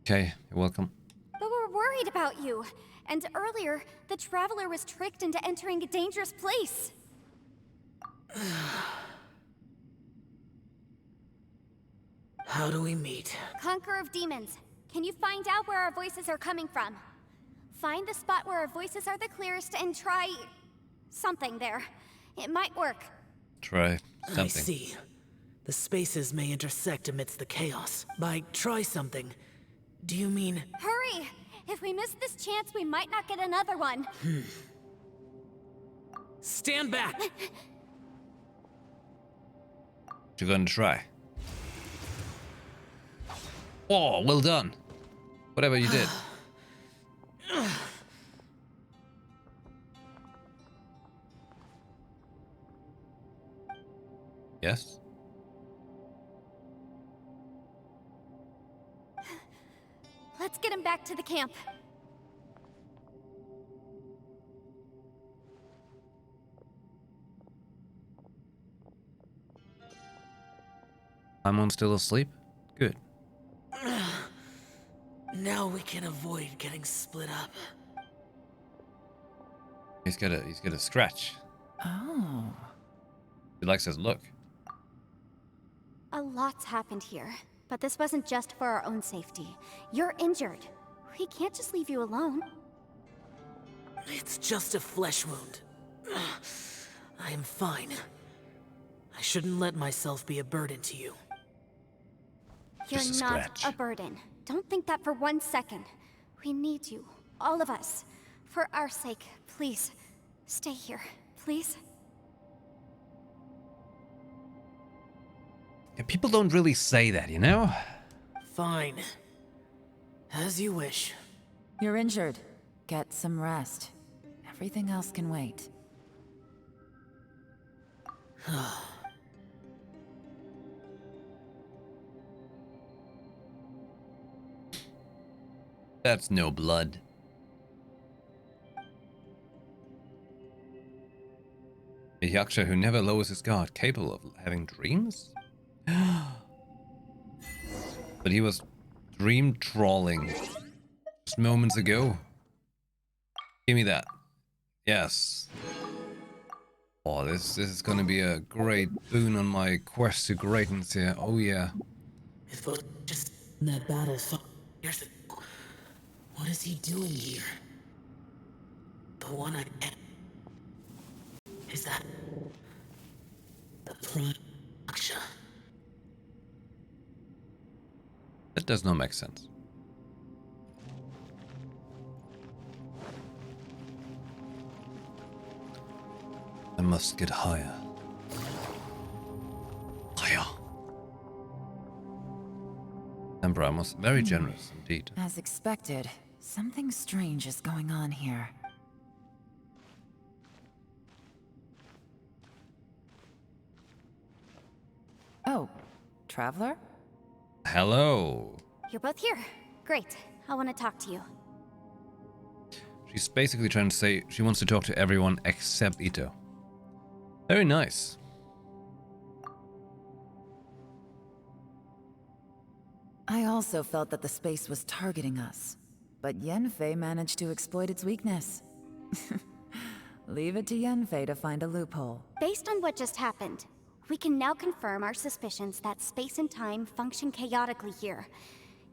Okay, you're welcome. But we're worried about you. And earlier, the Traveler was tricked into entering a dangerous place. How do we meet? Conqueror of Demons, can you find out where our voices are coming from? Find the spot where our voices are the clearest and try... something there. It might work. Try something. I see. The spaces may intersect amidst the chaos. By try something, do you mean... Hurry! If we miss this chance, we might not get another one. Stand back! You're gonna try. Oh, well done. Whatever you did. Yes? Let's get him back to the camp. I'm still asleep? Good. Now we can avoid getting split up. He's got a scratch. Oh. He likes his look. A lot's happened here, but this wasn't just for our own safety. You're injured. We can't just leave you alone. It's just a flesh wound. I am fine. I shouldn't let myself be a burden to you. You're Just a not scratch. a burden. Don't think that for 1 second. We need you, all of us. For our sake, please, stay here, please. Yeah, people don't really say that, you know? Fine. As you wish. You're injured. Get some rest. Everything else can wait. That's no blood. A Yaksha who never lowers his guard, capable of having dreams? But he was dream trawling just moments ago. Give me that. Yes. Oh, this is gonna be a great boon on my quest to greatness here. Oh yeah. It was just that battle. Here's the... What is he doing here? The one I... Is that... the Prime Aksha? That does not make sense. I must get higher. Higher. Emperor was very generous indeed. As expected, something strange is going on here. Oh, Traveler? Hello. You're both here. Great. I want to talk to you. She's basically trying to say she wants to talk to everyone except Ito. Very nice. I also felt that the space was targeting us, but Yenfei managed to exploit its weakness. Leave it to Yenfei to find a loophole. Based on what just happened, we can now confirm our suspicions that space and time function chaotically here.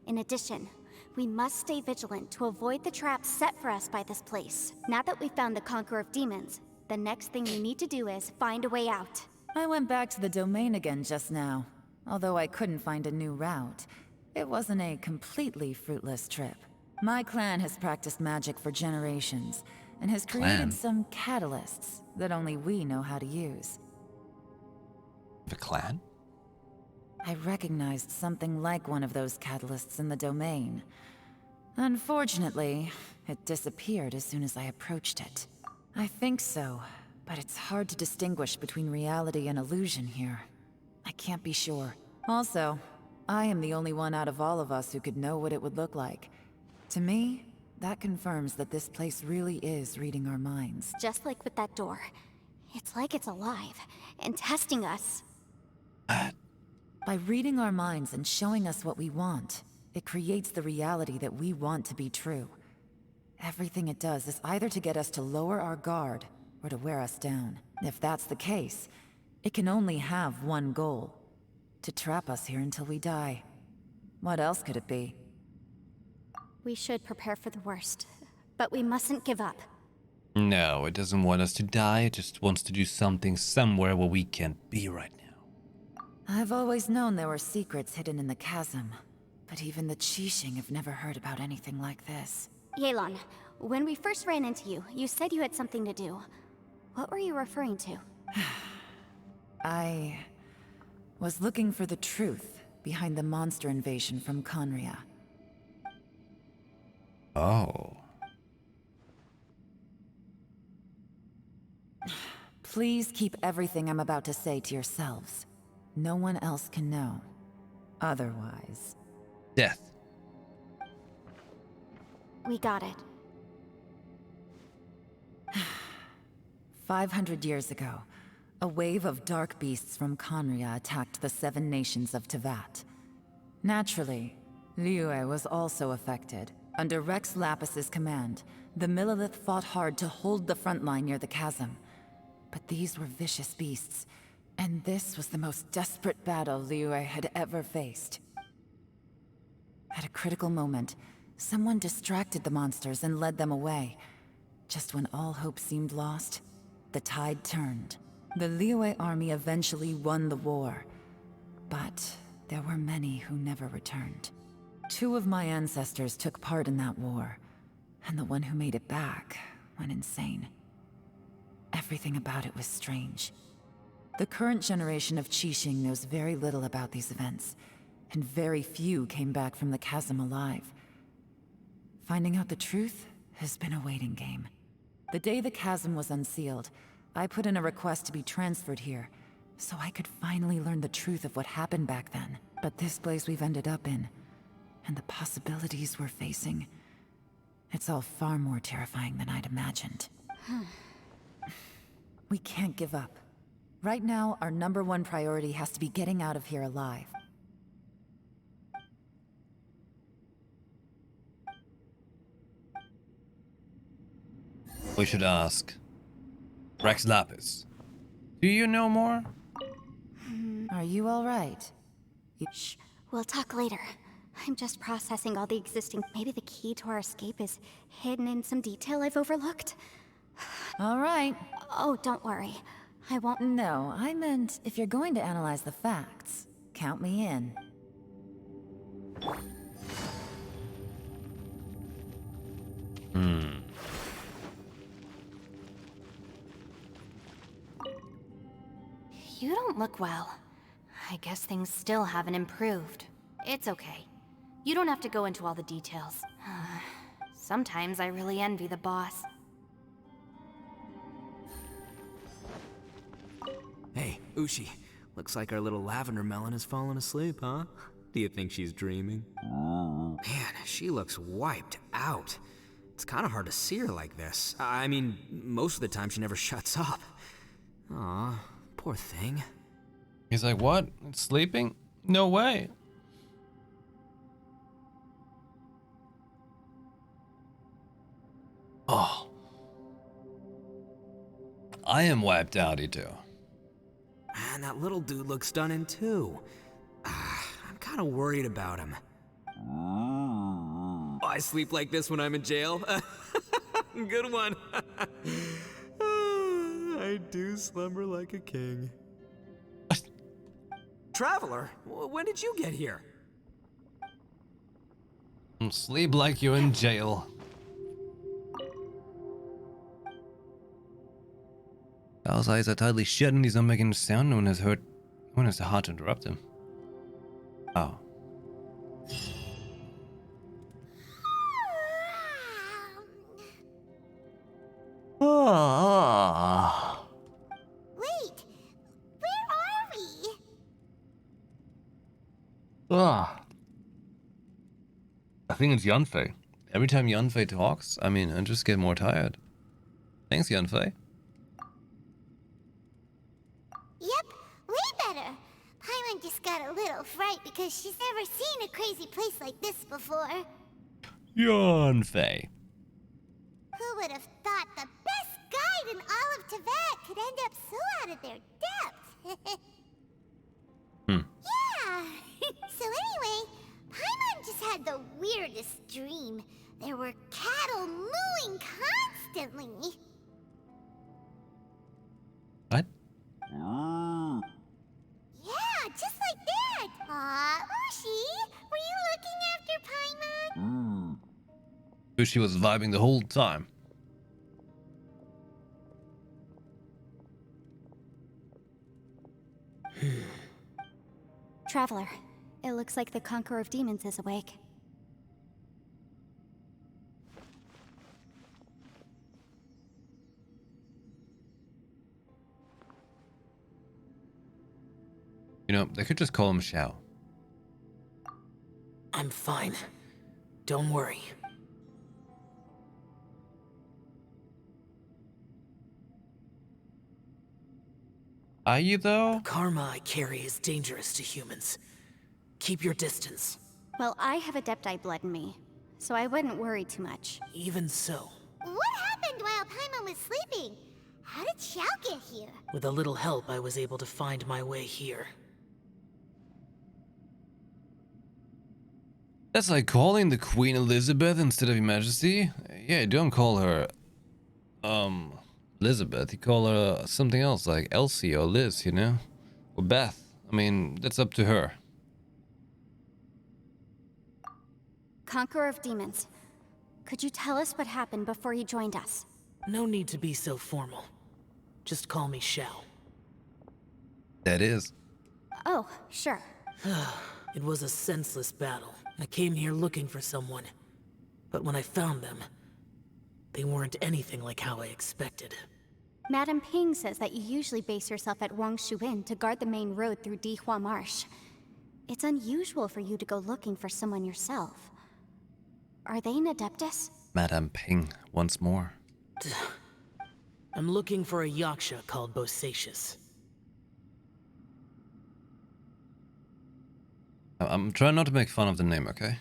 In addition, we must stay vigilant to avoid the traps set for us by this place. Now that we've found the Conqueror of Demons, The next thing you need to do is find a way out. I went back to the domain again just now. Although I couldn't find a new route, it wasn't a completely fruitless trip. My clan has practiced magic for generations, and has created some catalysts that only we know how to use. The clan? I recognized something like one of those catalysts in the domain. Unfortunately, it disappeared as soon as I approached it. I think so, but it's hard to distinguish between reality and illusion here. I can't be sure. Also, I am the only one out of all of us who could know what it would look like. To me, that confirms that this place really is reading our minds. Just like with that door. It's like it's alive and testing us. By reading our minds and showing us what we want, it creates the reality that we want to be true. Everything it does is either to get us to lower our guard, or to wear us down. If that's the case, it can only have one goal. To trap us here until we die. What else could it be? We should prepare for the worst, but we mustn't give up. No, it doesn't want us to die. It just wants to do something somewhere where we can't be right now. I've always known there were secrets hidden in the chasm, but even the Qixing have never heard about anything like this. Yelan, when we first ran into you, you said you had something to do. What were you referring to? I was looking for the truth behind the monster invasion from Conria. Oh. Please keep everything I'm about to say to yourselves. No one else can know. Otherwise... Death. We got it. 500 years ago, a wave of dark beasts from Conria attacked the 7 nations of Tevat. Naturally, Liyue was also affected. Under Rex Lapis's command, the Millelith fought hard to hold the front line near the chasm. But these were vicious beasts, and this was the most desperate battle Liyue had ever faced. At a critical moment, someone distracted the monsters and led them away. Just when all hope seemed lost, the tide turned. The Liyue army eventually won the war, but there were many who never returned. 2 of my ancestors took part in that war, and the one who made it back went insane. Everything about it was strange. The current generation of Qixing knows very little about these events, and very few came back from the chasm alive. Finding out the truth has been a waiting game. The day the chasm was unsealed, I put in a request to be transferred here, so I could finally learn the truth of what happened back then. But this place we've ended up in, and the possibilities we're facing, it's all far more terrifying than I'd imagined. We can't give up. Right now, our #1 priority has to be getting out of here alive. We should ask Rex Lapis. Do you know more? Are you all right? Shh, we'll talk later. I'm just processing all the existing... Maybe the key to our escape is hidden in some detail I've overlooked? All right. Oh, don't worry. I won't... No, I meant if you're going to analyze the facts, count me in. You don't look well. I guess things still haven't improved. It's okay. You don't have to go into all the details. Sometimes I really envy the boss. Hey, Ushi. Looks like our little lavender melon has fallen asleep, huh? Do you think she's dreaming? Man, she looks wiped out. It's kind of hard to see her like this. I mean, most of the time she never shuts up. Aw, poor thing. He's like, what? It's sleeping? No way. Oh. I am wiped out, Ito. Man, that little dude looks stunning too. I'm kind of worried about him. Oh, I sleep like this when I'm in jail. Good one. do slumber like a king. Traveler, when did you get here? Sleep like you're in jail. Al's eyes are tightly shut and he's not making a sound. No one has the heart to interrupt him. Oh. Oh. Wait, where are we? Ah. I think it's Yanfei. Every time Yanfei talks, I mean, I just get more tired. Thanks, Yanfei. Yep, way better. Paimon just got a little fright because she's never seen a crazy place like this before. Yanfei. Who would have thought the best guide in all of Tibet could end up so out of their depth? Yeah. So anyway, Paimon just had the weirdest dream. There were cattle mooing constantly. What? Yeah, just like that. Aw, Ushi, were you looking after Paimon? She was vibing the whole time. Traveler, it looks like the Conqueror of Demons is awake. You know, they could just call him Xiao. I'm fine. Don't worry. Are you though? The karma I carry is dangerous to humans. Keep your distance. Well, I have Adepti blood in me, so I wouldn't worry too much. Even so, What happened while Paimon was sleeping? How did Xiao get here? with a little help, I was able to find my way here. That's like calling the Queen Elizabeth instead of Your Majesty. Yeah, don't call her, Elizabeth. You call her something else, like Elsie or Liz, you know? Or Beth. I mean, that's up to her. Conqueror of Demons, could you tell us what happened before you joined us? No need to be so formal. Just call me Xiao. That is. Oh, sure. It was a senseless battle. I came here looking for someone. But when I found them, they weren't anything like how I expected. Madame Ping says that you usually base yourself at Wangshu Inn to guard the main road through Dihua Marsh. It's unusual for you to go looking for someone yourself. Are they an Adeptus? Madame Ping, once more. I'm looking for a yaksha called Bosacius. I'm trying not to make fun of the name, okay?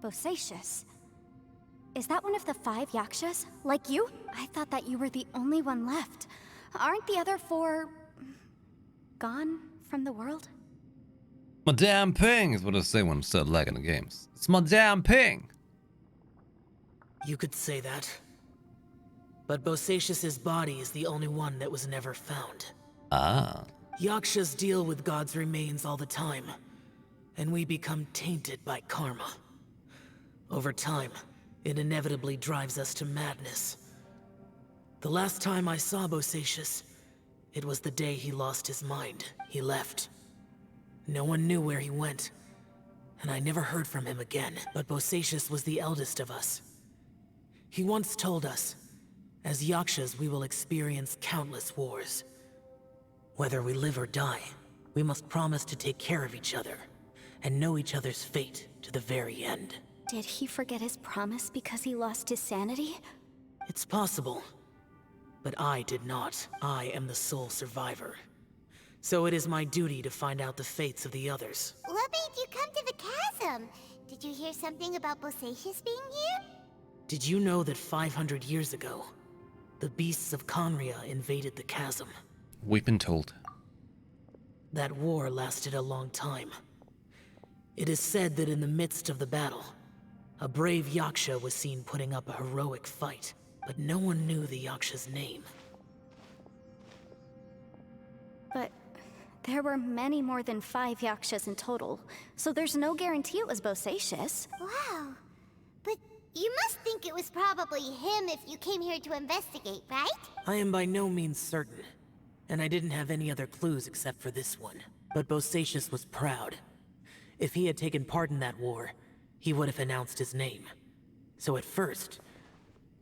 Bosacius? Is that one of the 5 yakshas? Like you? I thought that you were the only one left. Aren't the other 4... gone from the world? Madame Ping is what I say when I start lagging the games. It's Madame Ping! You could say that. But Bosacius's body is the only one that was never found. Ah. Yakshas deal with God's remains all the time, and we become tainted by karma. Over time, it inevitably drives us to madness. The last time I saw Bosacius, it was the day he lost his mind. He left. No one knew where he went, and I never heard from him again. But Bosacius was the eldest of us. He once told us, as Yakshas we will experience countless wars. Whether we live or die, we must promise to take care of each other, and know each other's fate to the very end. Did he forget his promise because he lost his sanity? It's possible, but I did not. I am the sole survivor. So it is my duty to find out the fates of the others. What made you come to the chasm? Did you hear something about Bosacius being here? Did you know that 500 years ago, the beasts of Conria invaded the chasm? We've been told. That war lasted a long time. It is said that in the midst of the battle, a brave Yaksha was seen putting up a heroic fight, but no one knew the Yaksha's name. But there were many more than 5 yakshas in total, so there's no guarantee it was Bosacius. Wow. But you must think it was probably him if you came here to investigate, right? I am by no means certain, and I didn't have any other clues except for this one. But Bosacius was proud. If he had taken part in that war, he would have announced his name. So at first,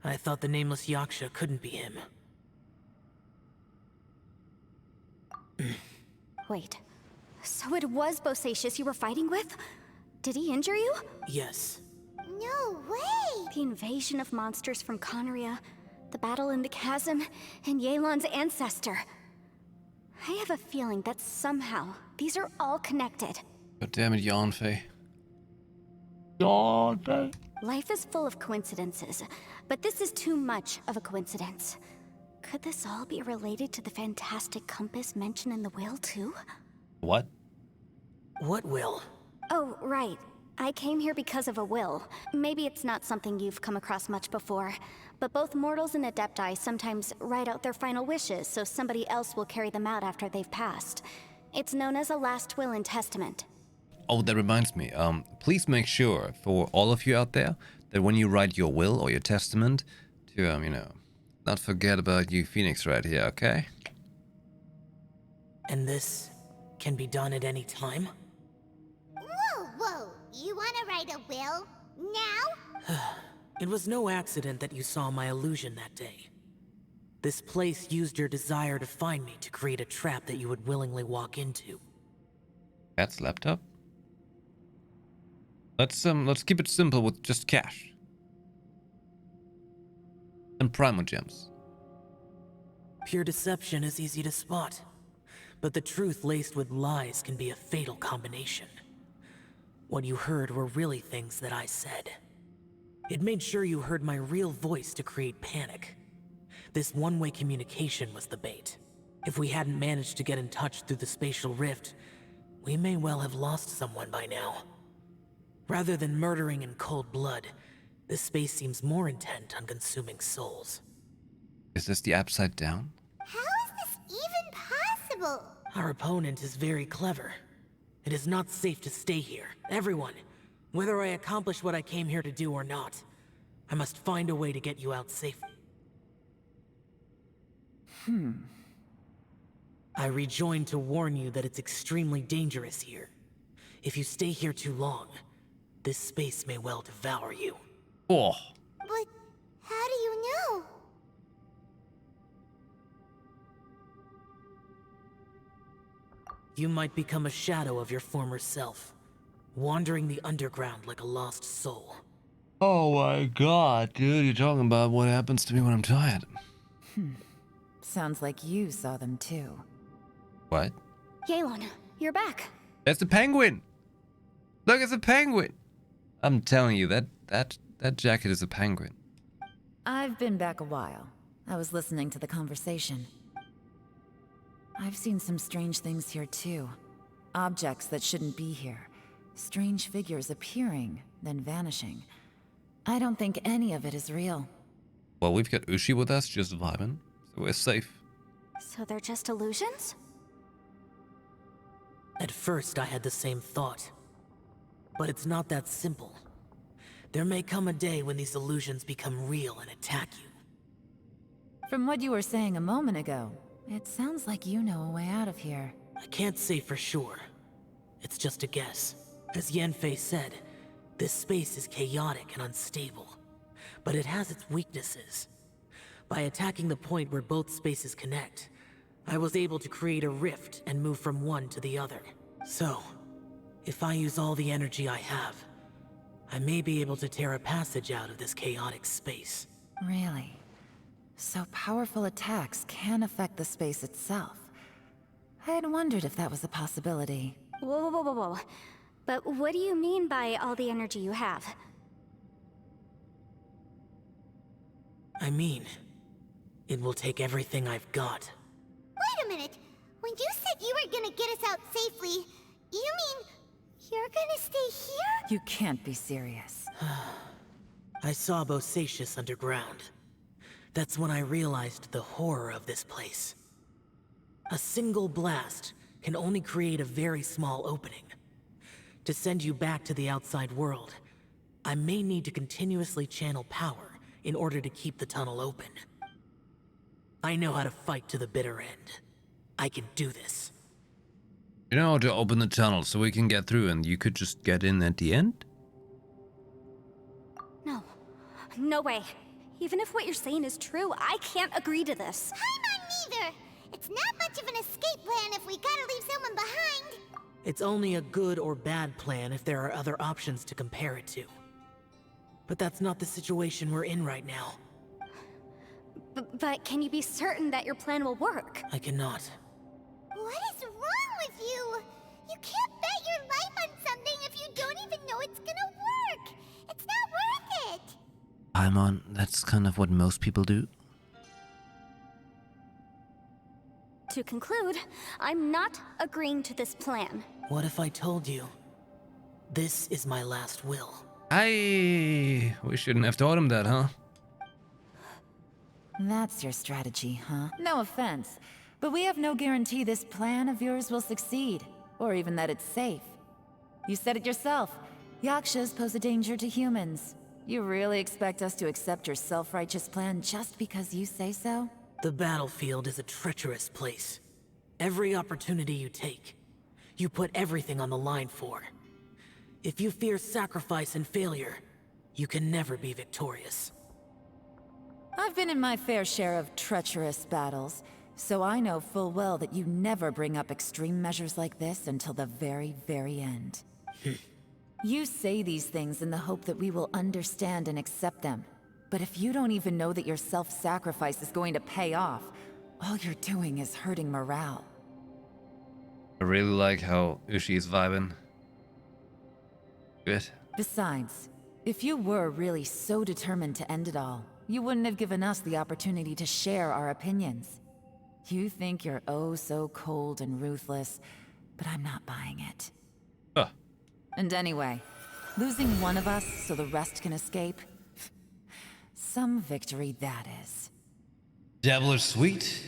I thought the nameless Yaksha couldn't be him. Wait, so it was Bosacius you were fighting with? Did he injure you? Yes. No way! The invasion of monsters from Conria, the battle in the chasm, and Yelan's ancestor. I have a feeling that somehow these are all connected. God damn it, Yanfei. Life is full of coincidences, but this is too much of a coincidence. Could this all be related to the fantastic compass mentioned in the will, too? What? What will? Oh, right. I came here because of a will. Maybe it's not something you've come across much before, but both mortals and adepti sometimes write out their final wishes so somebody else will carry them out after they've passed. It's known as a last will and testament. Oh, that reminds me. Please make sure for all of you out there that when you write your will or your testament, to you know, not forget about YuPhoenix right here, okay? And this can be done at any time? Whoa. You wanna write a will? Now? It was no accident that you saw my illusion that day. This place used your desire to find me to create a trap that you would willingly walk into. That's laptop? Let's keep it simple with just cash. And primogems. Pure deception is easy to spot, but the truth laced with lies can be a fatal combination. What you heard were really things that I said. It made sure you heard my real voice to create panic. This one-way communication was the bait. If we hadn't managed to get in touch through the spatial rift, we may well have lost someone by now. Rather than murdering in cold blood, this space seems more intent on consuming souls. Is this the Upside Down? How is this even possible? Our opponent is very clever. It is not safe to stay here. Everyone, whether I accomplish what I came here to do or not, I must find a way to get you out safely. I rejoined to warn you that it's extremely dangerous here. If you stay here too long, this space may well devour you. Oh. But how do you know? You might become a shadow of your former self, wandering the underground like a lost soul. Oh my god, dude, you're talking about what happens to me when I'm tired. Sounds like you saw them too. What? Yelan, you're back. That's the penguin! Look, it's a penguin! I'm telling you, that jacket is a penguin. I've been back a while. I was listening to the conversation. I've seen some strange things here too. Objects that shouldn't be here. Strange figures appearing, then vanishing. I don't think any of it is real. Well, we've got Ushi with us, just vibing, so we're safe. So they're just illusions? At first, I had the same thought. But it's not that simple. There may come a day when these illusions become real and attack you. From what you were saying a moment ago, it sounds like you know a way out of here. I can't say for sure. It's just a guess. As Yanfei said, this space is chaotic and unstable. But it has its weaknesses. By attacking the point where both spaces connect, I was able to create a rift and move from one to the other. So, if I use all the energy I have, I may be able to tear a passage out of this chaotic space. Really? So powerful attacks can affect the space itself. I had wondered if that was a possibility. Whoa. But what do you mean by all the energy you have? I mean, it will take everything I've got. Wait a minute. When you said you were gonna get us out safely, you mean you're gonna stay here? You can't be serious. I saw Bosacius underground. That's when I realized the horror of this place. A single blast can only create a very small opening. To send you back to the outside world, I may need to continuously channel power in order to keep the tunnel open. I know how to fight to the bitter end. I can do this. You know how to open the tunnel so we can get through and you could just get in at the end? No. No way. Even if what you're saying is true, I can't agree to this. I'm not neither. It's not much of an escape plan if we gotta leave someone behind. It's only a good or bad plan if there are other options to compare it to. But that's not the situation we're in right now. But can you be certain that your plan will work? I cannot. What is wrong with you? You can't bet your life on something if you don't even know it's gonna work. It's not worth it. Paimon, that's kind of what most people do. To conclude, I'm not agreeing to this plan. What if I told you? This is my last will. We shouldn't have told him that, huh? That's your strategy, huh? No offense, but we have no guarantee this plan of yours will succeed, or even that it's safe. You said it yourself. Yakshas pose a danger to humans. You really expect us to accept your self-righteous plan just because you say so? The battlefield is a treacherous place. Every opportunity you take, you put everything on the line for. If you fear sacrifice and failure, you can never be victorious. I've been in my fair share of treacherous battles, so I know full well that you never bring up extreme measures like this until the very, very end. You say these things in the hope that we will understand and accept them. But if you don't even know that your self-sacrifice is going to pay off, all you're doing is hurting morale. I really like how Ushi is vibing. Good. Besides, if you were really so determined to end it all, you wouldn't have given us the opportunity to share our opinions. You think you're oh so cold and ruthless, but I'm not buying it. Huh. And anyway, losing one of us so the rest can escape? Some victory that is. Devilish Sweet?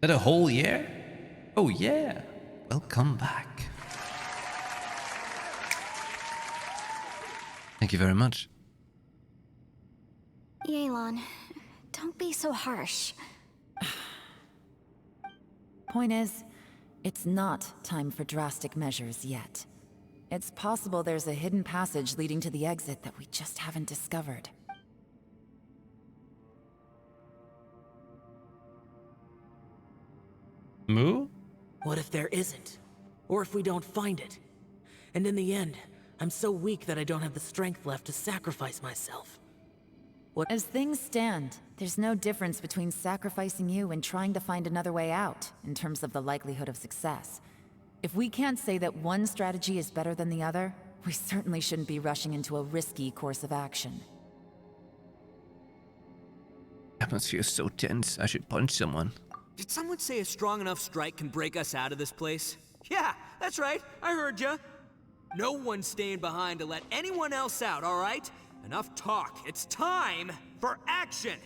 That a whole year? Oh yeah. Welcome back. Thank you very much. Yelan, don't be so harsh. Point is, it's not time for drastic measures yet. It's possible there's a hidden passage leading to the exit that we just haven't discovered. Moo? What if there isn't? Or if we don't find it? And in the end, I'm so weak that I don't have the strength left to sacrifice myself. As things stand, there's no difference between sacrificing you and trying to find another way out, in terms of the likelihood of success. If we can't say that one strategy is better than the other, we certainly shouldn't be rushing into a risky course of action. Atmosphere is so tense, I should punch someone. Did someone say a strong enough strike can break us out of this place? Yeah, that's right, I heard ya. No one's staying behind to let anyone else out, all right? Enough talk. It's time for action!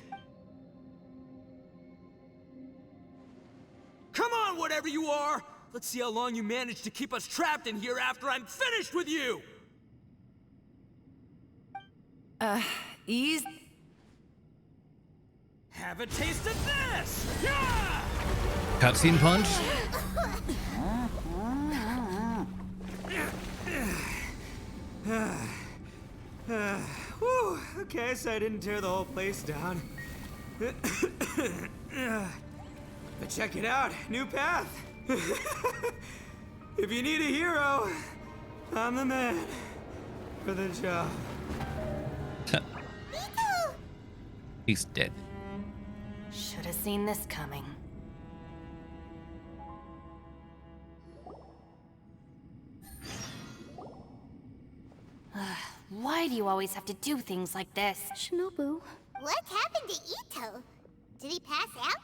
Come on, whatever you are! Let's see how long you manage to keep us trapped in here after I'm finished with you! Ease? Have a taste of this! Yeah! Cutscene punch? Whew, okay, so I didn't tear the whole place down. But check it out, new path. If you need a hero, I'm the man for the job. He's dead. Should have seen this coming. Why do you always have to do things like this? Shinobu. What happened to Ito? Did he pass out?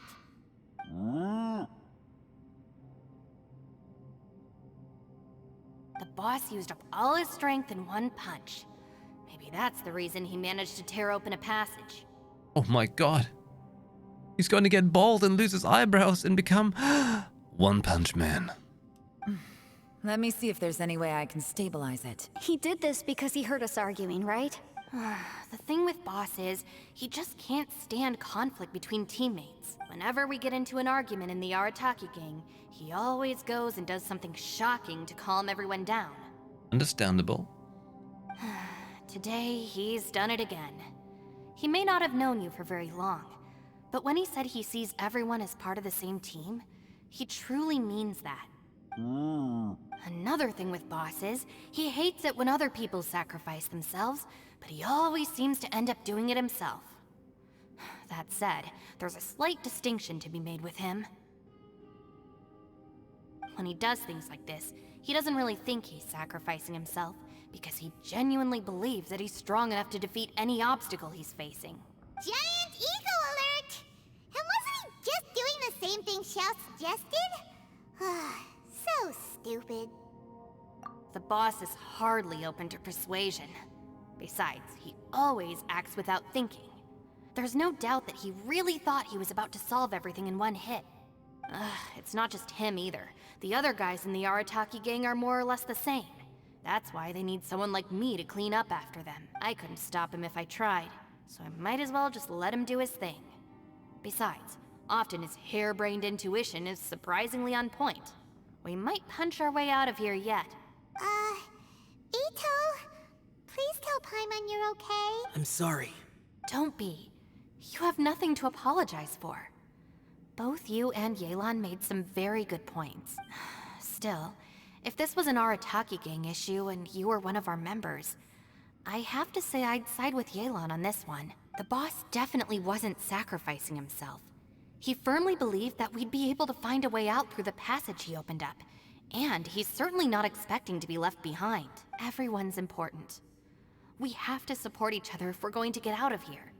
The boss used up all his strength in one punch. Maybe that's the reason he managed to tear open a passage. Oh my god. He's going to get bald and lose his eyebrows and become One Punch Man. Let me see if there's any way I can stabilize it. He did this because he heard us arguing, right? The thing with Boss is, he just can't stand conflict between teammates. Whenever we get into an argument in the Arataki gang, he always goes and does something shocking to calm everyone down. Understandable. Today, he's done it again. He may not have known you for very long, but when he said he sees everyone as part of the same team, he truly means that. Another thing with Boss is, he hates it when other people sacrifice themselves, but he always seems to end up doing it himself. That said, there's a slight distinction to be made with him. When he does things like this, he doesn't really think he's sacrificing himself, because he genuinely believes that he's strong enough to defeat any obstacle he's facing. Giant ego alert! And wasn't he just doing the same thing Xiao suggested? So stupid. The boss is hardly open to persuasion. Besides, he always acts without thinking. There's no doubt that he really thought he was about to solve everything in one hit. It's not just him either. The other guys in the Arataki gang are more or less the same. That's why they need someone like me to clean up after them. I couldn't stop him if I tried, so I might as well just let him do his thing. Besides, often his harebrained intuition is surprisingly on point. We might punch our way out of here yet. Ito, please tell Paimon you're okay. I'm sorry. Don't be. You have nothing to apologize for. Both you and Yelan made some very good points. Still, if this was an Arataki gang issue and you were one of our members, I have to say I'd side with Yelan on this one. The boss definitely wasn't sacrificing himself. He firmly believed that we'd be able to find a way out through the passage he opened up. And he's certainly not expecting to be left behind. Everyone's important. We have to support each other if we're going to get out of here.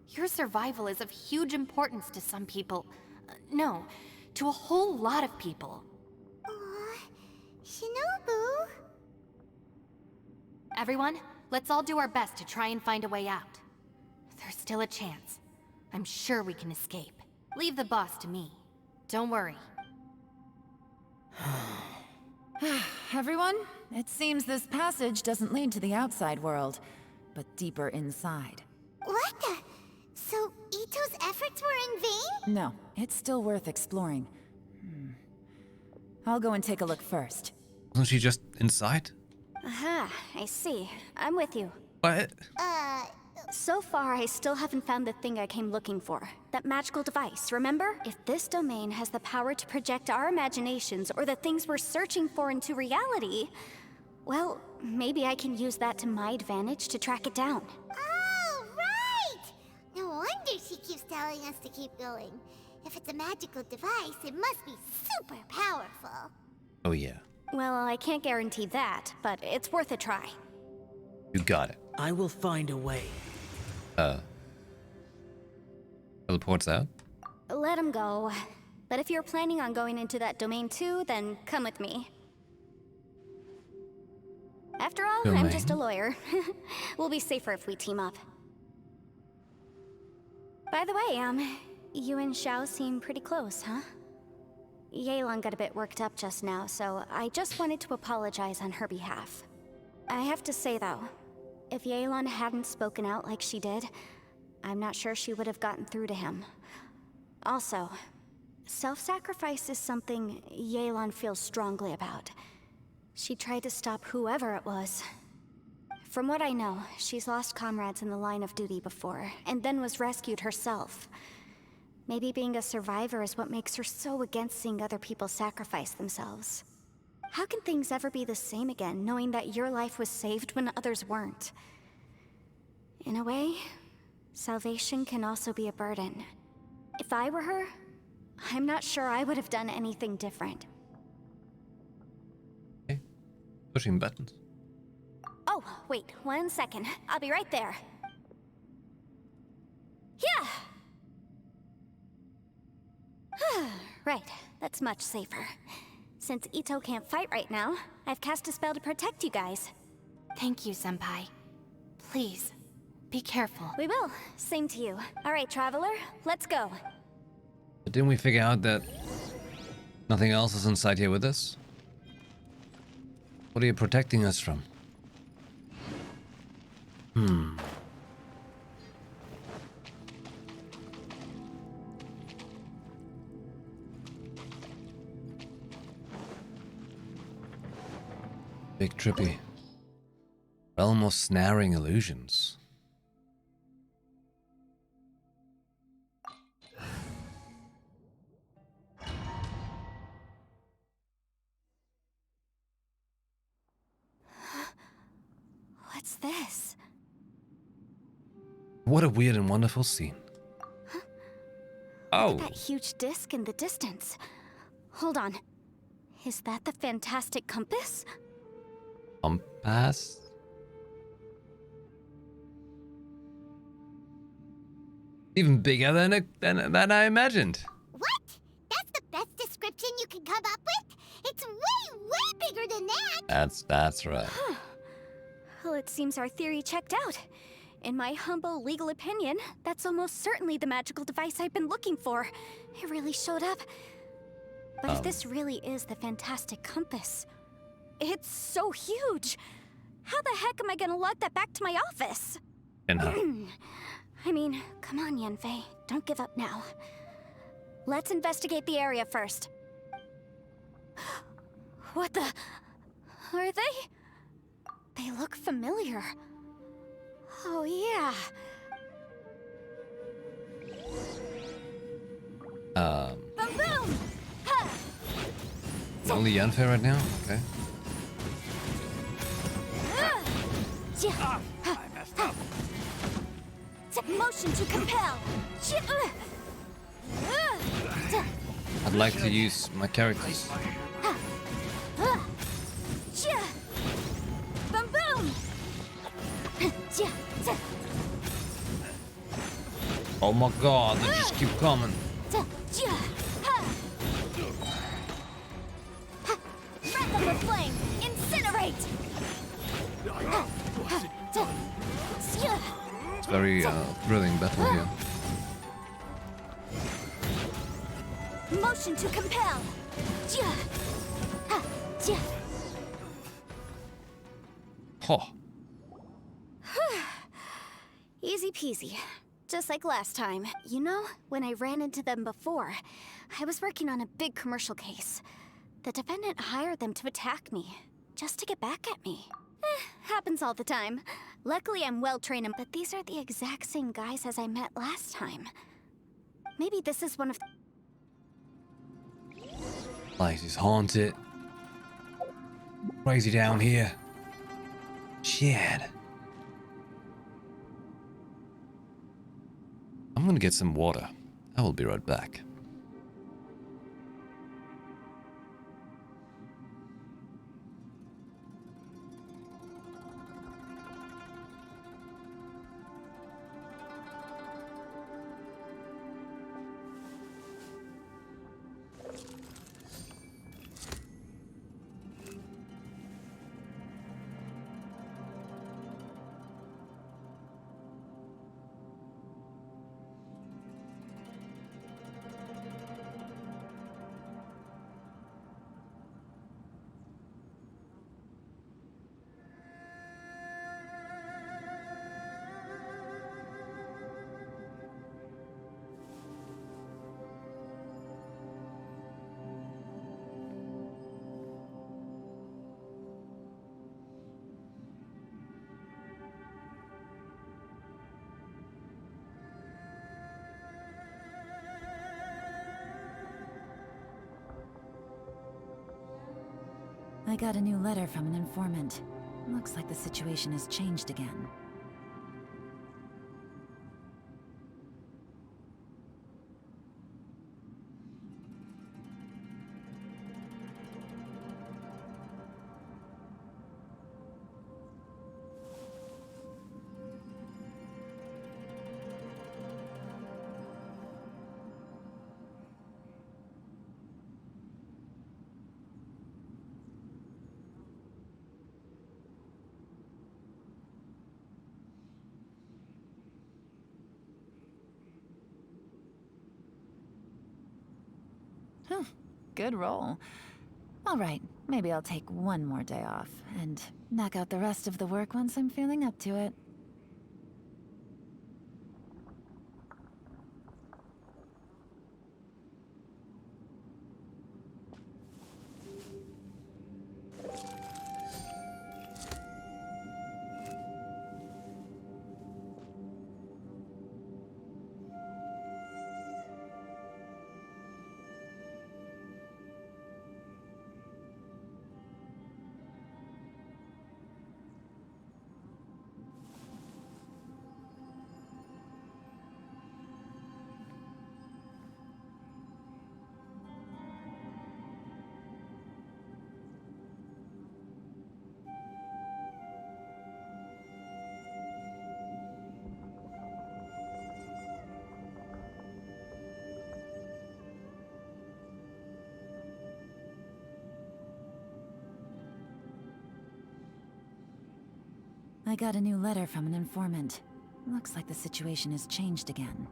Your survival is of huge importance to some people. No, to a whole lot of people. Shinobu? Everyone, let's all do our best to try and find a way out. There's still a chance. I'm sure we can escape. Leave the boss to me. Don't worry. Everyone, it seems this passage doesn't lead to the outside world, but deeper inside. What the? So Ito's efforts were in vain? No, it's still worth exploring. I'll go and take a look first. Wasn't she just inside? Aha, I see. I'm with you. What? So far, I still haven't found the thing I came looking for. That magical device, remember? If this domain has the power to project our imaginations or the things we're searching for into reality, well, maybe I can use that to my advantage to track it down. Oh, right! No wonder she keeps telling us to keep going. If it's a magical device, it must be super powerful. Oh yeah. Well, I can't guarantee that, but it's worth a try. You got it. I will find a way. Teleports out? Let him go. But if you're planning on going into that domain too, then come with me. After all, I'm just a lawyer. We'll be safer if we team up. By the way, you and Xiao seem pretty close, huh? Yelan got a bit worked up just now, so I just wanted to apologize on her behalf. I have to say though, if Yelan hadn't spoken out like she did, I'm not sure she would have gotten through to him. Also, self-sacrifice is something Yelan feels strongly about. She tried to stop whoever it was. From what I know, she's lost comrades in the line of duty before, and then was rescued herself. Maybe being a survivor is what makes her so against seeing other people sacrifice themselves. How can things ever be the same again, knowing that your life was saved when others weren't? In a way, salvation can also be a burden. If I were her, I'm not sure I would have done anything different. Okay. Pushing buttons. Oh, wait, 1 second. I'll be right there. Yeah! Right, that's much safer. Since Ito can't fight right now, I've cast a spell to protect you guys. Thank you, Senpai. Please, Be careful. We will. Same to you. All right, traveler, let's go. But didn't we figure out that nothing else is inside here with us? What are you protecting us from? Big trippy. Realm of snaring illusions. What's this? What a weird and wonderful scene. Oh, That huge disc in the distance. Hold on. Is that the fantastic compass? compass? Even bigger than I imagined. What? That's the best description you can come up with? It's way, way bigger than that! That's right. Well, it seems our theory checked out. In my humble legal opinion, that's almost certainly the magical device I've been looking for. It really showed up. But if this really is the fantastic compass, it's so huge. How the heck am I gonna lug that back to my office? I mean, come on, Yenfei. Don't give up now. Let's investigate the area first. What the... Are they? They look familiar. Oh, yeah. Boom, boom! Ha! Only unfair right now? Okay. I messed up. Motion to compel. I'd like to use my characters. Boom, boom! Oh my god, they just keep coming. Wrap them with flame! Incinerate! It's very thrilling battle here. Motion to compel! Oh. Easy peasy. Just like last time. You know, when I ran into them before, I was working on a big commercial case. The defendant hired them to attack me, just to get back at me. Happens all the time. Luckily, I'm well-trained, but these are the exact same guys as I met last time. Maybe this is one of... Place is haunted. Crazy down here. Shit. I'm gonna get some water. I will be right back. I got a new letter from an informant. Looks like the situation has changed again. Good roll. All right, maybe I'll take one more day off and knock out the rest of the work once I'm feeling up to it. I got a new letter from an informant. Looks like the situation has changed again.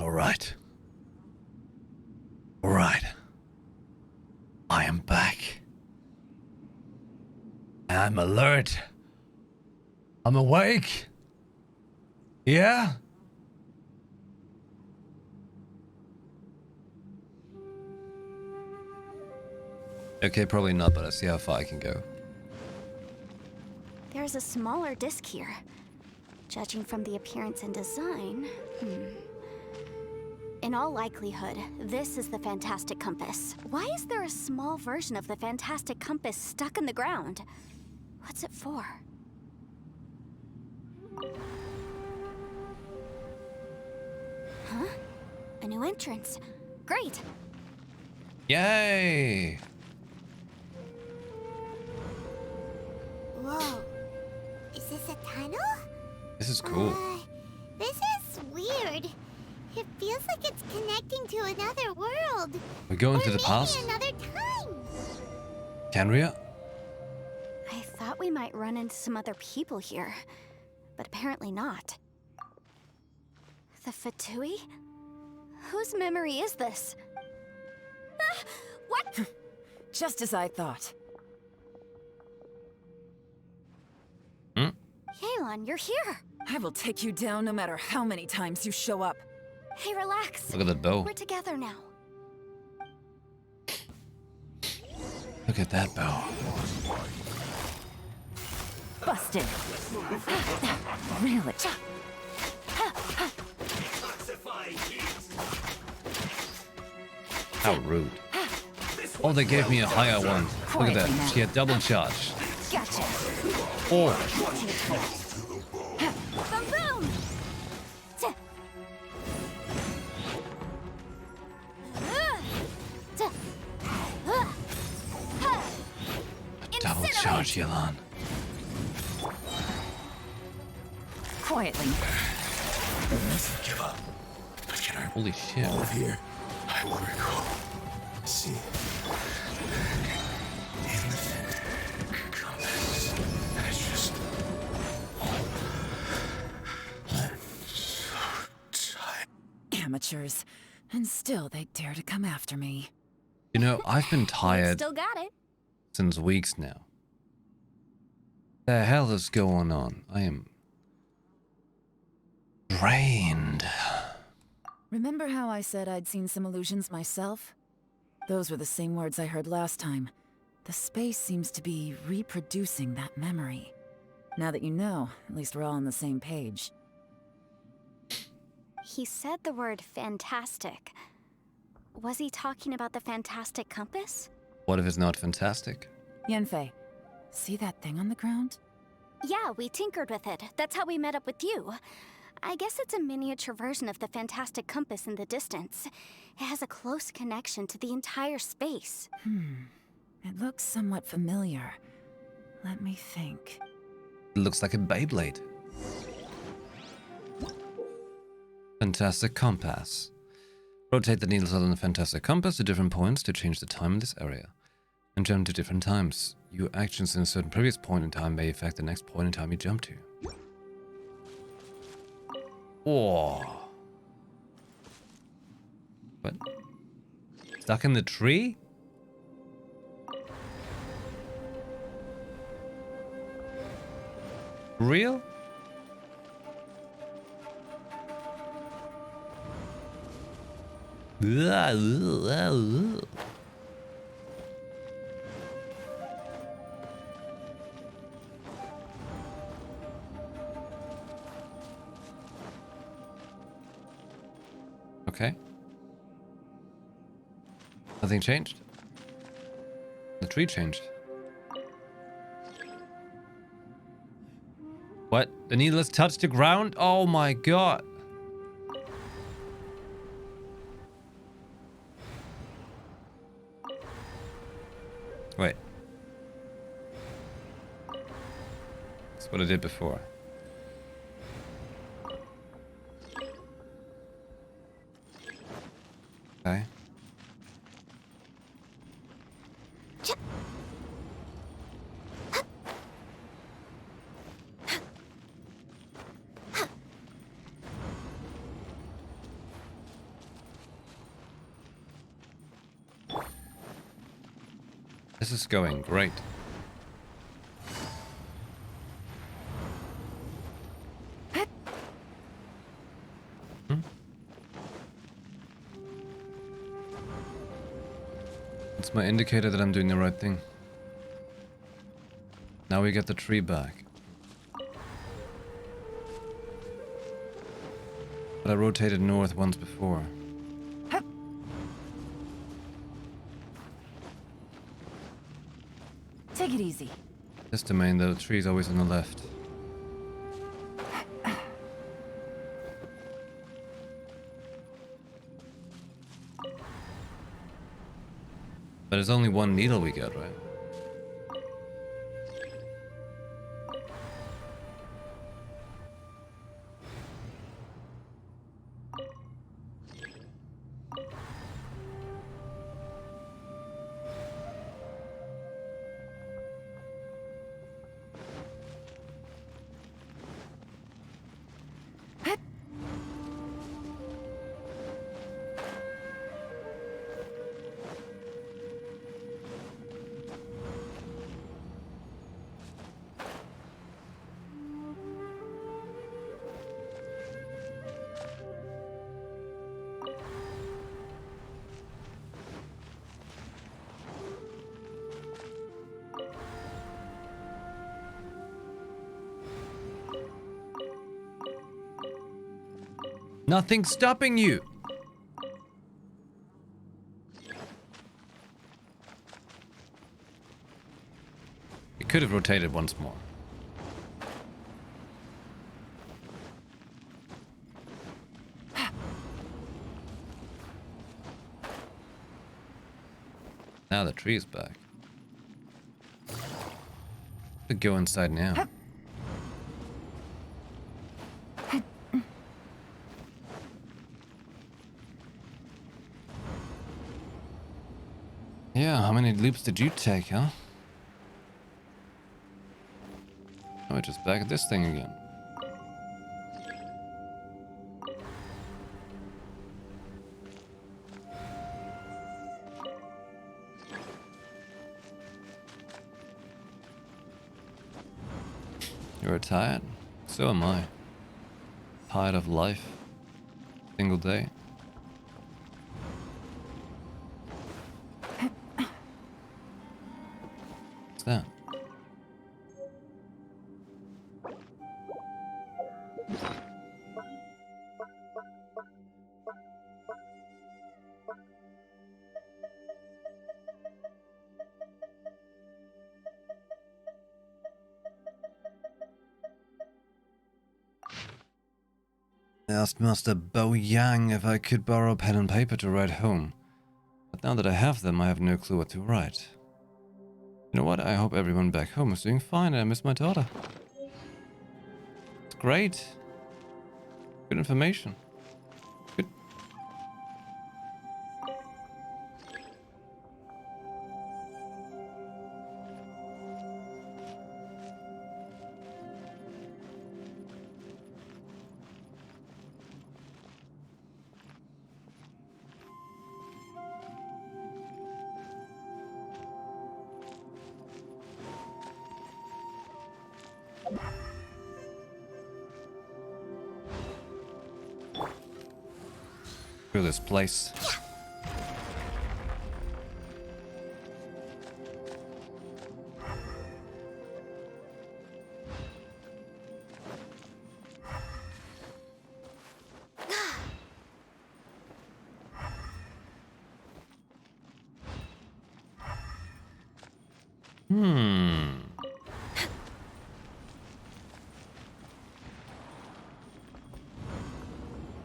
Alright. Alright. I am back. I'm alert. I'm awake. Yeah? Okay, probably not, but let's see how far I can go. There's a smaller disc here. Judging from the appearance and design, In all likelihood, this is the Fantastic Compass. Why is there a small version of the Fantastic Compass stuck in the ground? What's it for? Huh? A new entrance. Great! Yay! Whoa. Is this a tunnel? This is cool. This is weird. It feels like it's connecting to another world. We're going or to the maybe past? another time. Can we? I thought we might run into some other people here, but apparently not. The Fatui? Whose memory is this? What? Just as I thought. Yelan, you're here. I will take you down no matter how many times you show up. Hey, relax. Look at that bow. We're together now. Look at that bow. Busted. Really? How rude. Oh, they gave me a higher one. Look at that. She had double charge. Gotcha. Oh. Boom, boom. Double charge, Yelan. Quietly. Never give up. But can I? Holy shit. All here, I will recall. See. In the compass. I just. I'm so tired. Amateurs. And still they dare to come after me. You know, I've been tired Still got it. since weeks now. The hell is going on? I am drained. Remember how I said I'd seen some illusions myself? Those were the same words I heard last time. The space seems to be reproducing that memory. Now that you know, at least we're all on the same page. He said the word fantastic. Was he talking about the fantastic compass? What if it's not fantastic? Yanfei, see that thing on the ground? Yeah, we tinkered with it. That's how we met up with you. I guess it's a miniature version of the fantastic compass in the distance. It has a close connection to the entire space. It looks somewhat familiar. Let me think. It looks like a Beyblade. Fantastic compass. Rotate the needles on the fantastic compass to different points to change the time in this area. And jump to different times. Your actions in a certain previous point in time may affect the next point in time you jump to. Oh. What? Stuck in the tree? Real? Okay. Nothing changed. The tree changed. What? The needle has touched the ground? Oh my god. Wait. That's what I did before. Okay. This is going great. It's my indicator that I'm doing the right thing. Now we get the tree back. But I rotated north once before. Take it easy. This domain, the tree's always on the left. But there's only one needle we get, right? Nothing's stopping you! It could have rotated once more. Now the tree is back. Could go inside now. Yeah, how many loops did you take, huh? Oh, we're just back at this thing again. You're tired? So am I. Tired of life. Single day. What's that? I asked Master Bo Yang if I could borrow pen and paper to write home. But now that I have them, I have no clue what to write. You know what? I hope everyone back home is doing fine and I miss my daughter. It's great. Good information. Good. Through this place.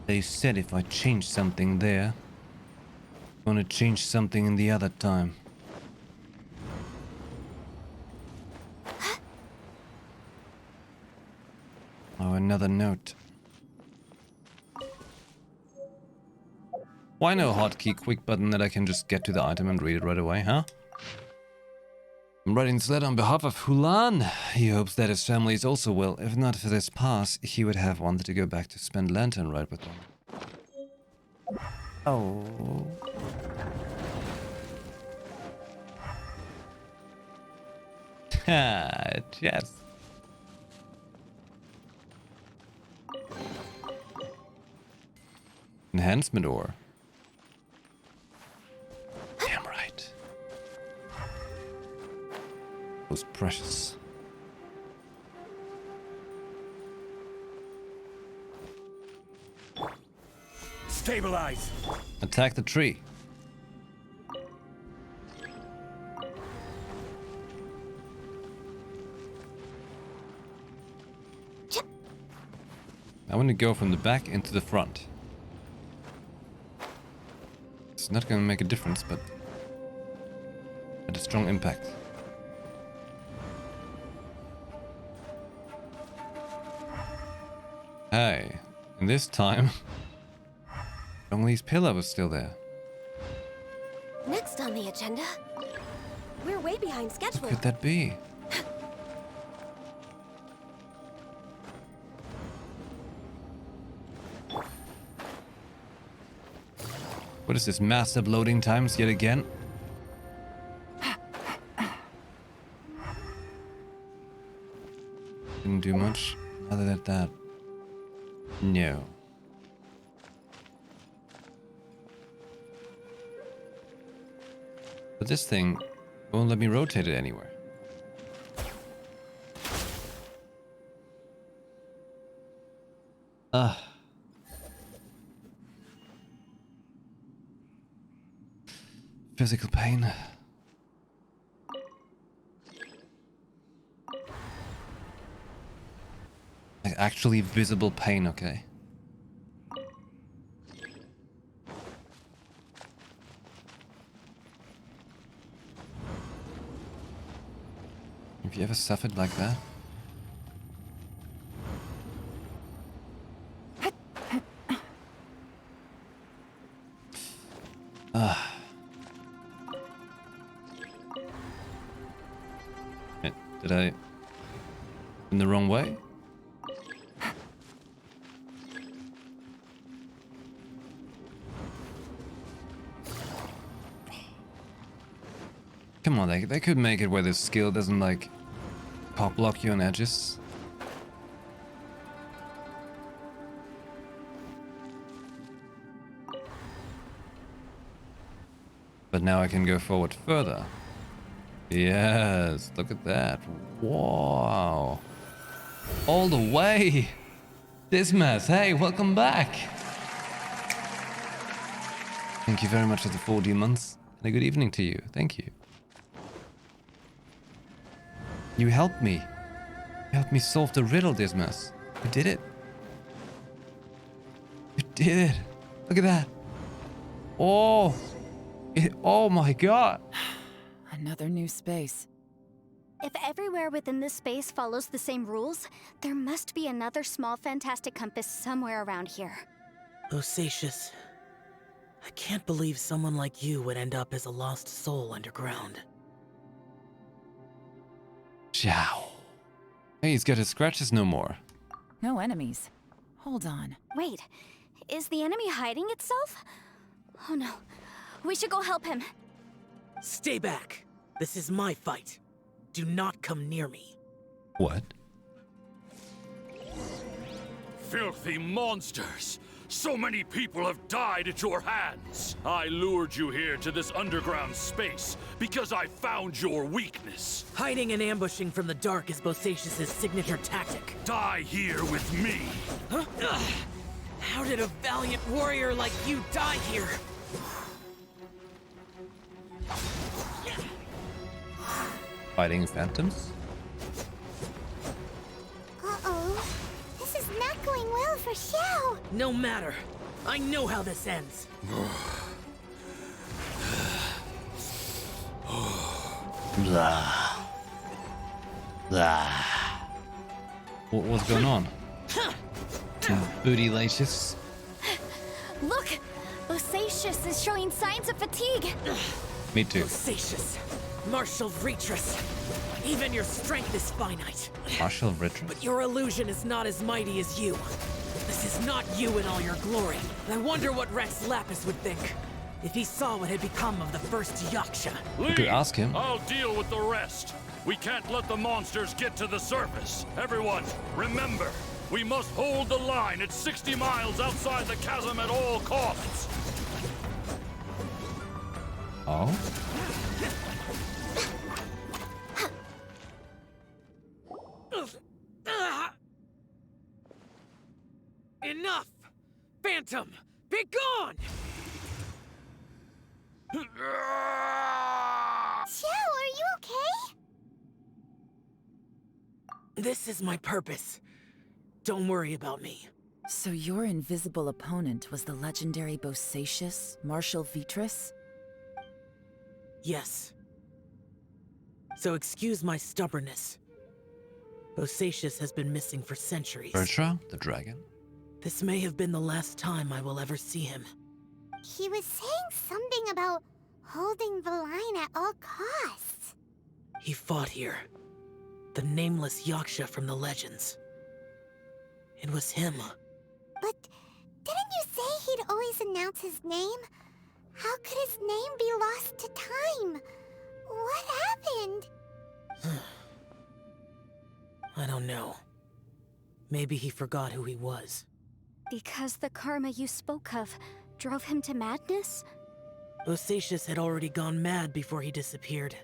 They said if I change something there, I'm gonna change something in the other time. Oh, another note. Why no hotkey quick button that I can just get to the item and read it right away, huh? I'm writing this letter on behalf of Hulan. He hopes that his family is also well. If not for this pass, he would have wanted to go back to spend Lantern Ride with them. Oh. Ha, yes. Enhancement ore. Damn right. Was precious. Stabilize. Attack the tree. I want to go from the back into the front. It's not going to make a difference, but at a strong impact. Hey, and this time, Zhongli's pillar was still there. Next on the agenda, we're way behind schedule. What could that be? What is this, massive loading times yet again? Didn't do much other than that. No. But this thing won't let me rotate it anywhere. Ugh. Physical pain. Like actually visible pain, okay? Have you ever suffered like that? Did I... in the wrong way? Come on, they could make it where the skill doesn't, like, pop block you on edges. But now I can go forward further. Yes, look at that. Wow. All the way. Dismas, hey, welcome back. Thank you very much for the 40 months. And a good evening to you. Thank you. You helped me. You helped me solve the riddle, Dismas. You did it. You did it. Look at that. Oh. Oh my god. Another new space. If everywhere within this space follows the same rules, there must be another small fantastic compass somewhere around here. Bosacius, I can't believe someone like you would end up as a lost soul underground. Ciao. Hey, he's got his scratches no more. No enemies. Hold on. Wait, is the enemy hiding itself? Oh no, we should go help him. Stay back. This is my fight. Do not come near me. What? Filthy monsters! So many people have died at your hands! I lured you here to this underground space because I found your weakness. Hiding and ambushing from the dark is Bosacius' signature tactic. Die here with me! Huh? Ugh. How did a valiant warrior like you die here? Fighting phantoms? Uh-oh. This is not going well for Xiao. No matter. I know how this ends. Blah. Blah. What's going on? Bootylicious. Look! Bosacius is showing signs of fatigue. Me too. Bosacius. Martial Retris. Even your strength is finite. Martial Retris? But your illusion is not as mighty as you. This is not you in all your glory. I wonder what Rex Lapis would think if he saw what had become of the first Yaksha. You could ask him. I'll deal with the rest. We can't let the monsters get to the surface. Everyone, remember, we must hold the line at 60 miles outside the chasm at all costs. Oh? Enough! Phantom, be gone! Xiao, are you okay? This is my purpose. Don't worry about me. So your invisible opponent was the legendary Bosacius, Martial Vitris? Yes. So excuse my stubbornness. Bosacius has been missing for centuries. Bertra, the dragon? This may have been the last time I will ever see him. He was saying something about holding the line at all costs. He fought here. The nameless Yaksha from the legends. It was him. But didn't you say he'd always announce his name? How could his name be lost to time? What happened? I don't know. Maybe he forgot who he was. Because the karma you spoke of drove him to madness? Bosacius had already gone mad before he disappeared.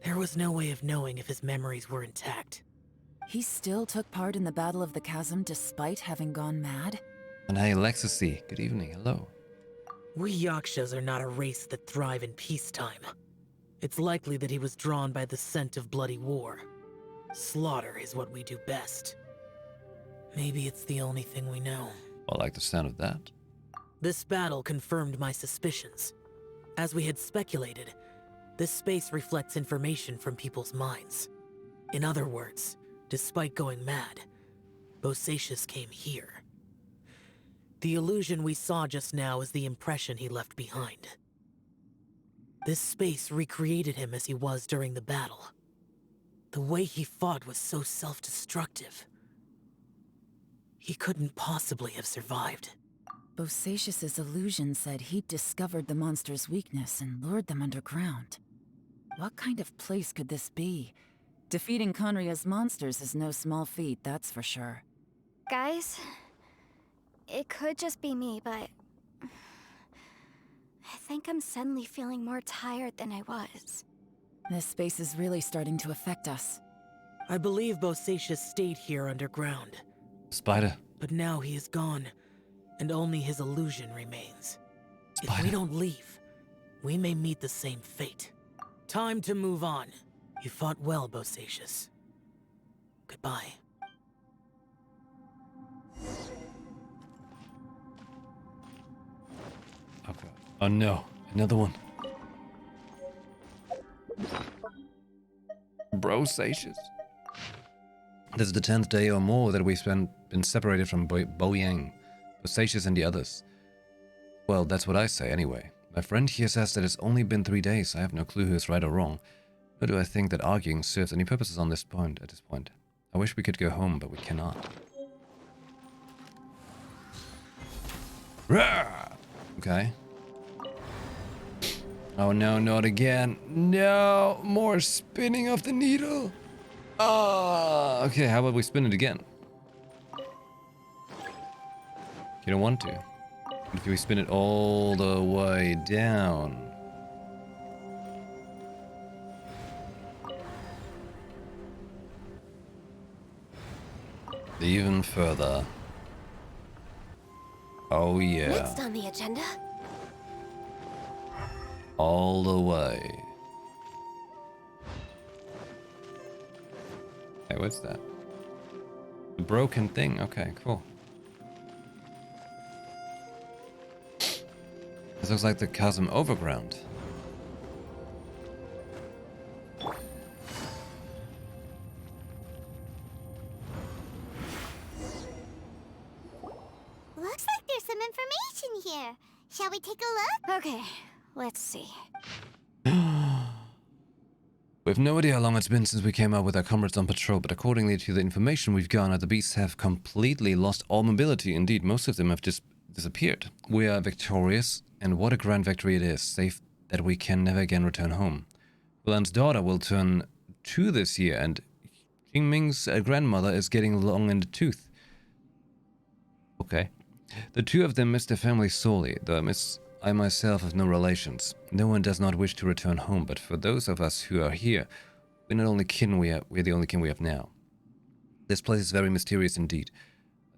There was no way of knowing if his memories were intact. He still took part in the Battle of the Chasm despite having gone mad? And hey, Lexusy, good evening, hello. We Yakshas are not a race that thrive in peacetime. It's likely that he was drawn by the scent of bloody war. Slaughter is what we do best. Maybe it's the only thing we know. I like the sound of that. This battle confirmed my suspicions. As we had speculated, this space reflects information from people's minds. In other words, despite going mad, Bosacius came here. The illusion we saw just now is the impression he left behind. This space recreated him as he was during the battle. The way he fought was so self-destructive. He couldn't possibly have survived. Bosacius's illusion said he'd discovered the monster's weakness and lured them underground. What kind of place could this be? Defeating Conria's monsters is no small feat, that's for sure. Guys, it could just be me, but I think I'm suddenly feeling more tired than I was. This space is really starting to affect us. I believe Bosacius stayed here underground. Spider. But now he is gone, and only his illusion remains. Spider. If we don't leave, we may meet the same fate. Time to move on. You fought well, Bosacius. Goodbye. Okay. Oh no, another one. Bosacius. This is the 10th day or more that we've been separated from Bo Yang, Bosacius and the others. Well, that's what I say anyway. My friend here says that it's only been 3 days. I have no clue who is right or wrong. Nor do I think that arguing serves any purposes on this point. At this point, I wish we could go home, but we cannot. Rawr! Okay. Oh no, not again. No, more spinning of the needle. Ah, okay, how about we spin it again? You don't want to. If we spin it all the way down. Even further. Oh yeah. Next on the agenda? All the way. Hey, what's that? The broken thing. Okay, cool. This looks like the chasm overground. Looks like there's some information here. Shall we take a look? Okay, let's see. We have no idea how long it's been since we came out with our comrades on patrol, but accordingly to the information we've garnered, the beasts have completely lost all mobility. Indeed, most of them have just disappeared. We are victorious, and what a grand victory it is, save that we can never again return home. Wulan's daughter will turn 2 this year, and Jingming's grandmother is getting long in the tooth. Okay. The 2 of them miss their family sorely, though I myself have no relations. No one does not wish to return home, but for those of us who are here, we're not only kin we're the only kin we have now. This place is very mysterious indeed.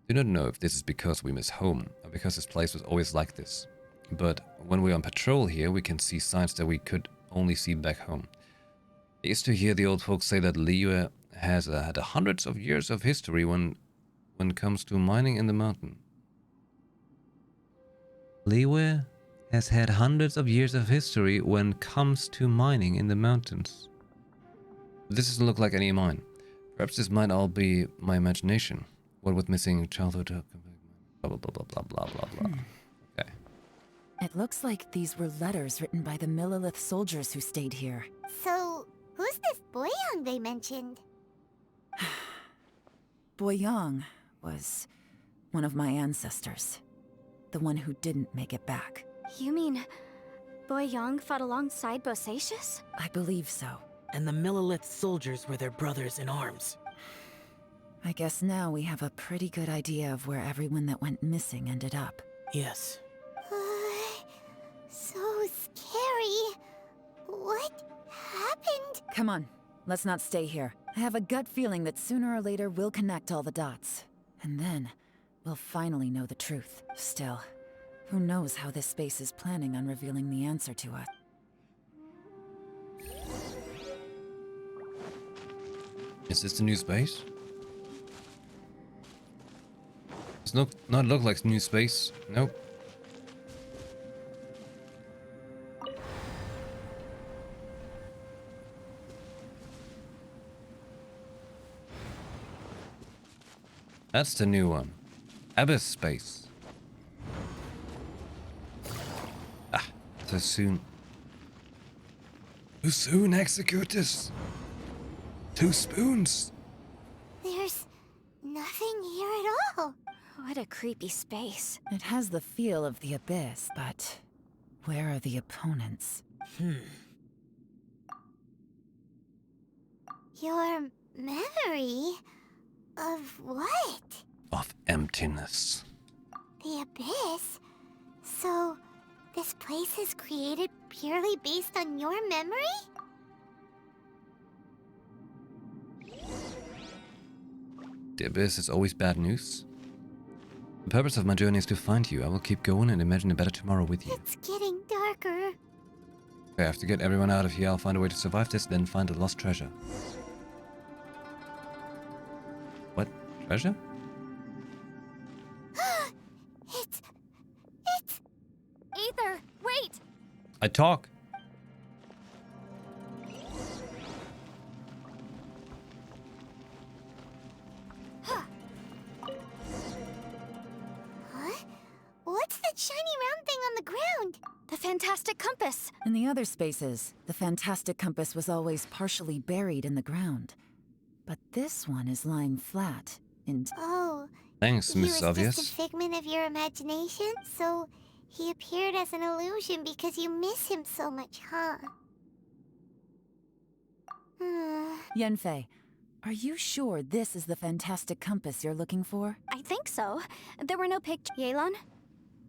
I do not know if this is because we miss home, or because this place was always like this. But when we're on patrol here, we can see signs that we could only see back home. I used to hear the old folks say that Liyue has had hundreds of years of history when it comes to mining in the mountain. Liyue has had hundreds of years of history when it comes to mining in the mountains. This doesn't look like any mine. Perhaps this might all be my imagination. What with missing childhood, blah blah blah blah blah blah blah. Okay. It looks like these were letters written by the Millilith soldiers who stayed here. So, who's this Boyang they mentioned? Boyang was one of my ancestors. The one who didn't make it back. You mean Boyang fought alongside Bosacius? I believe so. And the Millilith soldiers were their brothers in arms. I guess now we have a pretty good idea of where everyone that went missing ended up. Yes. So scary. What happened? Come on, let's not stay here. I have a gut feeling that sooner or later we'll connect all the dots. And then, we'll finally know the truth. Still, who knows how this space is planning on revealing the answer to us. Is this the new space? Does not look like new space. Nope. That's the new one. Abyss space. Ah, so soon. Too soon, Executus. 2 spoons. There's nothing here at all. What a creepy space. It has the feel of the Abyss, but where are the opponents? Your memory of what? Of emptiness. The Abyss? So, This place is created purely based on your memory? The abyss is always bad news. The purpose of my journey is to find you. I will keep going and imagine a better tomorrow with you. It's getting darker. I have to get everyone out of here. I'll find a way to survive this, then find the lost treasure. What? Treasure? It's... Aether, wait! I talk. Huh? What's that shiny round thing on the ground? The fantastic compass! In the other spaces, the fantastic compass was always partially buried in the ground. But this one is lying flat in... Oh. Thanks, He Mrs. was Obvious. just a figment of your imagination, so he appeared as an illusion because you miss him so much, huh? Yenfei, are you sure this is the fantastic compass you're looking for? I think so. There were no pictures. Yelan?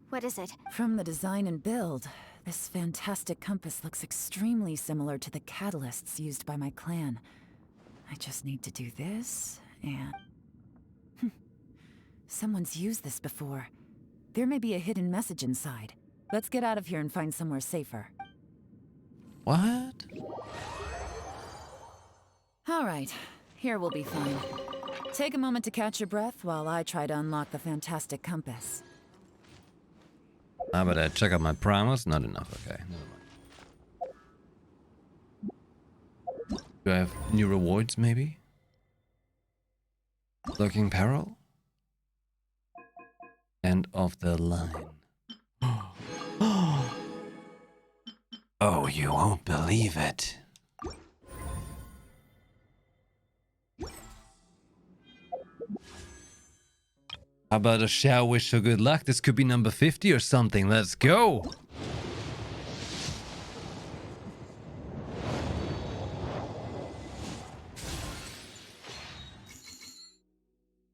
What is it? From the design and build, this fantastic compass looks extremely similar to the catalysts used by my clan. I just need to do this, and... Someone's used this before. There may be a hidden message inside. Let's get out of here and find somewhere safer. What? All right, here we'll be fine. Take a moment to catch your breath while I try to unlock the fantastic compass. How about I check out my primers? Not enough, okay. Never mind. Do I have new rewards, maybe? Lurking Peril? End of the line. Oh, you won't believe it. How about a shall wish for good luck? This could be number 50 or something. Let's go!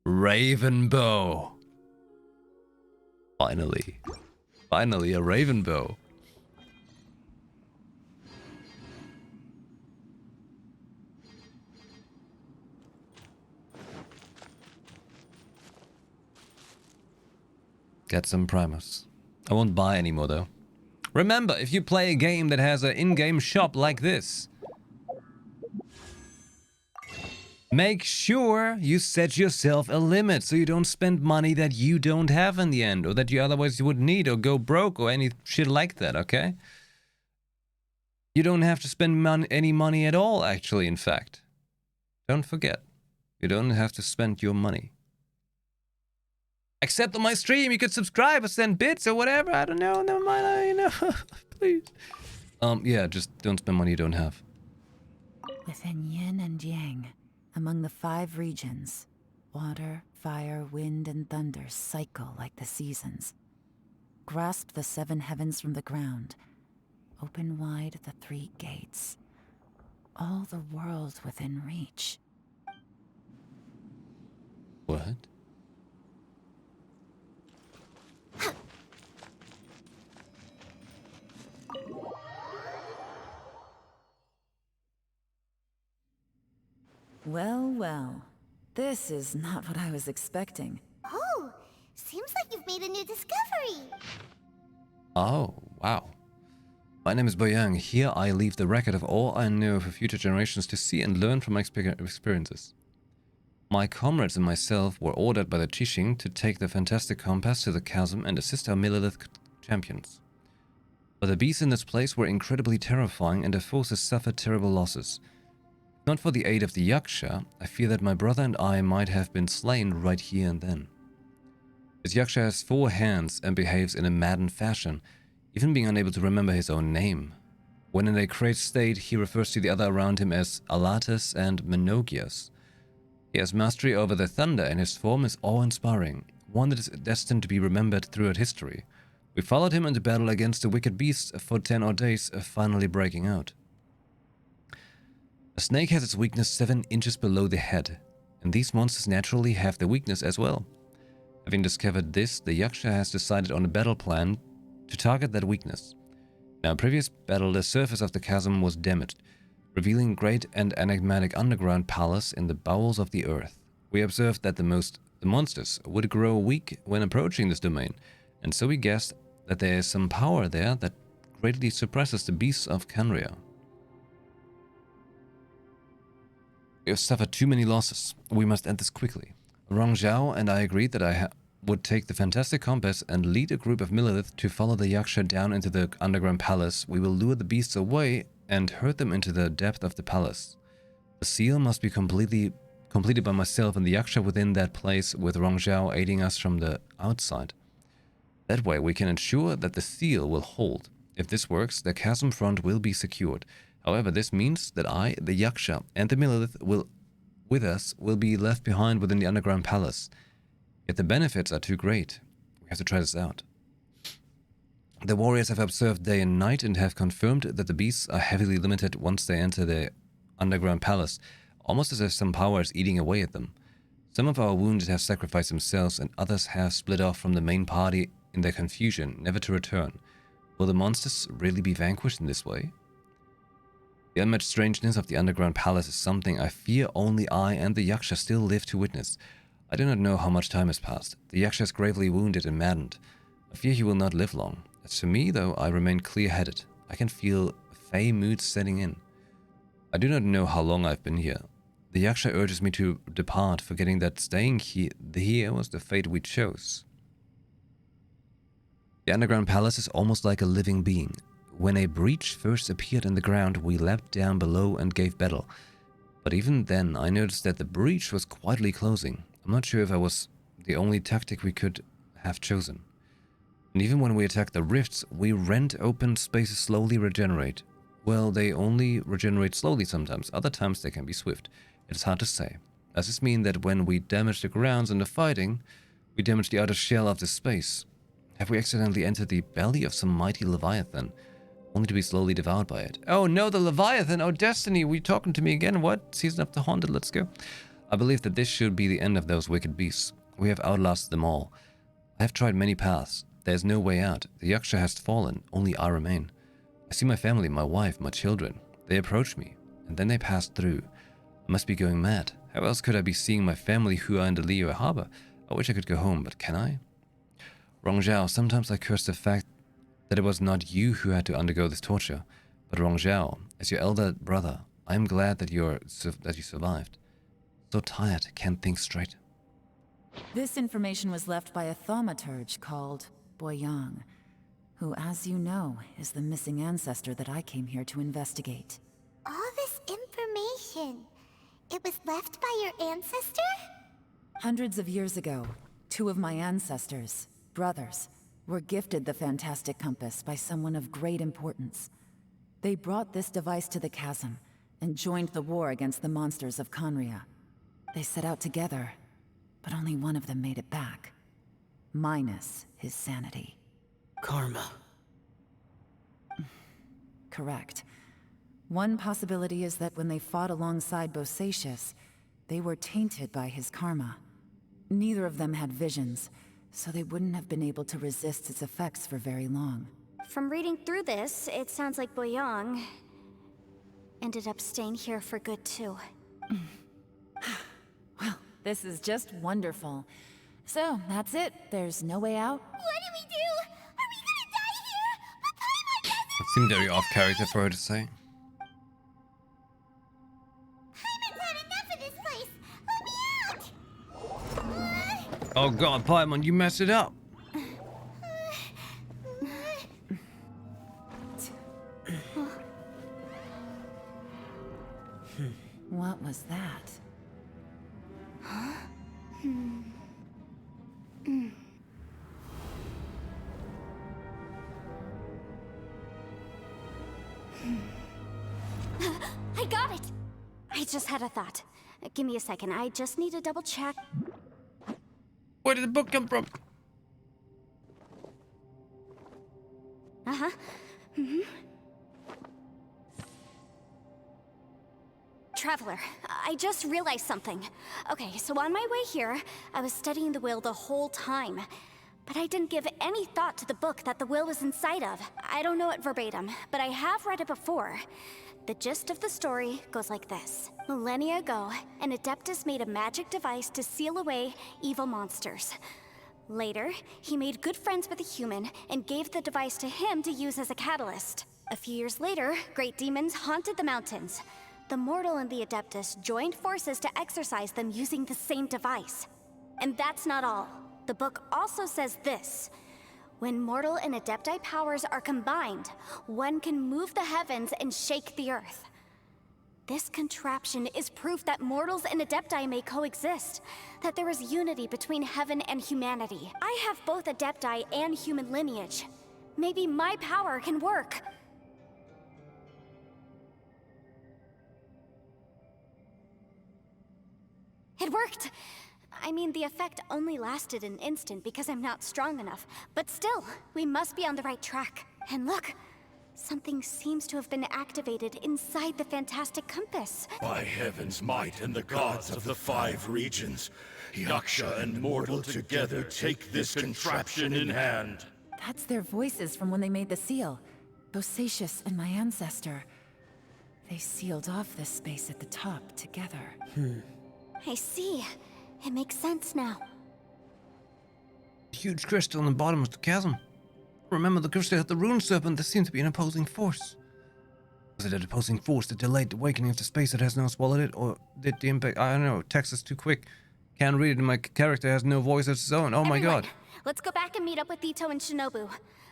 Ravenbow. Finally. Finally, a Ravenbow. Get some primers. I won't buy any more though. Remember, if you play a game that has an in-game shop like this, make sure you set yourself a limit so you don't spend money that you don't have in the end, or that you otherwise would need, or go broke, or any shit like that, okay? You don't have to spend any money at all, actually, in fact. Don't forget. You don't have to spend your money. Except on my stream, you could subscribe or send bits or whatever. I don't know. Never mind. You know, please. Yeah, just don't spend money you don't have. Within yin and yang, among the 5 regions, water, fire, wind, and thunder cycle like the seasons. Grasp the 7 heavens from the ground. Open wide the 3 gates. All the world within reach. What? Well, well. This is not what I was expecting. Oh, seems like you've made a new discovery. Oh, wow. My name is Boyang. Here I leave the record of all I know for future generations to see and learn from my experiences. My comrades and myself were ordered by the Qixing to take the fantastic compass to the chasm and assist our Millilith champions. But the beasts in this place were incredibly terrifying and their forces suffered terrible losses. Not for the aid of the Yaksha, I fear that my brother and I might have been slain right here and then. This Yaksha has 4 hands and behaves in a maddened fashion, even being unable to remember his own name. When in a crazed state, he refers to the other around him as Alatus and Menogias. He has mastery over the thunder and his form is awe-inspiring, one that is destined to be remembered throughout history. We followed him into battle against the wicked beasts for 10 odd days, finally breaking out. A snake has its weakness 7 inches below the head, and these monsters naturally have their weakness as well. Having discovered this, the Yaksha has decided on a battle plan to target that weakness. In our previous battle, the surface of the chasm was damaged, revealing a great and enigmatic underground palace in the bowels of the earth. We observed that the monsters would grow weak when approaching this domain, and so we guessed that there is some power there that greatly suppresses the beasts of Canria. We have suffered too many losses. We must end this quickly. Rong Zhao and I agreed that I would take the fantastic compass and lead a group of Millelith to follow the Yaksha down into the underground palace. We will lure the beasts away and herd them into the depth of the palace. The seal must be completed by myself and the Yaksha within that place, with Rong Zhao aiding us from the outside. That way we can ensure that the seal will hold. If this works, the chasm front will be secured. However, this means that I, the Yaksha, and the Millelith with us will be left behind within the underground palace. Yet the benefits are too great. We have to try this out. The warriors have observed day and night and have confirmed that the beasts are heavily limited once they enter the underground palace, almost as if some power is eating away at them. Some of our wounded have sacrificed themselves and others have split off from the main party in their confusion, never to return. Will the monsters really be vanquished in this way? The unmatched strangeness of the underground palace is something I fear only I and the Yaksha still live to witness. I do not know how much time has passed. The Yaksha is gravely wounded and maddened. I fear he will not live long. As for me, though, I remain clear-headed. I can feel fey moods setting in. I do not know how long I've been here. The Yaksha urges me to depart, forgetting that staying here was the fate we chose. The underground palace is almost like a living being. When a breach first appeared in the ground, we leapt down below and gave battle. But even then, I noticed that the breach was quietly closing. I'm not sure if I was the only tactic we could have chosen. And even when we attack the rifts, we rent open spaces slowly regenerate. Well, they only regenerate slowly sometimes, other times they can be swift. It is hard to say. Does this mean that when we damage the grounds in the fighting, we damage the outer shell of the space? Have we accidentally entered the belly of some mighty Leviathan, only to be slowly devoured by it? Oh no, the Leviathan! Oh, Destiny, were you talking to me again? What? Season of the Haunted, let's go. I believe that this should be the end of those wicked beasts. We have outlasted them all. I have tried many paths. There is no way out. The Yaksha has fallen. Only I remain. I see my family, my wife, my children. They approach me, and then they pass through. I must be going mad. How else could I be seeing my family who are in the Leo harbor? I wish I could go home, but can I? Rong Zhao, sometimes I curse the fact that it was not you who had to undergo this torture. But Rong Zhao, as your elder brother, I am glad that you survived. So tired, can't think straight. This information was left by a thaumaturge called Boyang, who, as you know, is the missing ancestor that I came here to investigate. All this information, it was left by your ancestor? Hundreds of years ago, two of my ancestors, brothers, were gifted the fantastic compass by someone of great importance. They brought this device to the chasm and joined the war against the monsters of Canria. They set out together, but only one of them made it back, minus his sanity. Karma. Correct. One possibility is that when they fought alongside Bosacius, they were tainted by his karma. Neither of them had visions, so they wouldn't have been able to resist its effects for very long. From reading through this, it sounds like Boyang ended up staying here for good too. Well, this is just wonderful. So, that's it. There's no way out. What do we do? Are we gonna die here? It seemed very off character for her to say. Paimon's had enough of this place. Let me out! Oh god, Paimon, you messed it up. What was that? I got it! I just had a thought. Give me a second, I just need to double check. Where did the book come from? Uh-huh. Mm-hmm. Traveler, I just realized something. Okay, so on my way here, I was studying the whale the whole time. But I didn't give any thought to the book that the will was inside of. I don't know it verbatim, but I have read it before. The gist of the story goes like this. Millennia ago, an Adeptus made a magic device to seal away evil monsters. Later, he made good friends with a human and gave the device to him to use as a catalyst. A few years later, great demons haunted the mountains. The mortal and the Adeptus joined forces to exorcise them using the same device. And that's not all. The book also says this. When mortal and Adepti powers are combined, one can move the heavens and shake the earth. This contraption is proof that mortals and Adepti may coexist, that there is unity between heaven and humanity. I have both Adepti and human lineage. Maybe my power can work. It worked! I mean, the effect only lasted an instant because I'm not strong enough. But still, we must be on the right track. And look, something seems to have been activated inside the fantastic compass. By heaven's might and the gods of the 5 regions, Yaksha and mortal together take this contraption in hand. That's their voices from when they made the seal. Bosacius and my ancestor. They sealed off this space at the top together. I see. It makes sense now. Huge crystal in the bottom of the chasm. Remember the crystal had the rune serpent. There seemed to be an opposing force. Was it an opposing force that delayed the awakening of the space that has now swallowed it? Or did the impact... I don't know. Text is too quick. Can't read it and my character has no voice of its own. Oh my god. Let's go back and meet up with Ito and Shinobu.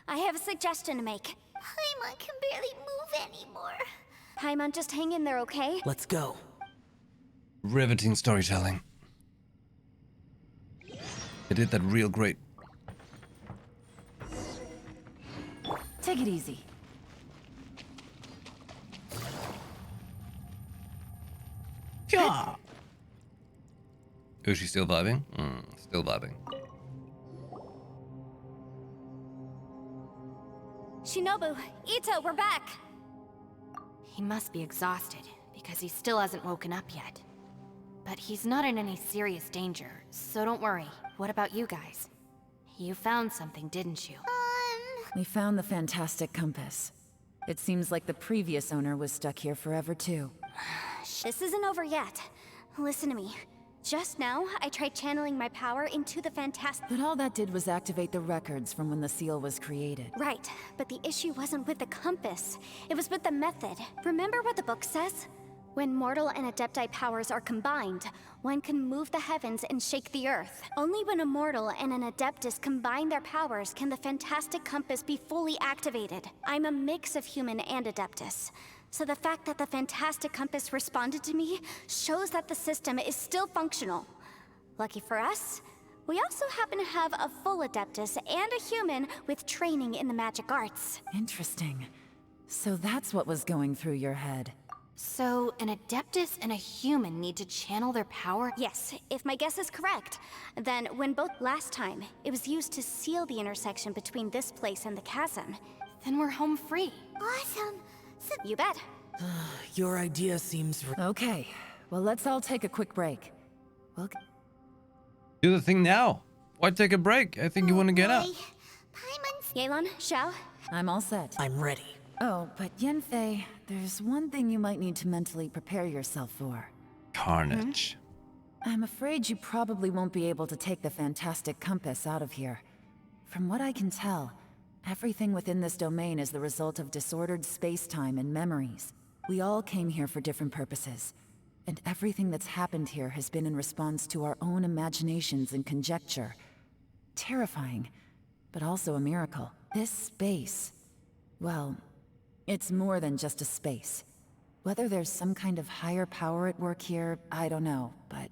I have a suggestion to make. Paimon can barely move anymore. Paimon, just hang in there, okay? Let's go. Riveting storytelling. They did that real great. Take it easy. Yeah. Is she still vibing? Still vibing. Shinobu, Ito, we're back! He must be exhausted, because he still hasn't woken up yet. But he's not in any serious danger, so don't worry. What about you guys? You found something, didn't you? We found the fantastic compass. It seems like the previous owner was stuck here forever too. This isn't over yet. Listen to me. Just now, I tried channeling my power into the fantastic... But all that did was activate the records from when the seal was created. Right, but the issue wasn't with the compass. It was with the method. Remember what the book says? When mortal and Adepti powers are combined, one can move the heavens and shake the earth. Only when a mortal and an Adeptus combine their powers can the fantastic compass be fully activated. I'm a mix of human and Adeptus. So the fact that the fantastic compass responded to me shows that the system is still functional. Lucky for us, we also happen to have a full Adeptus and a human with training in the magic arts. Interesting. So that's what was going through your head. So, an Adeptus and a human need to channel their power? Yes, if my guess is correct. Then, when both last time, it was used to seal the intersection between this place and the chasm. Then we're home free. Awesome. So you bet. Your idea seems... Okay, well let's all take a quick break. We'll... Do the thing now. Why take a break? I think you want to get up. Yelan, Xiao? I'm all set. I'm ready. Oh, but Yanfei, there's one thing you might need to mentally prepare yourself for. Carnage. I'm afraid you probably won't be able to take the fantastic compass out of here. From what I can tell, everything within this domain is the result of disordered space-time and memories. We all came here for different purposes, and everything that's happened here has been in response to our own imaginations and conjecture. Terrifying, but also a miracle. This space, well, it's more than just a space. Whether there's some kind of higher power at work here, I don't know, but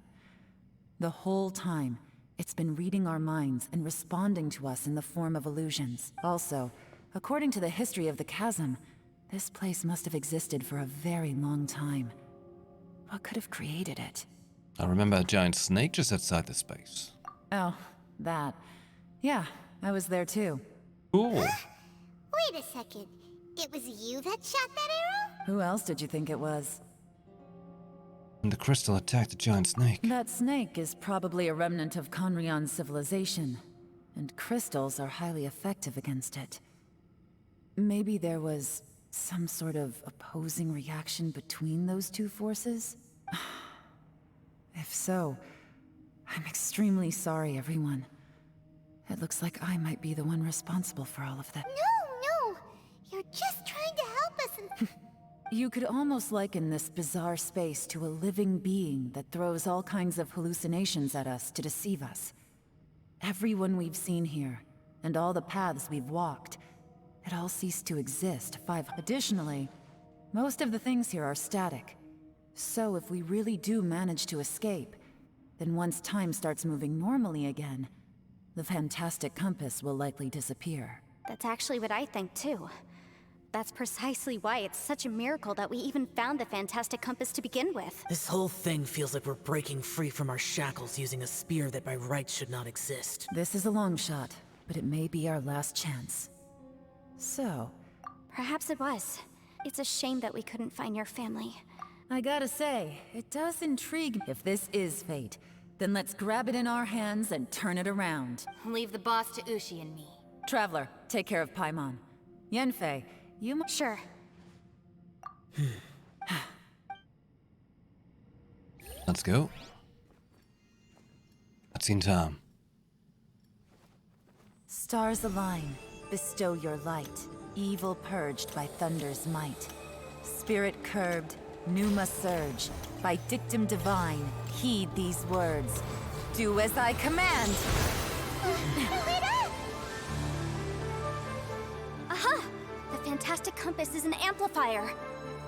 the whole time, it's been reading our minds and responding to us in the form of illusions. Also, according to the history of the chasm, this place must have existed for a very long time. What could have created it? I remember a giant snake just outside the space. Oh, that. Yeah, I was there too. Cool. Wait a second. It was you that shot that arrow? Who else did you think it was? And the crystal attacked the giant snake. That snake is probably a remnant of Conrion's civilization. and crystals are highly effective against it. Maybe there was some sort of opposing reaction between those two forces? If so, I'm extremely sorry, everyone. It looks like I might be the one responsible for all of that. No! You're just trying to help us and... You could almost liken this bizarre space to a living being that throws all kinds of hallucinations at us to deceive us. Everyone we've seen here, and all the paths we've walked, it all ceased to exist 5... Additionally, most of the things here are static. So if we really do manage to escape, then once time starts moving normally again, the fantastic compass will likely disappear. That's actually what I think too. That's precisely why it's such a miracle that we even found the fantastic compass to begin with. This whole thing feels like we're breaking free from our shackles using a spear that by rights should not exist. This is a long shot, but it may be our last chance. So... Perhaps it was. It's a shame that we couldn't find your family. I gotta say, it does intrigue me. If this is fate, then let's grab it in our hands and turn it around. Leave the boss to Ushi and me. Traveler, take care of Paimon. Yanfei, you Sure. Let's go. Cutscene time. Stars align, bestow your light. Evil purged by thunder's might. Spirit curbed, pneuma surge. By dictum divine, heed these words. Do as I command! Aha! The fantastic compass is an amplifier.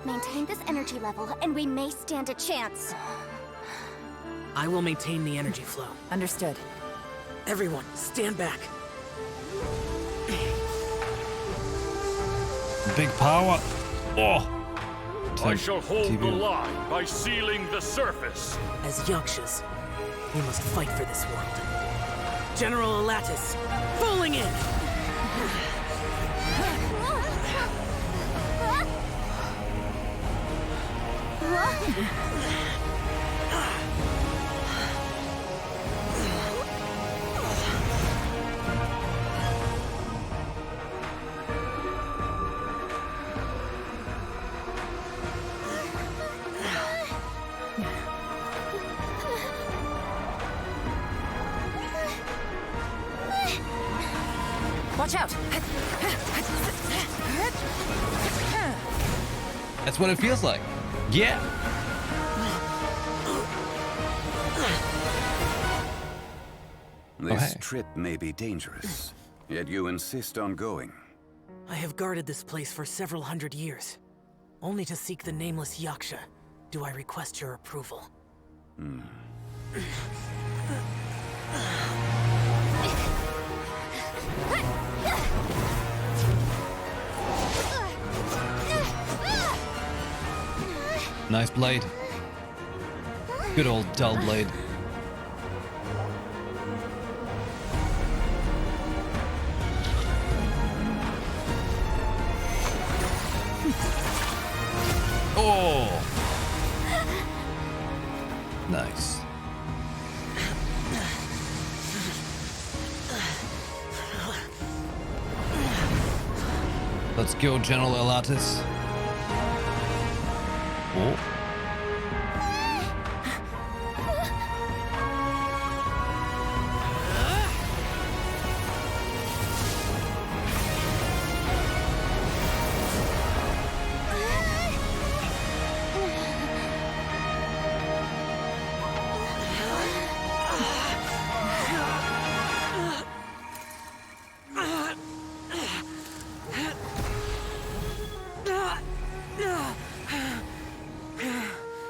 Maintain this energy level, and we may stand a chance. I will maintain the energy flow. Understood. Everyone, stand back. Big power. Oh. I shall hold the line by sealing the surface. As Yakshas, we must fight for this world. General Alatus, falling in! Watch out! That's what it feels like. Yeah. This trip may be dangerous, yet you insist on going. I have guarded this place for several hundred years. Only to seek the nameless Yaksha do I request your approval. Nice blade. Good old dull blade. Oh! Nice. Let's go, General Alatus. Oh.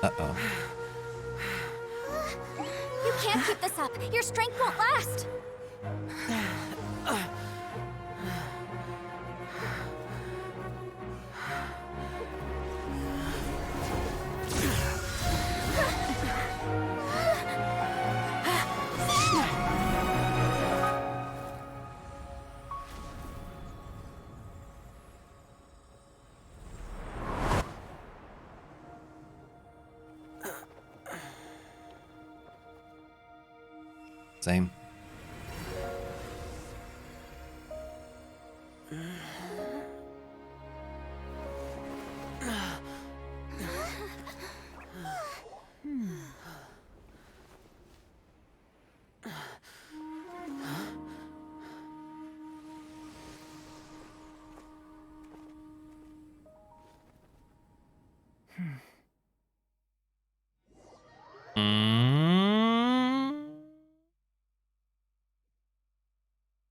Uh-oh. You can't keep this up. Your strength won't last. Same.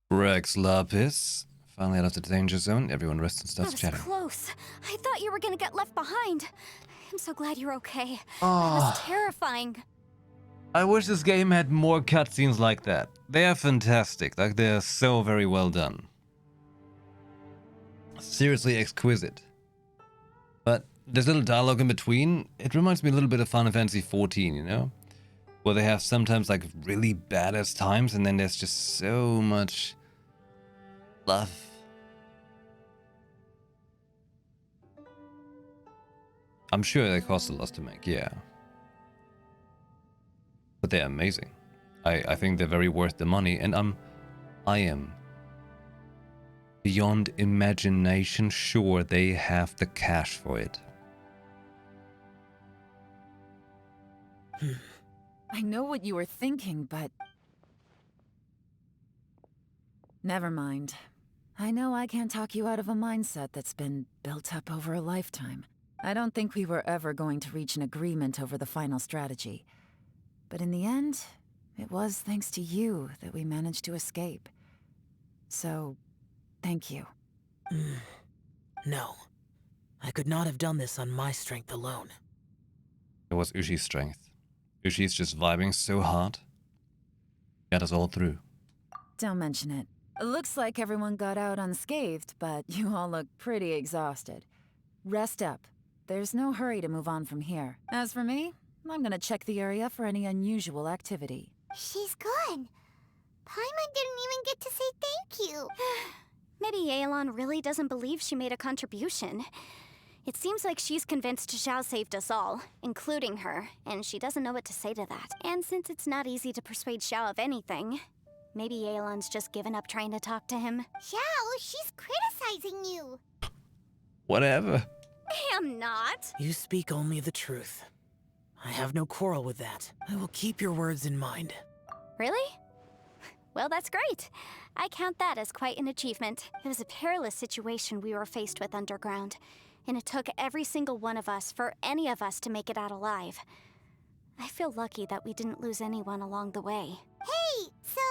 Rex Lapis. Finally out of the danger zone. Everyone rests and starts That was chatting. close. I thought you were gonna get left behind. I'm so glad you're okay. Oh. That was terrifying. I wish this game had more cutscenes like that. They are fantastic. Like, they're so very well done. Seriously exquisite. But there's little dialogue in between. It reminds me a little bit of Final Fantasy XIV, you know? Where they have sometimes like really badass times and then there's just so much love. I'm sure they cost a lot to make, yeah. But they're amazing. I think they're very worth the money, and I am beyond imagination sure they have the cash for it. I know what you were thinking, but... Never mind. I know I can't talk you out of a mindset that's been built up over a lifetime. I don't think we were ever going to reach an agreement over the final strategy. But in the end, it was thanks to you that we managed to escape. So, thank you. No. I could not have done this on my strength alone. It was Ushi's strength. Ushi's just vibing so hard. Got us all through. Don't mention it. It looks like everyone got out unscathed, but you all look pretty exhausted. Rest up. There's no hurry to move on from here. As for me, I'm gonna check the area for any unusual activity. She's gone. Paimon didn't even get to say thank you. Maybe Yelan really doesn't believe she made a contribution. It seems like she's convinced Xiao saved us all, including her, and she doesn't know what to say to that. And since it's not easy to persuade Xiao of anything, maybe Yelan's just given up trying to talk to him. Xiao, she's criticizing you. Whatever. I am not. You speak only the truth. I have no quarrel with that. I will keep your words in mind. Really? Well, that's great. I count that as quite an achievement. It was a perilous situation we were faced with underground, and it took every single one of us for any of us to make it out alive. I feel lucky that we didn't lose anyone along the way. Hey, so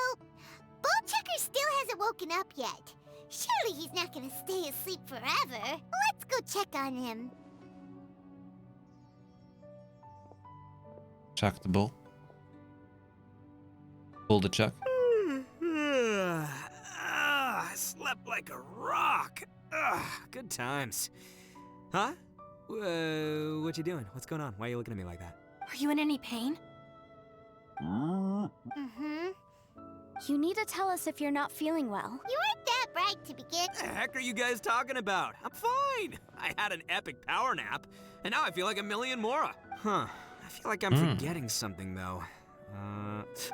Ballchecker still hasn't woken up yet. Surely he's not gonna stay asleep forever. Let's go check on him. Chuck the bull. Pull the chuck. I slept like a rock. Good times. Huh? What you doing? What's going on? Why are you looking at me like that? Are you in any pain? Mm-hmm. You need to tell us if you're not feeling well. You weren't that bright to begin. What the heck are you guys talking about? I'm fine. I had an epic power nap, and now I feel like a million more. Huh. I feel like I'm forgetting something, though.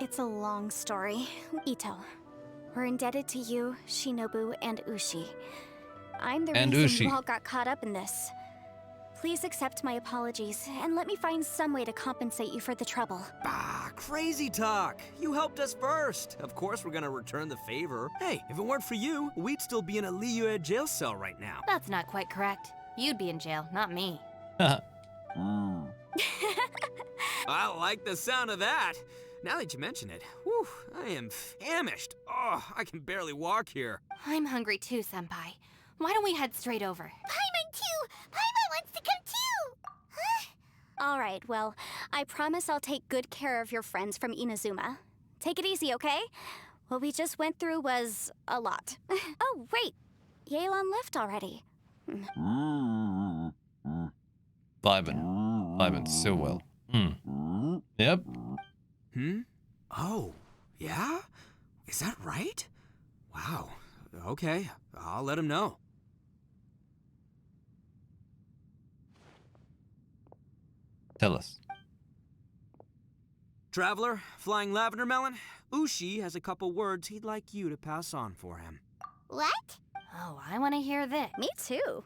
It's a long story. Ito, we're indebted to you, Shinobu, and Ushi. I'm the reason you all got caught up in this. Please accept my apologies, and let me find some way to compensate you for the trouble. Bah, crazy talk. You helped us first. Of course we're gonna return the favor. Hey, if it weren't for you, we'd still be in a Liyue jail cell right now. That's not quite correct. You'd be in jail, not me. I like the sound of that. Now that you mention it, whew, I am famished. Oh, I can barely walk here. I'm hungry too, Senpai. Why don't we head straight over? Paimon too! Paimon wants to come too! All right, well, I promise I'll take good care of your friends from Inazuma. Take it easy, okay? What we just went through was a lot. Oh, wait. Yelan left already. Vibing so well. Yep. Oh, yeah? Is that right? Wow. Okay, I'll let him know. Tell us. Traveler, Flying Lavender Melon, Ushi has a couple words he'd like you to pass on for him. What? Oh, I want to hear this. Me too.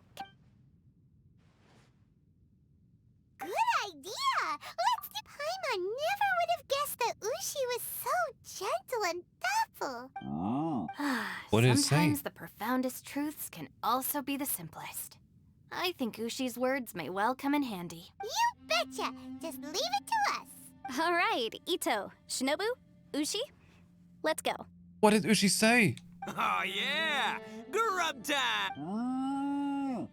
Good idea! Let's do Paimon never would have guessed that Ushi was so gentle and thoughtful. What did it say? Sometimes the profoundest truths can also be the simplest. I think Ushi's words may well come in handy. You betcha! Just leave it to us. All right, Ito, Shinobu, Ushi, let's go. What did Ushi say? Oh yeah! Grub time!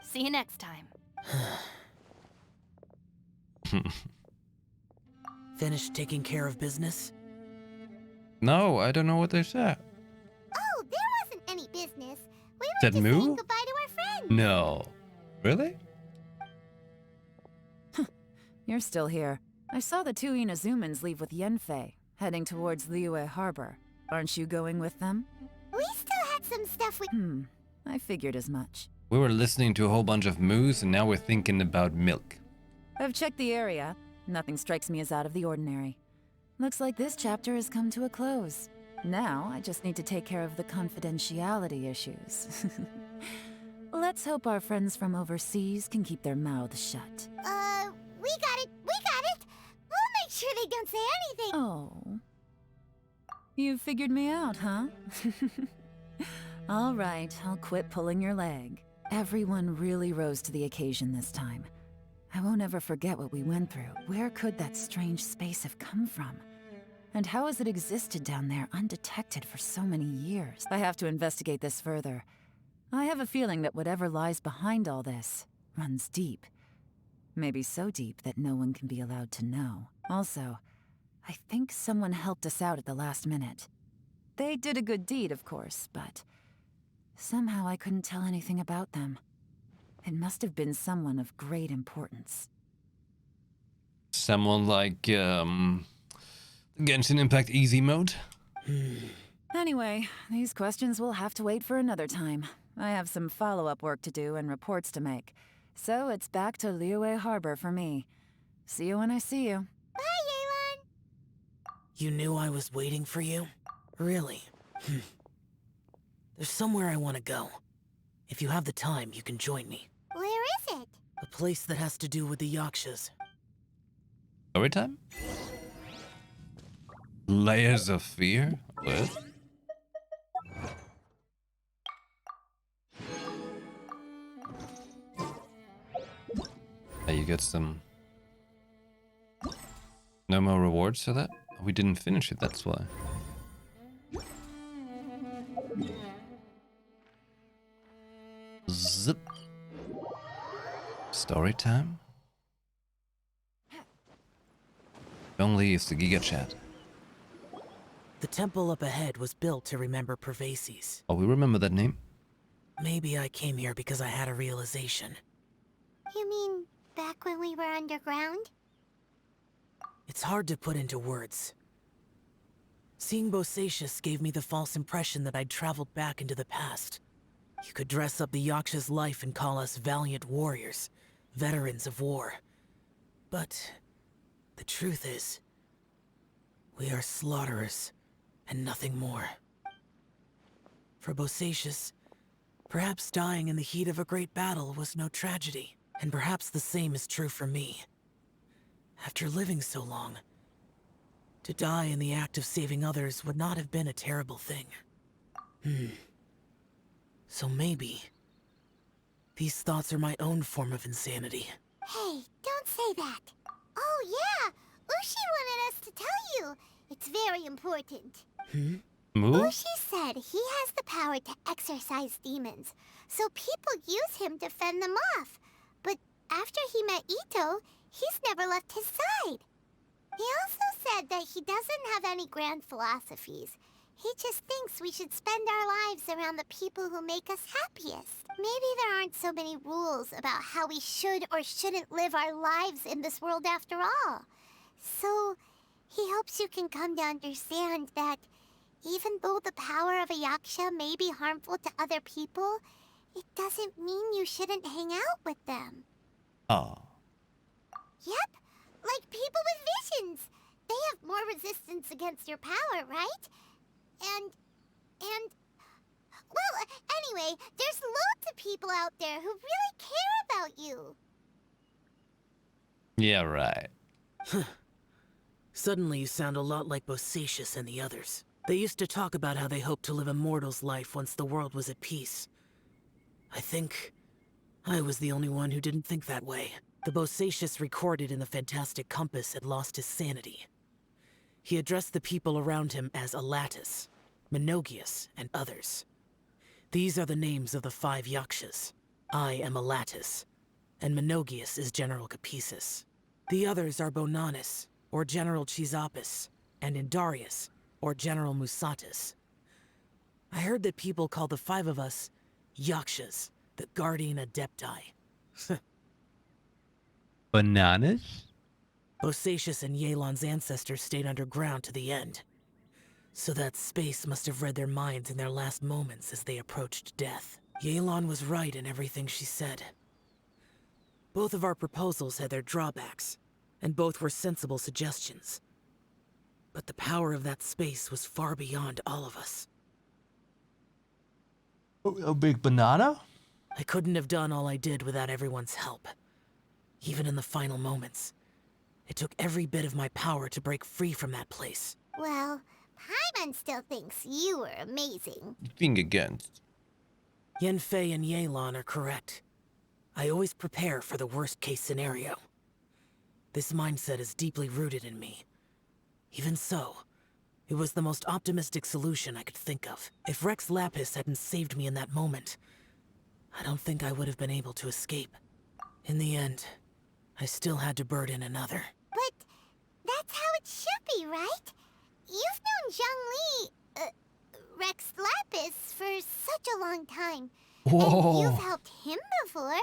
See you next time. Finished taking care of business? No, I don't know what they said. Oh, there wasn't any business. We were Said just moo? saying goodbye to our friends. No. Really? You're still here. I saw the two Inazumans leave with Yenfei, heading towards Liyue Harbor. Aren't you going with them? We still had some stuff we... I figured as much. We were listening to a whole bunch of moos, and now we're thinking about milk. I've checked the area. Nothing strikes me as out of the ordinary. Looks like this chapter has come to a close. Now, I just need to take care of the confidentiality issues. Let's hope our friends from overseas can keep their mouths shut. We got it! We'll make sure they don't say anything! Oh. You figured me out, huh? All right, I'll quit pulling your leg. Everyone really rose to the occasion this time. I won't ever forget what we went through. Where could that strange space have come from? And how has it existed down there undetected for so many years? I have to investigate this further. I have a feeling that whatever lies behind all this runs deep. Maybe so deep that no one can be allowed to know. Also, I think someone helped us out at the last minute. They did a good deed, of course, but somehow I couldn't tell anything about them. It must have been someone of great importance. Someone like, Genshin Impact Easy Mode? Anyway, these questions will have to wait for another time. I have some follow-up work to do and reports to make. So it's back to Liyue Harbor for me. See you when I see you. Bye, Yelan! You knew I was waiting for you? Really? There's somewhere I want to go. If you have the time, you can join me. Where is it? A place that has to do with the Yakshas. Story time? Layers of fear? What? You get some... No more rewards for that? We didn't finish it, that's why. Zip. Story time? Only is the Giga Chat. The temple up ahead was built to remember Pervases. Oh, we remember that name? Maybe I came here because I had a realization. You mean back when we were underground? It's hard to put into words. Seeing Bosacius gave me the false impression that I'd traveled back into the past. You could dress up the Yaksha's life and call us valiant warriors, veterans of war. But the truth is, we are slaughterers and nothing more. For Bosacius, perhaps dying in the heat of a great battle was no tragedy, and perhaps the same is true for me. After living so long, to die in the act of saving others would not have been a terrible thing. So maybe these thoughts are my own form of insanity. Hey, don't say that. Oh yeah, Ushi wanted us to tell you. It's very important. Ushi said he has the power to exorcise demons, so people use him to fend them off. But after he met Ito, he's never left his side. He also said that he doesn't have any grand philosophies. He just thinks we should spend our lives around the people who make us happiest. Maybe there aren't so many rules about how we should or shouldn't live our lives in this world after all. So, he hopes you can come to understand that even though the power of a Yaksha may be harmful to other people, it doesn't mean you shouldn't hang out with them. Oh. Yep, like people with visions. They have more resistance against your power, right? And Anyway, there's loads of people out there who really care about you. Yeah, right. Suddenly you sound a lot like Bosacius and the others. They used to talk about how they hoped to live a mortal's life once the world was at peace. I think I was the only one who didn't think that way. The Bosacius recorded in the Fantastic Compass had lost his sanity. He addressed the people around him as Alatus, Menogius, and others. These are the names of the 5 Yakshas. I am Alatus, and Menogius is General Capesus. The others are Bonanis, or General Chisapis, and Indarius, or General Musatus. I heard that people call the 5 of us Yakshas, the Guardian Adepti. Bananas? Bosacius and Yelan's ancestors stayed underground to the end. So that space must have read their minds in their last moments as they approached death. Yelan was right in everything she said. Both of our proposals had their drawbacks, and both were sensible suggestions. But the power of that space was far beyond all of us. A big banana? I couldn't have done all I did without everyone's help. Even in the final moments. It took every bit of my power to break free from that place. Well, Paimon still thinks you were amazing. Being against. Yenfei and Yelan are correct. I always prepare for the worst-case scenario. This mindset is deeply rooted in me. Even so, it was the most optimistic solution I could think of. If Rex Lapis hadn't saved me in that moment, I don't think I would have been able to escape. In the end, I still had to burden another. But that's how it should be, right? You've known Zhang Li, Rex Lapis, for such a long time. Whoa. And you've helped him before,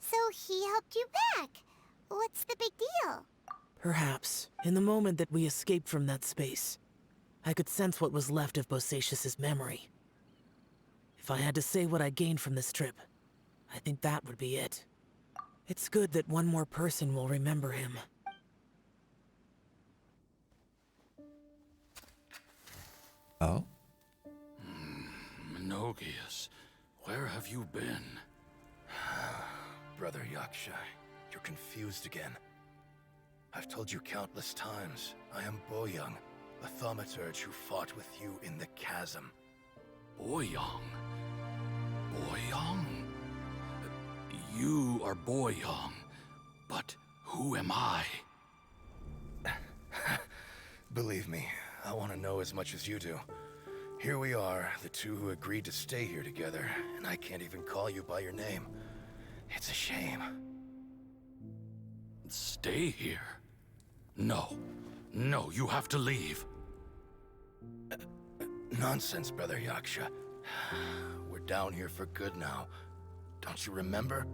so he helped you back. What's the big deal? Perhaps, in the moment that we escaped from that space, I could sense what was left of Bosacius' memory. If I had to say what I gained from this trip, I think that would be it. It's good that one more person will remember him. Oh? Menogius, where have you been? Brother Yaksha, you're confused again. I've told you countless times, I am Boyoung, the thaumaturge who fought with you in the chasm. Boyoung? Boyoung? You are Boyoung, but who am I? Believe me, I want to know as much as you do. Here we are, the two who agreed to stay here together, and I can't even call you by your name. It's a shame. Stay here? No. No, you have to leave. Nonsense, Brother Yaksha. We're down here for good now. Don't you remember?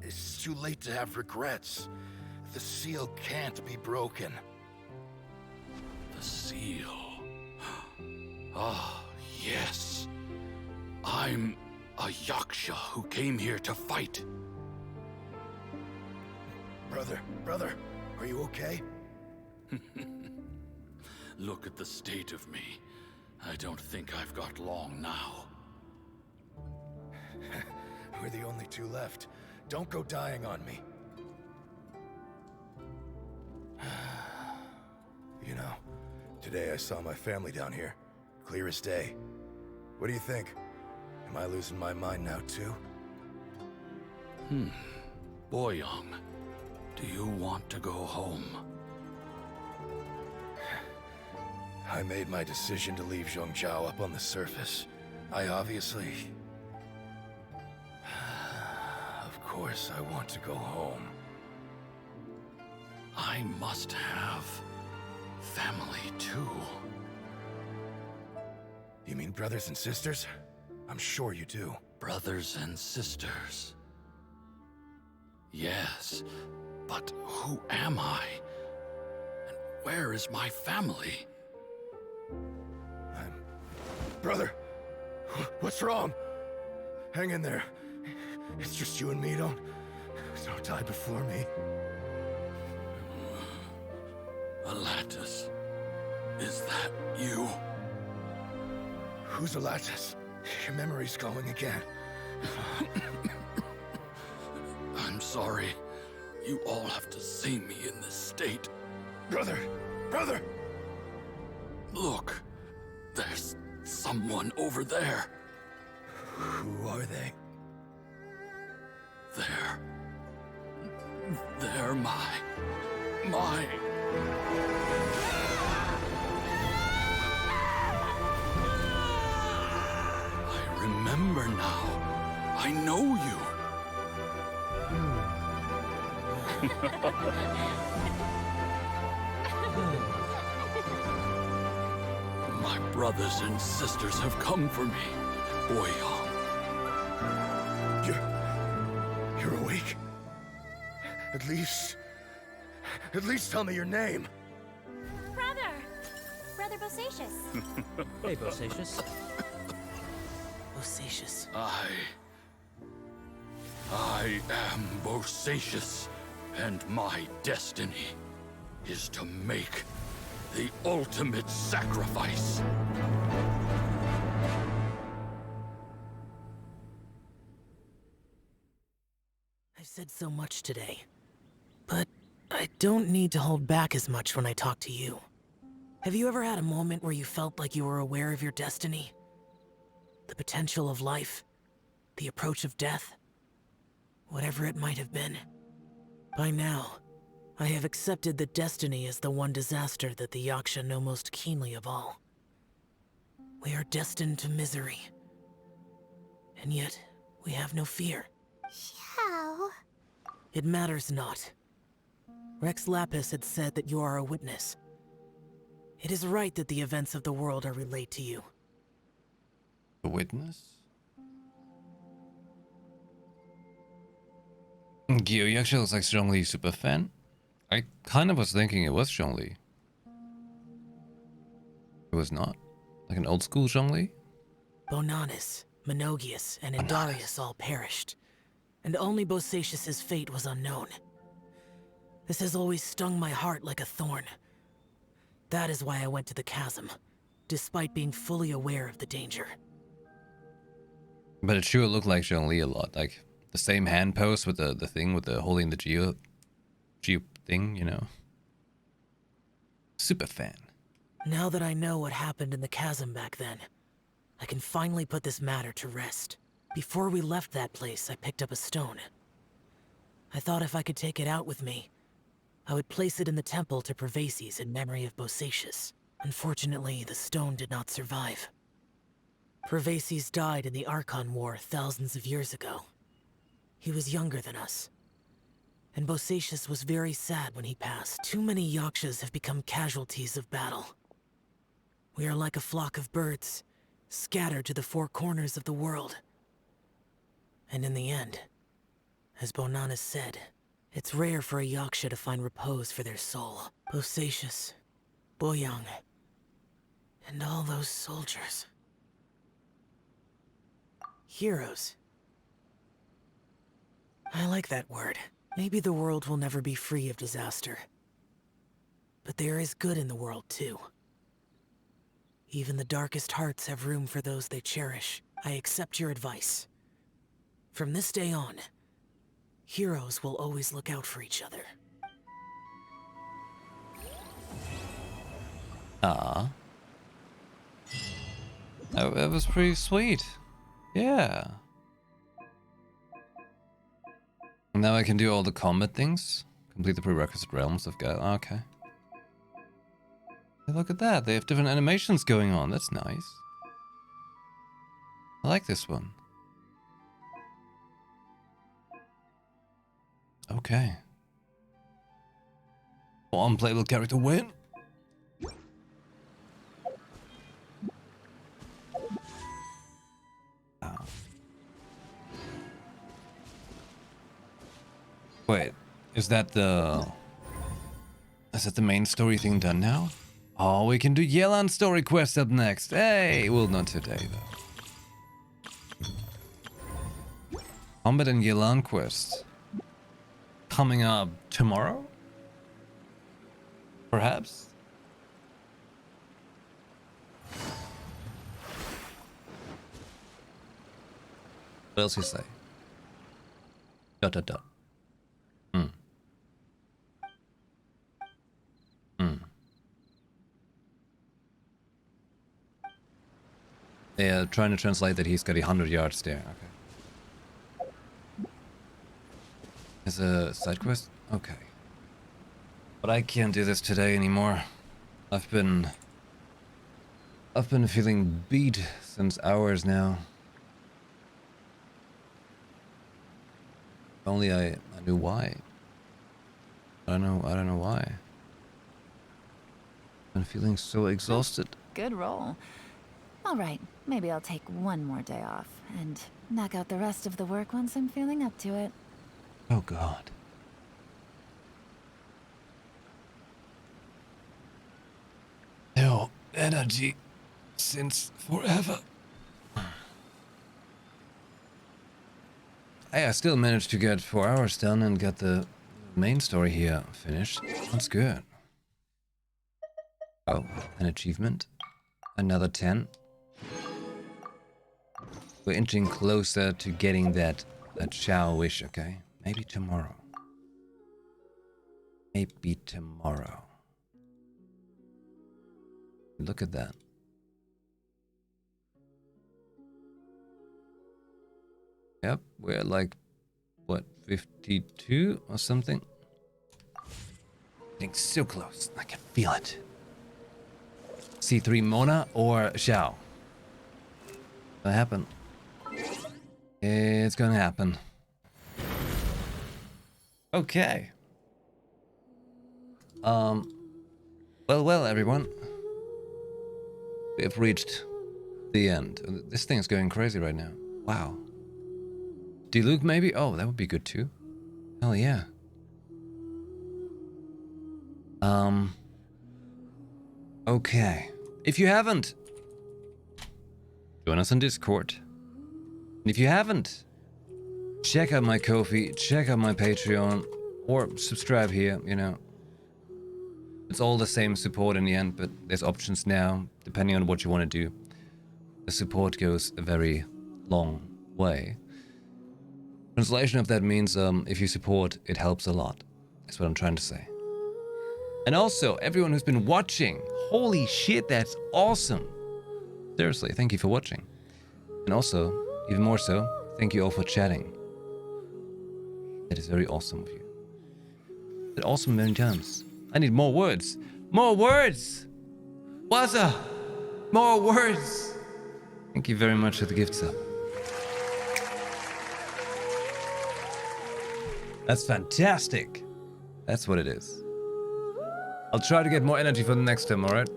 It's too late to have regrets. The seal can't be broken. The seal. Ah, yes. I'm a Yaksha who came here to fight. Brother, are you okay? Look at the state of me. I don't think I've got long now. We're the only two left. Don't go dying on me. You know, today I saw my family down here. Clear as day. What do you think? Am I losing my mind now too? Boyoung, do you want to go home? I made my decision to leave Zhongzhou up on the surface. I obviously... Of course I want to go home. I must have family too. You mean brothers and sisters? I'm sure you do. Brothers and sisters. Yes, but who am I? And where is my family? Brother, what's wrong? Hang in there. It's just you and me, don't die before me. Alatus, is that you? Who's Alatus? Your memory's going again. I'm sorry. You all have to see me in this state. Brother! Brother! Look, there's someone over there. Who are they? They're my... I remember now. I know you. My brothers and sisters have come for me, Boyong. You're awake? At least tell me your name. Brother Bosacius. Hey, Bosacius. Bosacius. I am Bosacius, and my destiny is to make the ultimate sacrifice. I've said so much today, but I don't need to hold back as much when I talk to you. Have you ever had a moment where you felt like you were aware of your destiny? The potential of life? The approach of death? Whatever it might have been. By now, I have accepted that destiny is the one disaster that the Yaksha know most keenly of all. We are destined to misery. And yet, we have no fear. How? It matters not. Rex Lapis had said that you are a witness. It is right that the events of the world are relayed to you. A witness? Gyo Yaksha looks like Zhongli super fan. I kind of was thinking it was Zhongli. It was not? Like an old school Zhongli? Bonanis, Menogius, and Indarius all perished, and only Bosacius's fate was unknown. This has always stung my heart like a thorn. That is why I went to the chasm, despite being fully aware of the danger. But it sure looked like Zhongli a lot, like the same hand pose with the thing with the holding the geo thing, you know. Super fan. Now that I know what happened in the chasm back then, I can finally put this matter to rest. Before we left that place, I picked up a stone. I thought if I could take it out with me, I would place it in the temple to Pervases in memory of Bosacius. Unfortunately, the stone did not survive. Pervases died in the Archon War thousands of years ago. He was younger than us. And Bosacius was very sad when he passed. Too many Yakshas have become casualties of battle. We are like a flock of birds, scattered to the four corners of the world. And in the end, as Bonanis said, it's rare for a Yaksha to find repose for their soul. Bosacius, Boyong, and all those soldiers. Heroes. I like that word. Maybe the world will never be free of disaster. But there is good in the world, too. Even the darkest hearts have room for those they cherish. I accept your advice. From this day on, heroes will always look out for each other. Ah. That was pretty sweet. Yeah. And now I can do all the combat things. Complete the prerequisite realms of God. Okay. Hey, look at that. They have different animations going on. That's nice. I like this one. Okay. One playable character win. Oh. Wait, is that the main story thing done now? Oh, we can do Yelan story quest up next. Hey, well, not today though. Combat and Yelan quest coming up tomorrow? Perhaps? What else you say? Dot dot dot. Hmm. Hmm. Yeah, trying to translate that he's got 100 yards there. Okay. Is a side quest? Okay. But I can't do this today anymore. I've been feeling beat since hours now. If only I knew why. I don't know why. I've been feeling so exhausted. Good roll. All right, maybe I'll take one more day off and knock out the rest of the work once I'm feeling up to it. Oh God. No energy since forever. Hey, I still managed to get 4 hours done and get the main story here finished. That's good. Oh, an achievement. Another 10. We're inching closer to getting that Shao wish, okay? Maybe tomorrow. Maybe tomorrow. Look at that. Yep, we're like, what, 52 or something? Getting so close. I can feel it. C3 Mona or Xiao? Gonna happen. It's gonna happen. Okay. Well, everyone. We have reached the end. This thing is going crazy right now. Wow. Diluc maybe? Oh, that would be good too. Hell yeah. Okay. If you haven't, join us on Discord. And if you haven't, check out my Ko-fi, check out my Patreon, or subscribe here, you know. It's all the same support in the end, but there's options now, depending on what you want to do. The support goes a very long way. Translation of that means if you support, it helps a lot. That's what I'm trying to say. And also, everyone who's been watching, holy shit, that's awesome. Seriously, thank you for watching. And also, even more so, thank you all for chatting. That is very awesome of you. That's awesome many times. I need more words. More words! Waza! More words! Thank you very much for the gift sub. That's fantastic. That's what it is. I'll try to get more energy for the next time, alright?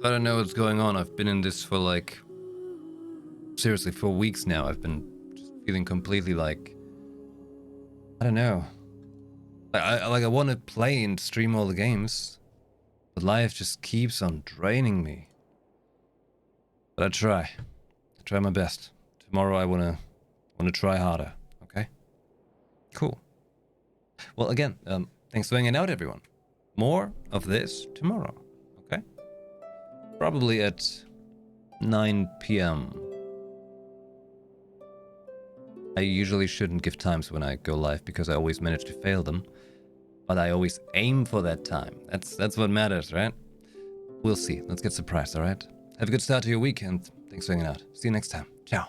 I don't know what's going on. I've been in this for like... seriously, 4 weeks now. I've been just feeling completely like... I don't know. I want to play and stream all the games. But life just keeps on draining me. But I try. I try my best. Tomorrow I want to try harder. Okay? Cool. Well, again, thanks for hanging out, everyone. More of this tomorrow. Okay? Probably at 9 p.m. I usually shouldn't give times when I go live because I always manage to fail them. But I always aim for that time. That's what matters, right? We'll see. Let's get surprised, alright? Have a good start to your week and thanks for hanging out. See you next time. Ciao.